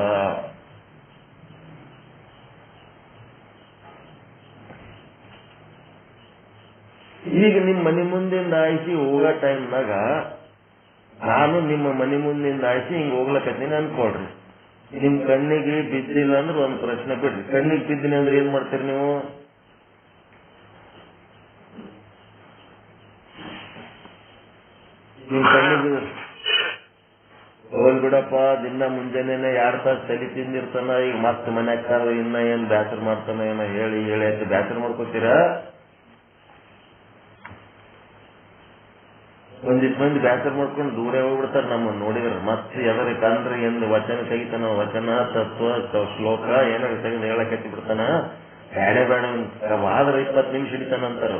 ಈಗ ನಿಮ್ಮ ಮನೆ ಮುಂದಿಂದ ಆಯ್ಸಿ ಹೋಗೋ ಟೈಮ್ನಾಗ ನಾನು ನಿಮ್ಮ ಮನೆ ಮುಂದಿಂದ ಆಯ್ಸಿ ಹಿಂಗ್ ಹೋಗ್ಲಕತ್ತೀನಿ ಅನ್ಕೊಳ್ರಿ. ನಿಮ್ ಕಣ್ಣಿಗೆ ಬಿದ್ದಿಲ್ಲ ಅಂದ್ರೆ ಒಂದ್ ಪ್ರಶ್ನೆ ಬಿಡ್ರಿ, ಕಣ್ಣಿಗೆ ಬಿದ್ದಿನಿ ಅಂದ್ರೆ ಏನ್ ಮಾಡ್ತೀರಿ ನೀವು? ನಿಮ್ ಕಣ್ಣಿಗೆ ಹೋಲ್ ಬಿಡಪ್ಪ, ದಿನ ಮುಂಜಾನೆ 2 ತಾಸು ತಲೆ ತಿಂದಿರ್ತಾನ, ಈಗ ಮತ್ತೆ ಮನ್ಯಾಗ ಇನ್ನ ಏನ್ ಬ್ಯಾಸರ ಮಾಡ್ತಾನ ಏನೋ ಹೇಳಿ ಹೇಳಿ ಅಂತ ಬ್ಯಾಸರ ಮಾಡ್ಕೋತೀರಾ? ಒಂದಿಷ್ಟು ಮಂದಿ ಬ್ಯಾಸರ ಮಾಡ್ಕೊಂಡು ದೂರ ಹೋಗ್ಬಿಡ್ತಾರ ನಮ್ಮನ್ನ ನೋಡಿದ್ರ. ಮತ್ತೆ ಎದರ ಕಂಡ್ರೆ ಎಂದು ವಚನ ತೆಗಿತಾನ, ವಚನ ತತ್ವ ಶ್ಲೋಕ ಏನಾದ್ರು ತೆಗೆದು ಹೇಳಕ್ ಹತ್ತಿ ಬಿಡ್ತಾನ. ಬೇಡ ಬೇಡ ಆದ್ರೆ 20 ನಿಮಿಷ ಹಿಡಿತಾನಂತಾರ.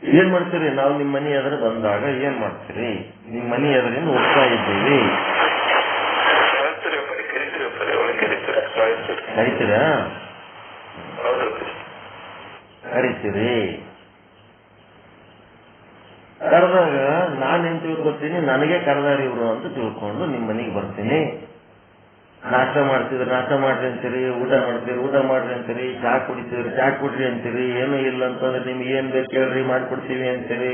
ಏನ್ ಮಾಡ್ತೀರಿ? ನಾವು ನಿಮ್ ಮನೆ ಎದುರು ಬಂದಾಗ ಏನ್ ಮಾಡ್ತೀರಿ? ನಿಮ್ ಮನೆ ಎದುರಿಂದ ಹೋಗ್ತಾ ಇದ್ದೀವಿ, ಕರಿತೀರಾ? ಕರಿತೀರಿ. ಕರೆದಾಗ ನಾನೇನ್ ತಿಳ್ಕೊತೀನಿ, ನನಗೆ ಕರೆದಾರ ಇವ್ರು ಅಂತ ತಿಳ್ಕೊಂಡು ನಿಮ್ ಮನೆಗೆ ಬರ್ತೀನಿ. ನಾಷ್ಟ ಮಾಡ್ತಿದ್ರಿ, ನಾಷ್ಟ ಮಾಡ್ರಿ ಅಂತೀರಿ. ಊಟ ಮಾಡ್ತೀರಿ, ಊಟ ಮಾಡ್ರಿ ಅಂತೀರಿ. ಚಾ ಕುಡಿತೀರಿ, ಚಾ ಕುಡ್ರಿ ಅಂತೀರಿ. ಏನೂ ಇಲ್ಲ ಅಂತಂದ್ರೆ ನಿಮ್ಗೆ ಏನ್ ಬೇಕು ಹೇಳ್ರಿ ಮಾಡ್ಕೊಡ್ತೀವಿ ಅಂತೀರಿ.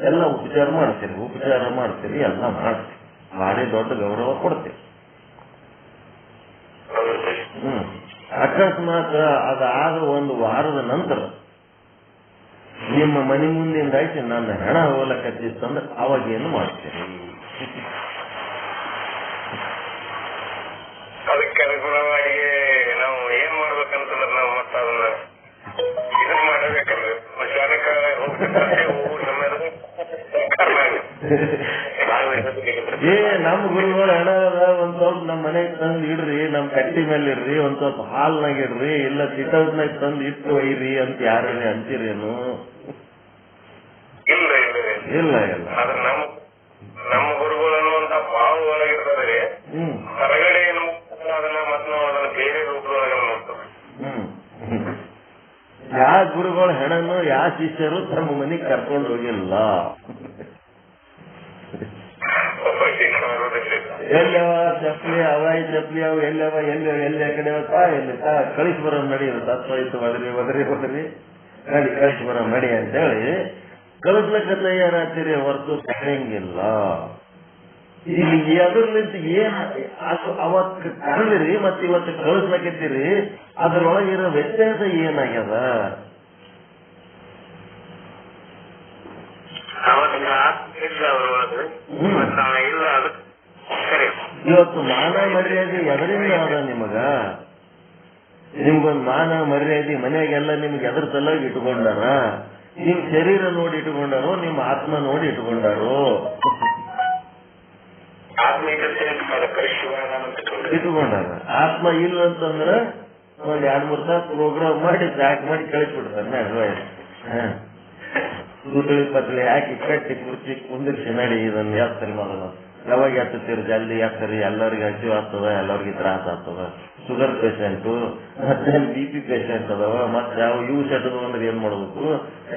ಎಲ್ಲ ಉಪಚಾರ ಮಾಡ್ತೀರಿ, ಎಲ್ಲ ಮಾಡ್ತೀರಿ. ಭಾರಿ ದೊಡ್ಡ ಗೌರವ ಕೊಡ್ತೀವಿ. ಅಕಸ್ಮಾತ್ ಅದಾದ 1 ವಾರದ ನಂತರ ನಿಮ್ಮ ಮನೆ ಮುಂದಿಂದ ಆಯ್ತು ನನ್ನ ಹೆಣ ಹೋಲಕತ್ತಿತ್ತಂದ್ರೆ ಅವಾಗ ಏನು ಮಾಡ್ತೀರಿ? ಅದಕ್ಕೆ ಅನುಗುಣವಾಗಿ ನಾವು ಏನ್ ಮಾಡ್ಬೇಕಂತಂದ್ರೆ ನಾವು ಮತ್ತೆ ಅದನ್ನ ಇದನ್ನ ಮಾಡಬೇಕಂದ್ರೆ ಮಶಾನಕ್ಕೆ ನಮ್ಮ ಗುರುಗಳು ಹೆಣ ಒಂದ್ ಸ್ವಲ್ಪ ನಮ್ ಮನೆಗೆ ತಂದು ಇಡ್ರಿ, ನಮ್ ಕಟ್ಟಿ ಮೇಲೆ ಇಡ್ರಿ, ಒಂದ್ ಸ್ವಲ್ಪ ಹಾಲ್ನಾಗ ಇಡ್ರಿ, ಇಲ್ಲ ಸಿಟೌಟ್ನಾಗ ತಂದು ಇಟ್ಟು ಒಯ್ರಿ ಅಂತ ಯಾರೇ ಅಂತೀರೇನು? ಇಲ್ಲ ಇಲ್ಲ ಇಲ್ಲ. ಆದ್ರೆ ನಮ್ಮ ಗುರುಗಳು ಅನ್ನುವಂತ ಭಾವ ಒಳಗಿರ್ತದೆ. ಹೊರಗಡೆ ಅದನ್ನ ಮತ್ತೆ ನಾವು ಅದನ್ನ ಬೇರೆ ರೂಪದೊಳಗೆ ನೋಡ್ತೇವೆ. ಯಾವ ಗುರುಗಳ ಹೆಣನು ಯಾವ ಶಿಷ್ಯರು ತಮ್ಮ ಮನೆಗೆ ಕರ್ಕೊಂಡು ಹೋಗಿಲ್ಲ. ಎಲ್ಲವ ಚಪ್ಪಲಿ ಅವಾಯಿ ಚಪ್ಪಲಿ ಅವು ಎಲ್ಲವ ಎಲ್ಲಿ ಕಡೆ ಎಲ್ಲಿ ಕಳಿಸಿ ಬರೋ ನಡಿ, ತತ್ವ ಇತ್ತು ಒದರಿ ನಡಿ ಕಳಿಸಿ ಬರೋ ನಡಿ ಅಂತೇಳಿ ಕಳಿಸ್ಲಿಕ್ಕೆ ತಯಾರಾಗ್ತೀರಿ ಹೊರತು ಕರೆಯಂಗಿಲ್ಲ. ಇಲ್ಲಿ ಅದ್ರಲ್ಲಿಂದ ಏನ್ ಅವತ್ತು ಕರೆದಿರಿ ಮತ್ತೆ ಇವತ್ತು ಕಳಿಸ್ಲಕತ್ತೀರಿ, ಅದ್ರೊಳಗಿರೋ ವ್ಯತ್ಯಾಸ ಏನಾಗ್ಯದ? ಇವತ್ತು ಮಾನ ಮರ್ಯಾದೆ ಎದರಿಂದ ಅದ ನಿಮಗ? ನಿಮ್ಗೊಂದು ಮಾನ ಮರ್ಯಾದೆ ಮನೆಯಾಗೆಲ್ಲ ನಿಮ್ಗೆ ಎದ್ರ ಸಲುವಾಗಿ ಇಟ್ಕೊಂಡಾರ? ನಿಮ್ ಶರೀರ ನೋಡಿ ಇಟ್ಕೊಂಡಾರೋ, ನಿಮ್ಮ ಆತ್ಮ ನೋಡಿ ಇಟ್ಕೊಂಡಾರೋ? ಇಟ್ಕೊಂಡಾರ. ಆತ್ಮ ಇಲ್ಲ ಅಂತಂದ್ರ ಒಂದ್ 2-3 ತಾಸು ಪ್ರೋಗ್ರಾಮ್ ಮಾಡಿ ಪ್ಯಾಕ್ ಮಾಡಿ ಕಳಿಸ್ಬಿಡ್ತಾನೆ. ಕೂದಲಿ ಪತ್ಲಿ ಹಾಕಿ ಕಟ್ಟಿ ಕುರ್ಚಿ ಕುಂದಿರ್ಸಿ ನಡಿ ಇದನ್ನ ಯಾತ್ರೆ ಮಾಡೋದು. ಯಾವಾಗ ಎತ್ತುತ್ತೀರಿ ಜಲ್ದಿ ಎತ್ತರಿ, ಎಲ್ಲರಿಗೆ ಹಸಿವು ಆಗ್ತದ, ಎಲ್ಲರಿಗೆ ತ್ರಾಸ ಆಗ್ತದ. ಶುಗರ್ ಪೇಷಂಟು ಮತ್ತೆ BP ಪೇಷಂಟ್ ಅದಾವ, ಮತ್ತೆ ಯಾವ ಇವು ಸೆಟದ ಅಂದ್ರೆ ಏನ್ ಮಾಡ್ಬೇಕು?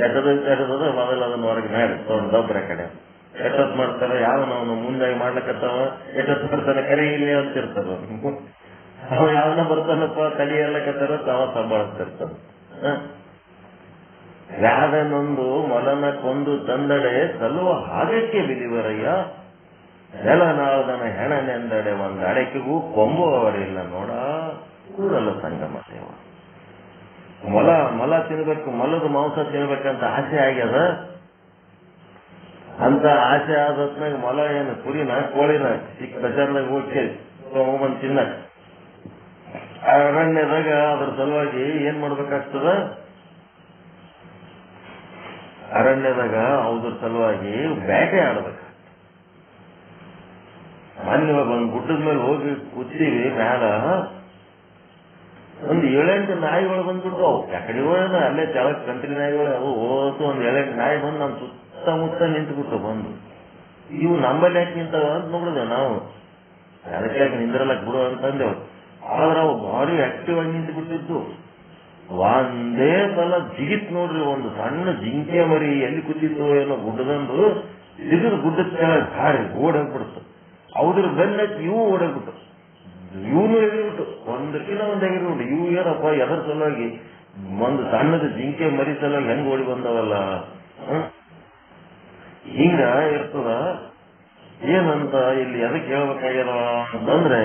ಸೆಟದ ಮೊದಲು ಅದನ್ನ ಹೊರಗೆ ನಾಡಿ ದೊಬ್ಬರ ಕಡೆ ಎಷ್ಟೊತ್ತು ಮಾಡ್ತಾರ, ಯಾವ ನಾವು ಮುಂದಾಗಿ ಮಾಡ್ಲಕ್ಕತ್ತಾವ, ಎಷ್ಟೊತ್ತು ಬರ್ತಾನೆ ಕರೆ ಇಲ್ಲಿ ಅಂತಿರ್ತದ. ಅವ ಯಾವನ ಬರ್ತಾನಪ್ಪ ತಲೆ ಎಲ್ಲಕತ್ತಾರ ತಾವ ಸಂಭಾಳಿಸ್ತಿರ್ತಾರ. ವ್ಯಾಧನೊಂದು ಮೊಲನ ಕೊಂದು ತಂದಡೆ ಸಲುವ ಹಾಗಕ್ಕೆ ಬಿಲಿವರಯ್ಯ. ನೆಲನಾಳದನ ಹೆಣನೆಂದಡೆ ಒಂದು ಅಡಕೆಗೂ ಕೊಂಬುವವರಿಲ್ಲ ನೋಡ ಕೂಡಲ ಸಂಗಮ ದೇವ. ಮೊಲ ತಿನ್ಬೇಕು, ಮೊಲದ ಮಾಂಸ ತಿನ್ಬೇಕಂತ ಆಸೆ ಆಗ್ಯದ. ಅಂತ ಆಸೆ ಆದತ್ನಾಗ ಮೊಲ ಏನು ಕುರಿನ ಕೋಳಿನ ಚಿಕ್ಕ ಬಜಾರ್ನಾಗ ಹೋಗಿ ತಗೊಂಬಂದ್ ತಿನ್ನಕ್ ಅರಣ್ಯದಾಗ ಅದ್ರ ಸಲುವಾಗಿ ಏನ್ ಮಾಡ್ಬೇಕಾಗ್ತದ? ಅರಣ್ಯದಾಗ ಅದ್ರ ಸಲುವಾಗಿ ಬೇಟೆ ಆಡ್ಬೇಕು. ಮೊನ್ನೆ ಒಂದ್ ಗುಡ್ಡದ ಮೇಲೆ ಹೋಗಿ ಕೂತೀವಿ, ಮ್ಯಾಲ ಒಂದು 7-8 ನಾಯಿಗಳು ಬಂದ್ಬಿಟ್ಟು ಅವು ಯಾಕಡೆ ಅಲ್ಲೇ ಕೆಳಗ್ ಕಂಟ್ರಿ ನಾಯಿಗಳು ಅವು ಹೋತು. ಒಂದ್ 7-8 ನಾಯಿ ಬಂದು ನಮ್ ಸುತ್ತಮುತ್ತ ನಿಂತುಬಿಟ್ಟು ಬಂದು ಇವು ನಮ್ಮಲ್ಲಿ ಯಾಕೆ ನಿಂತಾವ ಅಂತ ನೋಡಿದೆವು ನಾವು. ಅದಕ್ಕೆ ಯಾಕೆ ನಿಂದ್ರಲಕ್ ಬಿಡು ಅಂತಂದೇವು. ಆದ್ರೆ ಅವು ಭಾರಿ ಆಕ್ಟಿವ್ ಆಗಿ ನಿಂತು ಬಿಟ್ಟಿದ್ದು. ಒಂದೇ ಸಲ ಜಿಗಿತ್ ನೋಡ್ರಿ, ಒಂದು ಸಣ್ಣ ಜಿಂಕೆ ಮರಿ ಎಲ್ಲಿ ಕೂತಿತ್ತು ಏನೋ ಗುಡ್ಡದಂದು ಇದ್ರ ಗುಡ್ಡದ ಕೆಳಗೆ ಭಾರಿ ಓಡಾಗ್ಬಿಡ್ತು. ಅವ್ರ ಬೆನ್ನಕ್ಕೆ ಇವು ಓಡಾಗ್ಬಿಟ್ಟು, ಇವನು ಎಗಿಬಿಟ್ಟು ಒಂದಕ್ಕಿಂತ ಒಂದು ಎಗಿರ್ಬಿಟ್ಟು. ಇವು ಏನಪ್ಪ ಎದರ ಸಲುವಾಗಿ ಒಂದು ಸಣ್ಣದ ಜಿಂಕೆ ಮರಿ ಸಲುವಾಗಿ ಹೆಂಗ್ ಓಡಿ ಬಂದವಲ್ಲ. ಹಿಂಗ ಇರ್ತದ. ಏನಂತ ಇಲ್ಲಿ ಎದಕ್ಕೆ ಹೇಳ್ಬೇಕಾಗ್ಯದ ಅಂತಂದ್ರೆ,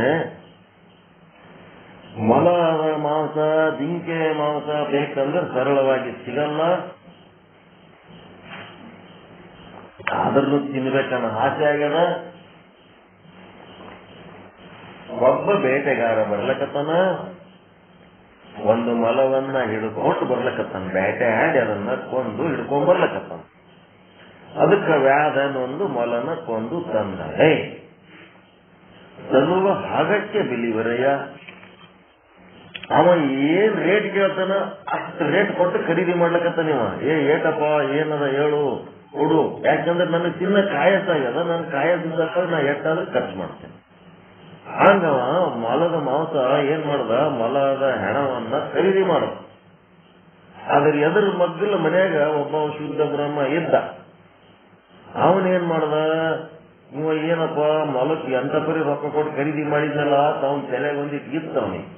ಮೊಲದ ಮಾಂಸ ಜಿಂಕೆ ಮಾಂಸ ಬೇಕಂದ್ರೆ ಸರಳವಾಗಿ ಸಿಗಲ್ಲ. ಆದ್ರೂ ತಿನ್ಬೇಕನ್ನ ಆಸೆ ಆಗ್ಯದ. ಒಬ್ಬ ಬೇಟೆಗಾರ ಬರ್ಲಕತ್ತಾನ, ಒಂದು ಮೊಲವನ್ನ ಹಿಡ್ಕೊಂಡು ಬರ್ಲಕತ್ತಾನ. ಬೇಟೆ ಆಡಿ ಅದನ್ನ ಕೊಂದು ಹಿಡ್ಕೊಂಡ್ ಬರ್ಲಕತ್ತಾನ. ಅದಕ್ಕೆ ವ್ಯಾಧನೊಂದು ಮೊಲನ ಕೊಂದು ತಂದರೆ ತನ್ನುವ ಹಾಗಕ್ಕೆ ಬಿಲಿವರಯ್ಯ. ಅವ ಏನ್ ರೇಟ್ ಕೇಳ್ತಾನ ಅಷ್ಟು ರೇಟ್ ಕೊಟ್ಟು ಖರೀದಿ ಮಾಡ್ಲಕತ್ತಾನ. ಇವ ಏಟಪ್ಪ ಏನದ ಹೇಳು ಕೊಡು, ಯಾಕಂದ್ರೆ ನನಗೆ ತಿನ್ನ ಕಾಯಸ ಆಗ್ಯದ, ನನ್ನ ಕಾಯಸಕ್ಕ ನಾ ಎಷ್ಟಾದ್ರೂ ಖರ್ಚು ಮಾಡ್ತೇನೆ. ಹಂಗವ ಮೊಲದ ಮಾಂಸ ಏನ್ ಮಾಡ್ದ, ಮೊಲದ ಹೆಣವನ್ನ ಖರೀದಿ ಮಾಡ್ದ. ಅದ್ರ ಎದುರು ಮಗ್ಗಲ ಮನ್ಯಾಗ ಒಬ್ಬ ಶುದ್ಧ ಬ್ರಹ್ಮ ಇದ್ದ. ಅವನೇನ್ ಮಾಡ್ದ, ಇವ ಏನಪ್ಪ ಮೊಲಕ್ಕೆ ಎಂತ ಪರಿ ರೊಕ್ಕ ಕೊಟ್ಟು ಖರೀದಿ ಮಾಡಿದ್ನಲ್ಲ ಅವನ್ ತಲೆಗೆ ಒಂದಿಟ್ಟು ಇತ್ತು ಅವನಿಗೆ.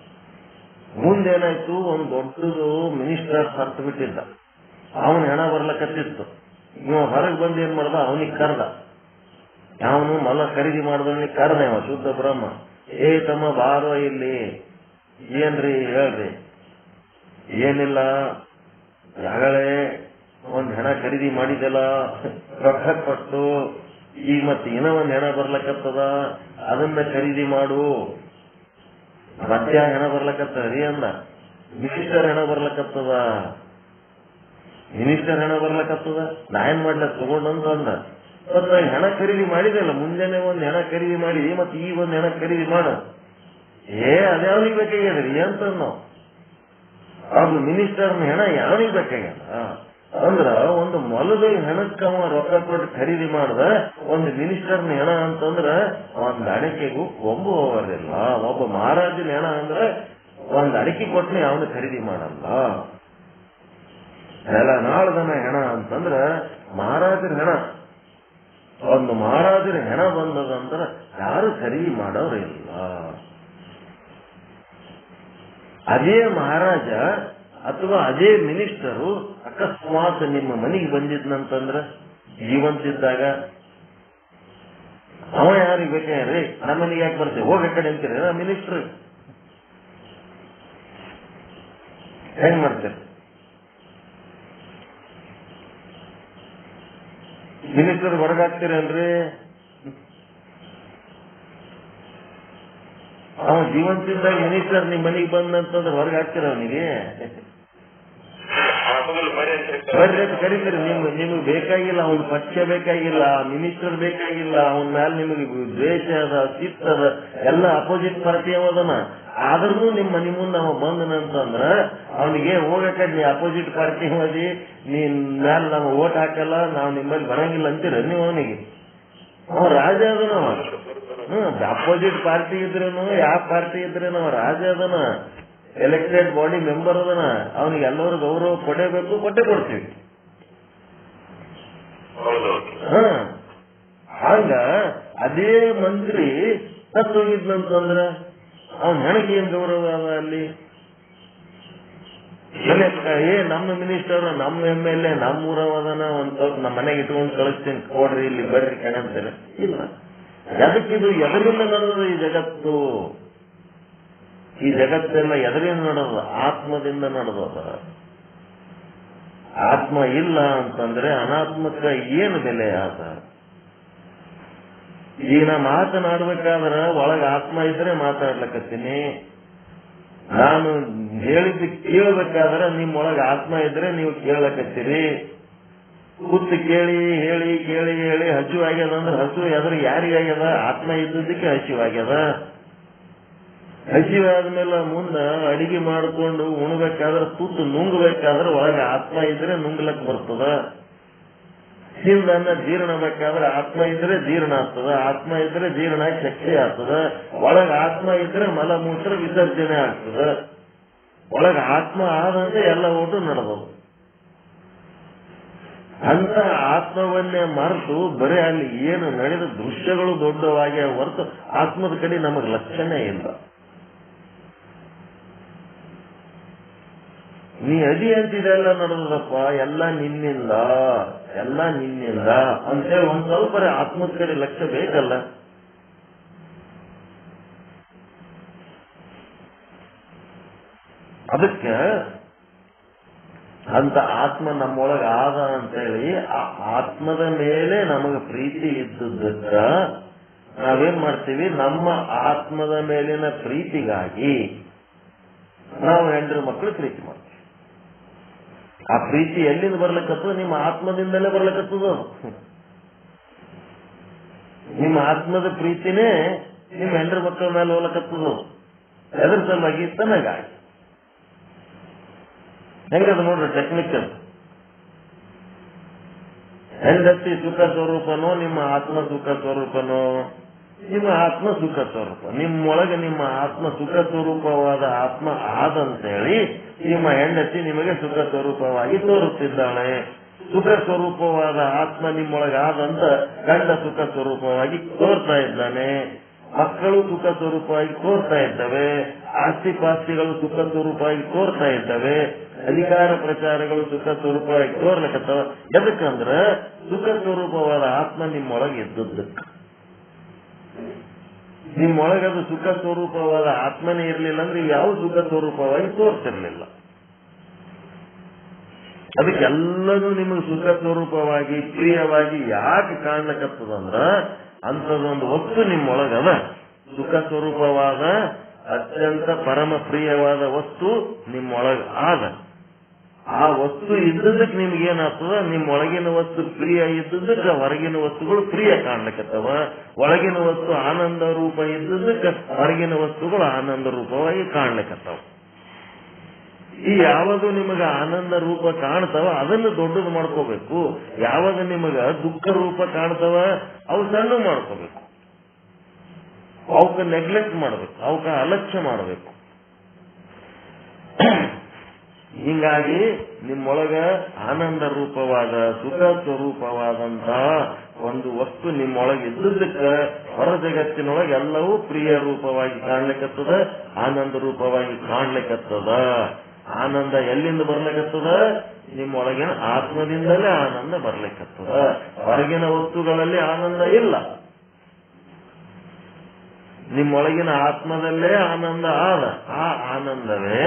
ಮುಂದೇನಾಯ್ತು, ಒಂದ್ ದೊಡ್ಡದು ಮಿನಿಸ್ಟರ್ ಸತ್ತು ಬಿಟ್ಟಿದ್ದ. ಅವನ್ ಹೆಣ ಬರ್ಲಕತ್ತಿತ್ತು. ಇವ ಹೊರಗೆ ಬಂದು ಏನ್ ಮಾಡ್ದ, ಅವನಿಗೆ ಕರ್ದ. ಅವನು ಮೊಲ ಖರೀದಿ ಮಾಡಿದವನಿಗೆ ಕರ್ದ ಇವ ಶುದ್ಧ ಬ್ರಹ್ಮ. ತಮ್ಮ ಬಾರೋ ಇಲ್ಲಿ, ಏನ್ರಿ ಹೇಳ್ರಿ. ಏನಿಲ್ಲ, ಯಾಗಳೇ ಒಂದ್ ಹೆಣ ಖರೀದಿ ಮಾಡಿದೆಲ್ಲ, ರೊಕ್ಕ ಕೊಟ್ಟು, ಈಗ ಮತ್ತೆ ಏನೋ ಒಂದ್ ಹೆಣ ಬರ್ಲಕತ್ತದ, ಅದನ್ನ ಖರೀದಿ ಮಾಡು. ಮಧ್ಯ ಹೆಣ ಬರ್ಲಕತ್ತದ ರೀ ಅಂದ. ಮಿನಿಸ್ಟರ್ ಹೆಣ ಬರ್ಲಕತ್ತದ, ಮಿನಿಸ್ಟರ್ ಹೆಣ ಬರ್ಲಕತ್ತದ, ನಾ ಏನ್ ಮಾಡ್ಲಕ್ ತಗೊಂಡಂತ ಅಂದ. ಮತ್ತ ಹೆಣ ಖರೀದಿ ಮಾಡಿದೆಲ್ಲ, ಮುಂಜಾನೆ ಒಂದ್ ಹೆಣ ಖರೀದಿ ಮಾಡಿ ಮತ್ತೆ ಈಗ ಒಂದ್ ಹೆಣ ಖರೀದಿ ಮಾಡ. ಅದ್ಯಾವನಿಗೆ ಬೇಕಾಗ್ಯದ್ರಿ ಅಂತ ನಾವು. ಅದು ಮಿನಿಸ್ಟರ್ನ ಹೆಣ ಯಾವನಿಗೆ ಬೇಕಾಗ್ಯದ ಅಂದ್ರ, ಒಂದು ಮೊಲದ ಹೆಣಕ್ಕ ರೊಕ್ಕ ಕೊಟ್ಟು ಖರೀದಿ ಮಾಡ್ದ. ಒಂದು ಮಿನಿಸ್ಟರ್ನ ಹೆಣ ಅಂತಂದ್ರ ಒಂದ್ ಅಡಿಕೆಗೂ ಕೊಂಬು ಹೋಗೋದಿಲ್ಲ. ಒಬ್ಬ ಮಹಾರಾಜನ ಹೆಣ ಅಂದ್ರೆ ಒಂದ್ ಅಡಿಕೆ ಕೊಟ್ಟನೆ ಅವನು ಖರೀದಿ ಮಾಡಲ್ಲ. ನಾಳದನ ಹೆಣ ಅಂತಂದ್ರ ಮಹಾರಾಜರ ಹೆಣ. ಒಂದು ಮಹಾರಾಜರ ಹೆಣ ಬಂದದಂದ್ರ ಯಾರು ಖರೀದಿ ಮಾಡೋರಿಲ್ಲ. ಅದೇ ಮಹಾರಾಜ ಅಥವಾ ಅದೇ ಮಿನಿಸ್ಟರು ಅಕಸ್ಮಾತ್ ನಿಮ್ಮ ಮನೆಗೆ ಬಂದಿದ್ನಂತಂದ್ರ ಜೀವಂತಿದ್ದಾಗ, ಅವ ಯಾರಿಗೆ ಬೇಕಾಗ್ರಿ, ನಮ್ಮ ಮನೆಗೆ ಯಾಕೆ ಬರ್ತೇವೆ, ಹೋಗ ಕಡೆ ಅಂತೀರಿ. ಮಿನಿಸ್ಟರ್ ಹೆಂಗ್ ಮಾಡ್ತೀರಿ? ಮಿನಿಸ್ಟರ್ ಹೊರಗಾಗ್ತೀರಲ್ರಿ? ಅವ ಜೀವಂತಿದ್ದಾಗ ಮಿನಿಸ್ಟರ್ ನಿಮ್ ಮನೆಗೆ ಬಂದಂತಂದ್ರೆ ಹೊರಗೆ ಹಾಕ್ತೀರ ಅವನಿಗೆ? ಬರ್ರಿ ಅಂತ ಕರೀತೀರಿ. ನಿಮಗೆ ಬೇಕಾಗಿಲ್ಲ, ಅವ್ನ ಪಕ್ಷ ಬೇಕಾಗಿಲ್ಲ, ಮಿನಿಸ್ಟರ್ ಬೇಕಾಗಿಲ್ಲ, ಅವನ ಮೇಲೆ ನಿಮಗೆ ದ್ವೇಷ ಅದ, ಸಿಟ್ ಅದ, ಎಲ್ಲ ಅಪೋಸಿಟ್ ಪಾರ್ಟಿ ಅವದನ. ಆದ್ರೂ ನಿಮ್ ಮನೆ ಮುಂದೆ ಅವ ಬಂದನಂತಂದ್ರ ಅವನಿಗೆ ಹೋಗಕ್ಕ, ನೀ ಅಪೋಸಿಟ್ ಪಾರ್ಟಿ ಹೋದಿ, ನೀನ್ ಮ್ಯಾಲ ನಾವು ಓಟ್ ಹಾಕಲ್ಲ, ನಾವು ನಿಮ್ಮಲ್ಲಿ ಬರಂಗಿಲ್ಲ ಅಂತೀರ ನೀವು ಅವನಿಗೆ? ಅವ ರಾಜ ಅದನ. ಅಪೋಸಿಟ್ ಪಾರ್ಟಿ ಇದ್ರೇನು ಯಾವ ಪಾರ್ಟಿ ಇದ್ರೇನು ಅವ ರಾಜ ಅದನ, ಎಲೆಕ್ಟೆಡ್ ಬಾಡಿ ಮೆಂಬರ್ ಅದನ. ಅವನಿಗೆ ಎಲ್ಲರೂ ಗೌರವ ಕೊಡಬೇಕು, ಕೊಟ್ಟೆ ಕೊಡ್ತೀವಿ. ಹಂಗ ಅದೇ ಮಂತ್ರಿ ಸತ್ತು ಹೋಗಿದ್ನಂತಂದ್ರ ಅವನ ಹೆಣಗೆ ಏನ್ ಗೌರವ ಅದ ಅಲ್ಲಿ? ನಮ್ಮ ಮಿನಿಸ್ಟರ್, ನಮ್ಮ MLA, ನಮ್ಮ ಊರವದನ, ಒಂದ್ ಸ್ವಲ್ಪ ನಮ್ಮ ಮನೆಗೆ ಇಟ್ಕೊಂಡು ಕಳಿಸ್ತೀನಿ, ಕೊಡ್ರಿ ಇಲ್ಲಿ ಬರ್ರಿ ಕಣಂತಾರೆ. ಇಲ್ಲ, ಎದಕ್ಕಿದು ಎದರಿಂದ ನಡೆದ ಈ ಜಗತ್ತು? ಈ ಜಗತ್ತೆಲ್ಲ ಎದರಿಂದ ನಡೆದ? ಆತ್ಮದಿಂದ ನಡೆದದ. ಆತ್ಮ ಇಲ್ಲ ಅಂತಂದ್ರೆ ಅನಾತ್ಮಕ್ಕೆ ಏನು ಬೆಲೆ ಆದ? ಈಗ ನಾ ಮಾತನಾಡ್ಬೇಕಾದ್ರ ಒಳಗ ಆತ್ಮ ಇದ್ರೆ ಮಾತಾಡ್ಲಕತ್ತೀನಿ. ನಾನು ಹೇಳಿದ್ದು ಕೇಳಬೇಕಾದ್ರೆ ನಿಮ್ಮೊಳಗ ಆತ್ಮ ಇದ್ರೆ ನೀವು ಕೇಳಕತ್ತೀರಿ. ಕೂತು ಕೇಳಿ ಹೇಳಿ ಕೇಳಿ ಹೇಳಿ ಹಸಿವು ಆಗ್ಯದ ಅಂದ್ರೆ ಹಸಿವು ಎದ್ರ ಯಾರಿಗಾಗ್ಯದ? ಆತ್ಮ ಇದ್ದದಕ್ಕೆ ಹಸಿವು ಆಗ್ಯದ. ಹಸಿವಾದ್ಮೇಲೆ ಮುಂದೆ ಅಡಿಗೆ ಮಾಡಿಕೊಂಡು ಉಣ್ಬೇಕಾದ್ರೆ ತುತ್ತು ನುಂಗ್ಬೇಕಾದ್ರೆ ಒಳಗೆ ಆತ್ಮ ಇದ್ರೆ ನುಂಗ್ಲಕ್ ಬರ್ತದ. ಹಿಂದನ್ನ ಜೀರ್ಣ ಬೇಕಾದ್ರೆ ಆತ್ಮ ಇದ್ರೆ ಜೀರ್ಣ ಆಗ್ತದ. ಆತ್ಮ ಇದ್ರೆ ಜೀರ್ಣ ಶಕ್ತಿ ಆಗ್ತದ. ಒಳಗ ಆತ್ಮ ಇದ್ರೆ ಮಲಮೂತ್ರ ವಿಸರ್ಜನೆ ಆಗ್ತದ. ಒಳಗ ಆತ್ಮ ಆದಂತೆ ಎಲ್ಲ ಓಟು ನಡೆದವು. ಅಂತ ಆತ್ಮವನ್ನೇ ಮರೆತು ಬರೀ ಅಲ್ಲಿ ಏನು ನಡೆದ ದೃಶ್ಯಗಳು ದೊಡ್ಡವಾಗಿ ಹೊರತು ಆತ್ಮದ ಕಡೆ ನಮಗೆ ಲಕ್ಷಣ ಇಲ್ಲ. ನೀ ಅದಿ ಅಂತಿದೆಲ್ಲ ನಡೆದಪ್ಪ, ಎಲ್ಲ ನಿನ್ನಿಂದ ಅಂತೇಳಿ ಒಂದ್ ಸ್ವಲ್ಪ ಆತ್ಮದ ಕಡೆ ಲಕ್ಷ್ಯ ಬೇಕಲ್ಲ. ಅದಕ್ಕೆ ಅಂತ ಆತ್ಮ ನಮ್ಮೊಳಗ ಆದ ಅಂತೇಳಿ ಆ ಆತ್ಮದ ಮೇಲೆ ನಮಗೆ ಪ್ರೀತಿ ಇದ್ದದ್ದಕ್ಕ ನಾವೇನ್ ಮಾಡ್ತೀವಿ? ನಮ್ಮ ಆತ್ಮದ ಮೇಲಿನ ಪ್ರೀತಿಗಾಗಿ ನಾವು ಹೆಂಡ್ರ ಮಕ್ಕಳು ಪ್ರೀತಿ ಮಾಡ್ತೀವಿ. ಆ ಪ್ರೀತಿ ಎಲ್ಲಿಂದ ಬರ್ಲಿಕ್ಕತ್ತದ? ನಿಮ್ಮ ಆತ್ಮದಿಂದಲೇ ಬರ್ಲಿಕ್ಕತ್ತದ. ನಿಮ್ಮ ಆತ್ಮದ ಪ್ರೀತಿನೇ ನಿಮ್ಮ ಹೆಂಡ್ರ ಮಕ್ಕಳ ಮೇಲೆ ಹೋಗ್ಲಕತ್ತದ. ಎದ್ರ ಸಲುವಾಗಿ? ತನಗಾಗಿ. ಹೆಂಗದ ನೋಡ್ರಿ ಟೆಕ್ನಿಕಲ್. ಹೆಂಡತಿ ಸುಖ ಸ್ವರೂಪನೋ ನಿಮ್ಮ ಆತ್ಮ ಸುಖ ಸ್ವರೂಪನೋ? ನಿಮ್ಮ ಆತ್ಮ ಸುಖ ಸ್ವರೂಪ. ನಿಮ್ಮೊಳಗೆ ನಿಮ್ಮ ಆತ್ಮ ಸುಖ ಸ್ವರೂಪವಾದ ಆತ್ಮ ಆದಂತೇಳಿ ನಿಮ್ಮ ಹೆಂಡತಿ ನಿಮಗೆ ಸುಖ ಸ್ವರೂಪವಾಗಿ ತೋರುತ್ತಿದ್ದಾಳೆ. ಸುಖ ಸ್ವರೂಪವಾದ ಆತ್ಮ ನಿಮ್ಮೊಳಗಾದಂತ ಗಂಡ ಸುಖ ಸ್ವರೂಪವಾಗಿ ತೋರ್ತಾ ಇದ್ದಾನೆ. ಮಕ್ಕಳು ಸುಖ ಸ್ವರೂಪವಾಗಿ ತೋರ್ತಾ ಇದ್ದಾವೆ. ಆಸ್ತಿ ಪಾಸ್ತಿಗಳು ಸುಖ ಸ್ವರೂಪವಾಗಿ ತೋರ್ತಾ ಇದ್ದಾವೆ. ಅಧಿಕಾರ ಪ್ರಚಾರಗಳು ಸುಖ ಸ್ವರೂಪವಾಗಿ ತೋರ್ಲಕತ್ತವ. ಎದಕ್ಕಂದ್ರ ಸುಖ ಸ್ವರೂಪವಾದ ಆತ್ಮ ನಿಮ್ಮೊಳಗೆ ಇದ್ದದ್ದಕ್ಕೆ. ನಿಮ್ಮೊಳಗದು ಸುಖ ಸ್ವರೂಪವಾದ ಆತ್ಮನೇ ಇರಲಿಲ್ಲ ಅಂದ್ರೆ ಯಾವ ಸುಖ ಸ್ವರೂಪವಾಗಿ ತೋರ್ತಿರ್ಲಿಲ್ಲ. ಅದಕ್ಕೆಲ್ಲದೂ ನಿಮಗೆ ಸುಖ ಸ್ವರೂಪವಾಗಿ ಪ್ರಿಯವಾಗಿ ಯಾಕೆ ಕಾಣ್ಲಕತ್ತದಂದ್ರ ಅಂಥದೊಂದು ವಸ್ತು ನಿಮ್ಮೊಳಗದ. ಸುಖ ಸ್ವರೂಪವಾದ ಅತ್ಯಂತ ಪರಮ ಪ್ರಿಯವಾದ ವಸ್ತು ನಿಮ್ಮೊಳಗ ಆದ. ಆ ವಸ್ತು ಇದ್ದದಕ್ಕೆ ನಿಮ್ಗೇನಾಗ್ತದ? ನಿಮ್ಮೊಳಗಿನ ವಸ್ತು ಪ್ರಿಯ ಇದ್ದದಕ್ಕೆ ಹೊರಗಿನ ವಸ್ತುಗಳು ಪ್ರಿಯ ಕಾಣ್ಲಿಕ್ಕತ್ತವ. ಒಳಗಿನ ವಸ್ತು ಆನಂದ ರೂಪ ಇದ್ದದಕ್ಕೆ ಹೊರಗಿನ ವಸ್ತುಗಳು ಆನಂದ ರೂಪವಾಗಿ ಕಾಣ್ಲಿಕ್ಕತ್ತವ. ಈ ಯಾವುದು ನಿಮಗ ಆನಂದ ರೂಪ ಕಾಣ್ತವ ಅದನ್ನು ದೊಡ್ಡದು ಮಾಡ್ಕೋಬೇಕು. ಯಾವಾಗ ನಿಮಗ ದುಃಖ ರೂಪ ಕಾಣ್ತವ ಅವು ಸಣ್ಣ ಮಾಡ್ಕೋಬೇಕು. ಅವಕ್ಕೆ ನೆಗ್ಲೆಕ್ಟ್ ಮಾಡಬೇಕು, ಅವಕ್ಕೆ ಅಲಕ್ಷ್ಯ ಮಾಡಬೇಕು. ಹೀಗಾಗಿ ನಿಮ್ಮೊಳಗ ಆನಂದ ರೂಪವಾದ ಸುಖ ಸ್ವರೂಪವಾದಂತಹ ಒಂದು ವಸ್ತು ನಿಮ್ಮೊಳಗೆ ಇದ್ದದಕ್ಕೆ ಹೊರ ಜಗತ್ತಿನೊಳಗೆ ಎಲ್ಲವೂ ಪ್ರಿಯ ರೂಪವಾಗಿ ಕಾಣ್ಲಿಕ್ಕತ್ತದ, ಆನಂದ ರೂಪವಾಗಿ ಕಾಣ್ಲಿಕ್ಕತ್ತದ. ಆನಂದ ಎಲ್ಲಿಂದ ಬರ್ಲಿಕ್ಕತ್ತದ? ನಿಮ್ಮೊಳಗಿನ ಆತ್ಮದಿಂದಲೇ ಆನಂದ ಬರ್ಲಿಕ್ಕತ್ತದ. ಹೊರಗಿನ ವಸ್ತುಗಳಲ್ಲಿ ಆನಂದ ಇಲ್ಲ. ನಿಮ್ಮೊಳಗಿನ ಆತ್ಮದಲ್ಲೇ ಆನಂದ ಆದ. ಆ ಆನಂದವೇ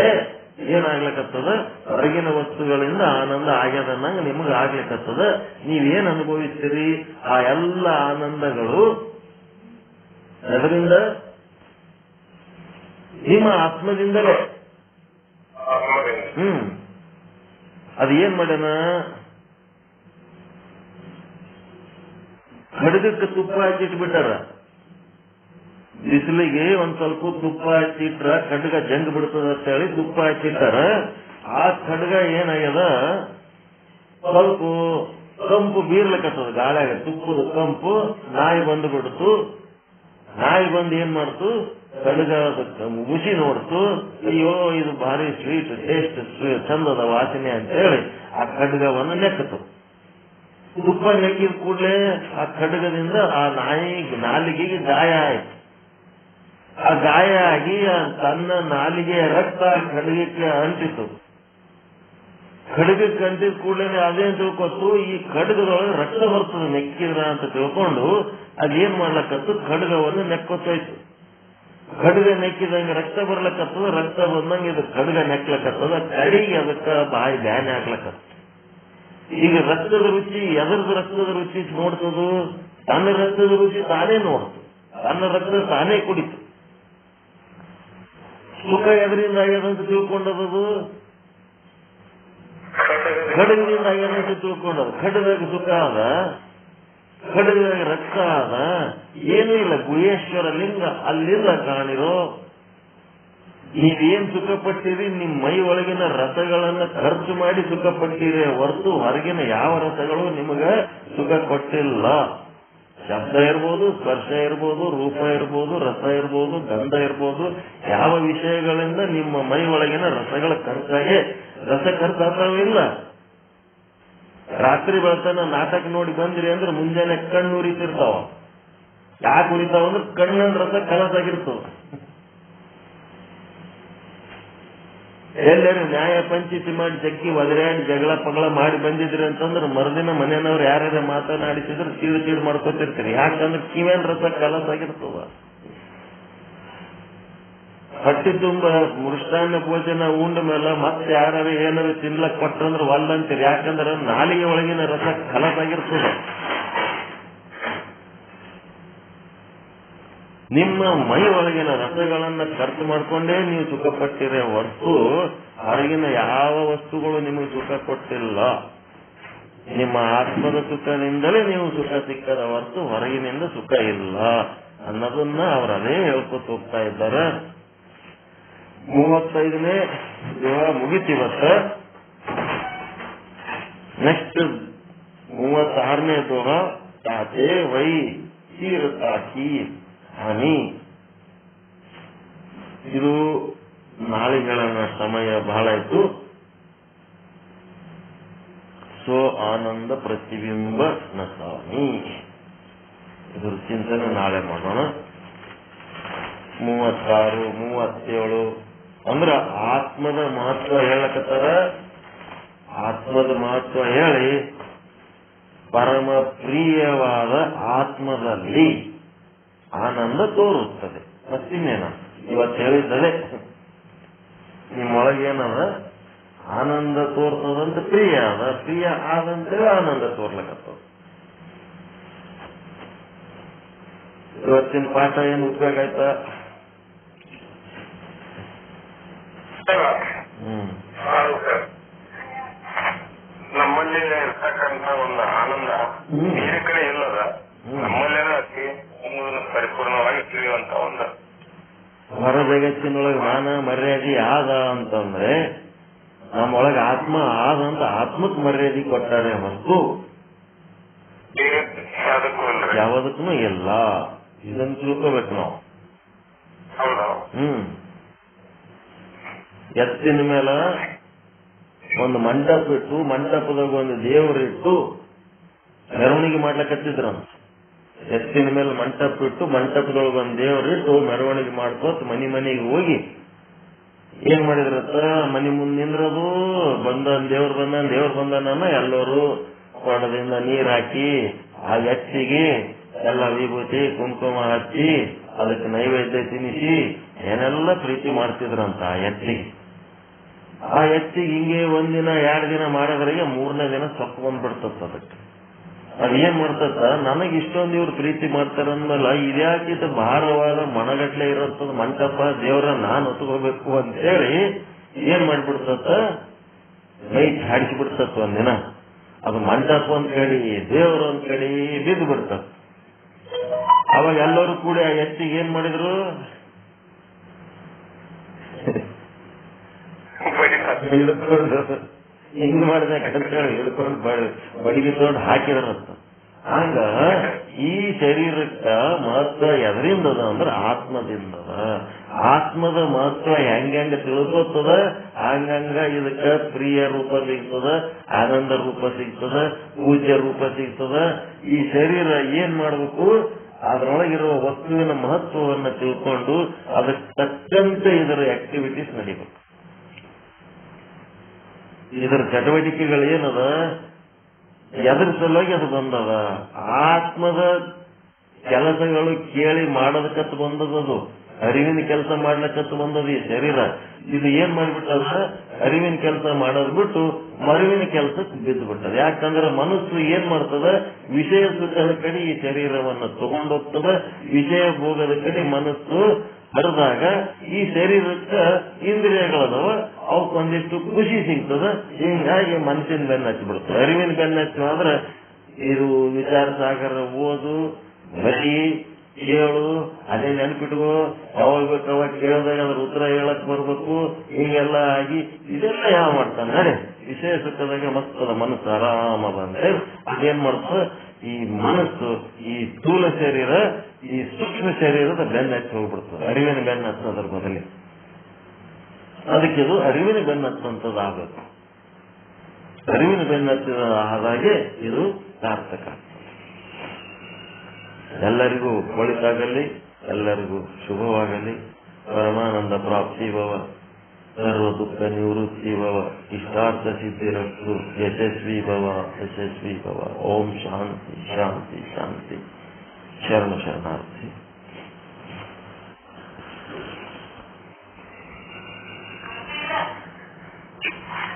ಏನಾಗ್ಲಿಕ್ಕತ್ತದ? ಹೊರಗಿನ ವಸ್ತುಗಳಿಂದ ಆನಂದ ಆಗ್ಯದನ್ನಂಗ ನಿಮಗೆ ಆಗ್ಲಿಕ್ಕತ್ತದ. ನೀವೇನ್ ಅನುಭವಿಸ್ತೀರಿ? ಆ ಎಲ್ಲ ಆನಂದಗಳು ಅದರಿಂದ ನಿಮ್ಮ ಆತ್ಮದಿಂದಲೇ. ಅದು ಏನ್ ಮಾಡ್ಯಾನ? ಖಡ್ಗಕ್ಕೆ ತುಪ್ಪ ಹಾಕಿಟ್ಬಿಟ್ಟಾರ. ಬಿಸಿಲಿಗೆ ಒಂದ್ ಸ್ವಲ್ಪ ತುಪ್ಪ ಹಚ್ಚಿಟ್ರ ಖಡ್ಗ ಜಂಗ್ ಬಿಡ್ತದ ಅಂತ ಹೇಳಿ ತುಪ್ಪ ಹಚ್ಚಿಟ್ಟಾರ. ಆ ಖಡ್ಗ ಏನಾಗ್ಯದ? ಸ್ವಲ್ಪ ಕಂಪು ಬೀರ್ಲಿಕ್ಕತ್ತದ ಗಾಳಿಯಾಗ. ತುಪ್ಪದ ಕಂಪು ನಾಯಿ ಬಂದು ಬಿಡ್ತು. ನಾಯಿ ಬಂದು ಏನ್ ಮಾಡ್ತು? ಖಡ್ಗ ಮುಸಿ ನೋಡ್ತು. ಅಯ್ಯೋ ಇದು ಭಾರಿ ಸ್ವೀಟ್ ಟೇಸ್ಟ್ ಚಂದದ ವಾಸನೆ ಅಂತ ಹೇಳಿ ಆ ಖಡ್ಗವನ್ನು ನೆಕ್ಕತು. ತುಪ್ಪ ನೆಕ್ಕಿದ ಕೂಡಲೇ ಆ ಖಡ್ಗದಿಂದ ಆ ನಾಯಿ ನಾಲಿಗೆಗೆ ಗಾಯ ಆಯ್ತು. ಆ ಗಾಯ ಆಗಿ ತನ್ನ ನಾಲಿಗೆಯ ರಕ್ತ ಖಡ್ಗಕ್ಕೆ ಅಂಟಿತು. ಖಡ್ಗಕ್ಕೆ ಅಂಟಿದ ಕೂಡಲೇ ಅದೇನ್ ತಿಳ್ಕೊತು, ಈ ಖಡ್ಗದೊಳಗೆ ರಕ್ತ ಬರ್ತದೆ ನೆಕ್ಕಿದ್ರ ಅಂತ ತಿಳ್ಕೊಂಡು ಅದೇನ್ ಮಾಡ್ಲಕ್ಕತ್ತು, ಖಡ್ಗವನ್ನು ನೆಕ್ಕೊತ್ತಾಯ್ತು. ಖಡ್ಗ ನೆಕ್ಕಿದಂಗೆ ರಕ್ತ ಬರ್ಲಕ್ಕತ್ತದ, ರಕ್ತ ಬಂದಂಗೆ ಇದು ಖಡ್ಗ ನೆಕ್ಲಕ್ಕತ್ತದ, ಕಡಿಗೆ ಅದಕ್ಕ ಬಾಯಿ ಬ್ಯಾನೆ ಹಾಕ್ಲಕ್ಕತ್ತ. ಈಗ ರಕ್ತದ ರುಚಿ ಎದರದ್ದು ರಕ್ತದ ರುಚಿ ನೋಡ್ತದು, ತನ್ನ ರಕ್ತದ ರುಚಿ ತಾನೇ ನೋಡ್ತು, ತನ್ನ ರಕ್ತ ತಾನೇ ಕುಡಿತು. ಸುಖ ಎದರಿಂದ ಆಗ್ಯದಂತ ತಿಳ್ಕೊಂಡದು, ಖಡ್ಗದಿಂದ ಆಗ್ಯದಂತ ತಿಳ್ಕೊಂಡದು. ಖಡ್ಗದಾಗ ಸುಖ ಅದ, ಖಡ್ಗದಾಗ ರಕ್ತ ಅದ, ಏನೂ ಇಲ್ಲ. ಗುಹೇಶ್ವರ ಲಿಂಗ ಅಲ್ಲಿಂದ ಕಾಣಿರೋ. ನೀವೇನ್ ಸುಖ ಪಟ್ಟಿರಿ, ನಿಮ್ಮ ಮೈ ಒಳಗಿನ ರಸಗಳನ್ನ ಖರ್ಚು ಮಾಡಿ ಸುಖ ಪಟ್ಟಿರಿ ಹೊರತು ಹೊರಗಿನ ಯಾವ ರಸಗಳು ನಿಮಗ ಸುಖ ಕೊಟ್ಟಿಲ್ಲ. ಶಬ್ದ ಇರ್ಬೋದು, ಸ್ಪರ್ಶ ಇರ್ಬೋದು, ರೂಪ ಇರ್ಬೋದು, ರಸ ಇರ್ಬೋದು, ಗಂಧ ಇರ್ಬೋದು, ಯಾವ ವಿಷಯಗಳಿಂದ ನಿಮ್ಮ ಮೈ ಒಳಗಿನ ರಸಗಳ ಖರ್ಚಾಗೆ ರಸ ಖರ್ಚಾಗ್ತಾವಿಲ್ಲ. ರಾತ್ರಿ ಬೆಳತನ ನಾಟಕ ನೋಡಿ ಬಂದ್ರಿ ಅಂದ್ರೆ ಮುಂಜಾನೆ ಕಣ್ಣು ಉರಿತಿರ್ತಾವ. ಯಾಕೆ ಉರಿತಾವ ಅಂದ್ರೆ ಕಣ್ಣಿನ ರಸ ಕಲಸಾಗಿರ್ತಾವ. ಎಲ್ಲರೂ ನ್ಯಾಯ ಪಂಚಾಯಿತಿ ಮಾಡಿ ಜಗ್ಗಿ ಒದರಾಡಿ ಜಗಳ ಪಗಳ ಮಾಡಿ ಬಂದಿದ್ರಿ ಅಂತಂದ್ರೆ ಮರುದಿನ ಮನೆಯವ್ರು ಯಾರ್ಯಾರ ಮಾತನಾಡಿಸಿದ್ರೆ ಚೀಡು ಮಾಡ್ಕೊತಿರ್ತೀರಿ. ಯಾಕಂದ್ರೆ ಕಿವೇನ್ ರಸ ಕಲಸಾಗಿರ್ತವ. ಹೊಟ್ಟಿ ತುಂಬ ಮೃಷ್ಟಾನ್ನ ಭೋಜನ ಉಂಡ ಮೇಲೆ ಮತ್ತೆ ಯಾರು ಏನಾದ್ರು ತಿನ್ಲಕ್ ಕೊಟ್ರಂದ್ರೆ ಒಲ್ಲಂತೀರಿ. ಯಾಕಂದ್ರೆ ನಾಲಿಗೆ ಒಳಗಿನ ರಸ ಕಲಸಾಗಿರ್ತದ. ನಿಮ್ಮ ಮೈ ಒಳಗಿನ ರಸಗಳನ್ನ ಖರ್ಚು ಮಾಡ್ಕೊಂಡೇ ನೀವು ಸುಖ ಪಟ್ಟಿರೇ ಹೊರತು ಹೊರಗಿನ ಯಾವ ವಸ್ತುಗಳು ನಿಮಗೆ ಸುಖ ಕೊಟ್ಟಿಲ್ಲ. ನಿಮ್ಮ ಆತ್ಮದ ಸುಖದಿಂದಲೇ ನೀವು ಸುಖ ಸಿಕ್ಕದ ಹೊರತು ಹೊರಗಿನಿಂದ ಸುಖ ಇಲ್ಲ ಅನ್ನೋದನ್ನ ಅವ್ರು ಅದೇ ಹೇಳ್ಕೊತ ಹೋಗ್ತಾ ಇದ್ದಾರೆ. 35ನೇ ದೋಹ ಮುಗಿತಿವತ್ತ. ನೆಕ್ಸ್ಟ್ 36ನೇ ದೋಹ ತಾತೆ ವೈ ತೀರ್ತಾಕಿ ಹಾನಿ. ಇದು ನಾಳೆಗಳ ಸಮಯ ಬಹಳ ಆಯ್ತು. ಸೋ ಆನಂದ ಪ್ರತಿಬಿಂಬ ನಸಾಮಿ. ಇದ್ರ ಚಿಂತನೆ ನಾಳೆ ಮಾಡೋಣ. 36, 37 ಅಂದ್ರ ಆತ್ಮದ ಮಹತ್ವ ಹೇಳಕತ್ತಾರ. ಆತ್ಮದ ಮಹತ್ವ ಹೇಳಿ ಪರಮ ಪ್ರಿಯವಾದ ಆತ್ಮದಲ್ಲಿ ಆನಂದ ತೋರುತ್ತದೆ. ಮತ್ತಿನ್ನೇನ ಇವತ್ತು ಹೇಳಿದ್ದದೆ, ನಿಮ್ಮೊಳಗೇನದ ಆನಂದ ತೋರ್ತದಂತ ಪ್ರಿಯ ಅದ, ಪ್ರಿಯ ಆದಂತೇಳಿ ಆನಂದ ತೋರ್ಲಕತ್ತದ. ಇವತ್ತಿನ ಪಾಠ ಏನು ಉಪಯೋಗ ಆಯ್ತಾ? ನಮ್ಮಲ್ಲಿ ಇರ್ತಕ್ಕಂತ ಒಂದು ಆನಂದ ಬೇರೆ ಕಡೆ ಇಲ್ಲದ, ನಮ್ಮಲ್ಲೇನ ಅತಿ ಪರಿಪೂರ್ಣವಾಗಿ ತಿಳಿಯುವಂತ ಒಂದು ಹೊರ ಜಗತ್ತಿನೊಳಗೆ ಮಾನ ಮರ್ಯಾದೆ ಆದ ಅಂತಂದ್ರೆ ನಮ್ಮೊಳಗೆ ಆತ್ಮ ಆದಂತ ಆತ್ಮಕ್ ಮರ್ಯಾದೆ ಕೊಟ್ಟಾರೆ ಹೊರತು ಯಾವುದಕ್ಕೂ ಇಲ್ಲ. ಇದನ್ನು ತಿಳ್ಕೋಬೇಕು ನಾವು. ಎತ್ತಿನ ಮೇಲೆ ಒಂದು ಮಂಟಪ ಇಟ್ಟು, ಮಂಟಪದಾಗ ಒಂದು ದೇವರಿಟ್ಟು ಮೆರವಣಿಗೆ ಮಾಡ್ಲಕತ್ತಿದ್ರಂತ. ಎತ್ತಿನ ಮೇಲೆ ಮಂಟಪ ಇಟ್ಟು, ಮಂಟಪದೊಳಗೆ ಒಂದು ದೇವರಿಟ್ಟು ಮೆರವಣಿಗೆ ಮಾಡ್ಕೋತ ಮನೆಗೆ ಹೋಗಿ ಏನ್ ಮಾಡಿದ್ರತ್ತ, ಮನೆ ಮುಂದೆ ನಿಂದ್ರದು, ದೇವ್ರು ಬಂದಾನ ಎಲ್ಲರೂ ಕೊಡದಿಂದ ನೀರ್ ಹಾಕಿ ಆ ಎತ್ತಿಗೆ ಎಲ್ಲ ವಿಭೂತಿ ಕುಂಕುಮ ಹಚ್ಚಿ ಅದಕ್ಕೆ ನೈವೇದ್ಯ ತಿನ್ನಿಸಿ ಏನೆಲ್ಲ ಪ್ರೀತಿ ಮಾಡ್ತಿದ್ರಂತ ಆ ಎತ್ತಿಗೆ. ಆ ಎತ್ತಿಗೆ ಹಿಂಗೆ 1 ದಿನ 2 ದಿನ ಮಾಡೋದ್ರಿಗೆ 3ನೇ ದಿನ ಸೊಪ್ಪು ಬಂದ್ಬಿಡ್ತತ್ತ. ಅದಕ್ಕೆ ಅದೇನ್ ಮಾಡ್ತತ್ತ, ನನಗೆ ಇಷ್ಟೊಂದು ಇವ್ರು ಪ್ರೀತಿ ಮಾಡ್ತಾರಂದ್ಮೇಲೆ ಇದ್ಯಾಕಿತ ಭಾರವಾದ ಮಣಗಟ್ಲೆ ಇರೋಂಥದ್ದು ಮಂಟಪ ದೇವ್ರ ನಾನ್ ಹೊತ್ಕೋಬೇಕು ಅಂತೇಳಿ ಏನ್ ಮಾಡ್ಬಿಡ್ತತ್ತ, ಮೈ ಹಾಡಿಸಿಬಿಡ್ತತ್. ಒಂದಿನ ಅದು ಮಂಟಪ ಒಂದ್ ಕಡೆ, ದೇವ್ರ ಒಂದ್ ಕಡೆ ಬಿದ್ದು ಬಿಡ್ತತ್. ಅವಾಗ ಎಲ್ಲರೂ ಕೂಡ ಆ ಎತ್ತಿಗೆ ಏನ್ ಮಾಡಿದ್ರು, ಹಿಡ್ಕೊಂಡು ಹಿಂಗ್ ಮಾಡ್ಬೇಕಂತ ಹೇಳಿ ಹಿಡ್ಕೊಂಡು ಬಡಿಗೆ ತೊಗೊಂಡು ಹಾಕಿದ್ರಂತ. ಹಂಗ ಈ ಶರೀರಕ್ಕ ಮಹತ್ವ ಎದರಿಂದದ ಅಂದ್ರೆ ಆತ್ಮದಿಂದದ. ಆತ್ಮದ ಮಹತ್ವ ಹೆಂಗ ತಿಳ್ಕೊತದ ಹಂಗಂಗ ಇದಕ್ಕ ಪ್ರಿಯ ರೂಪ ಸಿಗ್ತದ, ಆನಂದ ರೂಪ ಸಿಗ್ತದ, ಪೂಜ್ಯ ರೂಪ ಸಿಗ್ತದ. ಈ ಶರೀರ ಏನ್ ಮಾಡ್ಬೇಕು, ಅದರೊಳಗಿರುವ ವಸ್ತುವಿನ ಮಹತ್ವವನ್ನ ತಿಳ್ಕೊಂಡು ಅದಕ್ಕೆ ತಕ್ಕಂತೆ ಇದರ ಆಕ್ಟಿವಿಟೀಸ್ ನಡೀಬೇಕು. ಇದರ ಚಟುವಟಿಕೆಗಳು ಏನದ, ಎದ್ರ ಸಲುವಾಗಿ ಅದು ಬಂದದ, ಆತ್ಮದ ಕೆಲಸಗಳು ಕೇಳಿ ಮಾಡೋದಕ್ಕತ್ತು ಬಂದದದು, ಅರಿವಿನ ಕೆಲಸ ಮಾಡ್ಲಕ್ಕತ್ತು ಬಂದದ ಈ ಶರೀರ. ಇದು ಏನ್ ಮಾಡಿಬಿಟ್ಟದ, ಅರಿವಿನ ಕೆಲಸ ಮಾಡೋದ್ ಬಿಟ್ಟು ಮರುವಿನ ಕೆಲಸಕ್ಕೆ ಬಿದ್ದು ಬಿಟ್ಟದ. ಯಾಕಂದ್ರೆ ಮನಸ್ಸು ಏನ್ ಮಾಡ್ತದ, ವಿಷಯ ಸುಖದ ಕಡೆ ಈ ಶರೀರವನ್ನು ತಗೊಂಡೋಗ್ತದ, ವಿಷಯ ಭೋಗದ ಕಡೆ ಮನಸ್ಸು ಹರಿದಾಗ ಈ ಶರೀರಕ್ಕ ಇಂದ್ರಿಯಗಳದವ, ಅವಕ್ಕೊಂದಿಷ್ಟು ಖುಷಿ ಸಿಗ್ತದ. ಹಿಂಗಾಗಿ ಮನಸ್ಸಿನ ಬೆನ್ನ ಹಚ್ಚಿ ಬಿಡ್ತದೆ. ಅರಿವಿನ ಬೆನ್ನ ಹಚ್ಚು ಆದ್ರೆ ಇದು ವಿಚಾರ ಸಾಗರ ಓದು, ಬರೀ ಕೇಳು, ಅದೇ ನೆನಪಿಟ್ಕೋ, ಯಾವಾಗ ಬೇಕು ಅವಾಗ ಕೇಳಿದಾಗ ಅದ್ರ ಉತ್ತರ ಹೇಳಕ್ ಬರ್ಬೇಕು, ಹಿಂಗೆಲ್ಲ ಆಗಿ ಇದೆಲ್ಲ ಯಾವ ಮಾಡ್ತಾನೆ ನಡೆ ವಿಷಯ ಸುಖದಾಗ ಮಸ್ತದ ಮನಸ್ಸು ಆರಾಮದ ಅಂದ್ರೆ ಅದೇನ್ ಮಾಡ್ತದ, ಈ ಮನಸ್ಸು ಈ ಸ್ಥೂಲ ಶರೀರ ಈ ಸೂಕ್ಷ್ಮ ಶರೀರದ ಬೆನ್ನ ಹಚ್ಚಿ ಹೋಗ್ಬಿಡ್ತದೆ, ಅರಿವಿನ ಬೆನ್ನ ಹಚ್ಚೋದ್ರ ಬದಲಿ. ಅದಕ್ಕೆ ಇದು ಅರಿವಿನ ಬೆನ್ನ ಹಚ್ಚುವಂಥದ್ದಾಗಬೇಕು. ಅರಿವಿನ ಬೆನ್ನ ಹಚ್ಚಿದ ಆದಾಗೆ ಇದು ಸಾರ್ಥಕ. ಎಲ್ಲರಿಗೂ ಒಳಿತಾಗಲಿ, ಎಲ್ಲರಿಗೂ ಶುಭವಾಗಲಿ, ಪರಮಾನಂದ ಪ್ರಾಪ್ತಿ ಭವ, ಸರ್ವ ದುಃಖ ನಿವೃತ್ತಿ ಭವ, ಇಷ್ಟಾರ್ಥ ಸಿದ್ಧಿರಸ್ತು, ಯಶಸ್ವಿ ಭವ, ಯಶಸ್ವಿ ಭವ. ಓಂ ಶಾಂತಿ ಶಾಂತಿ ಶಾಂತಿ. ಶರಣ ಶರಣಾರ್ಥಿ.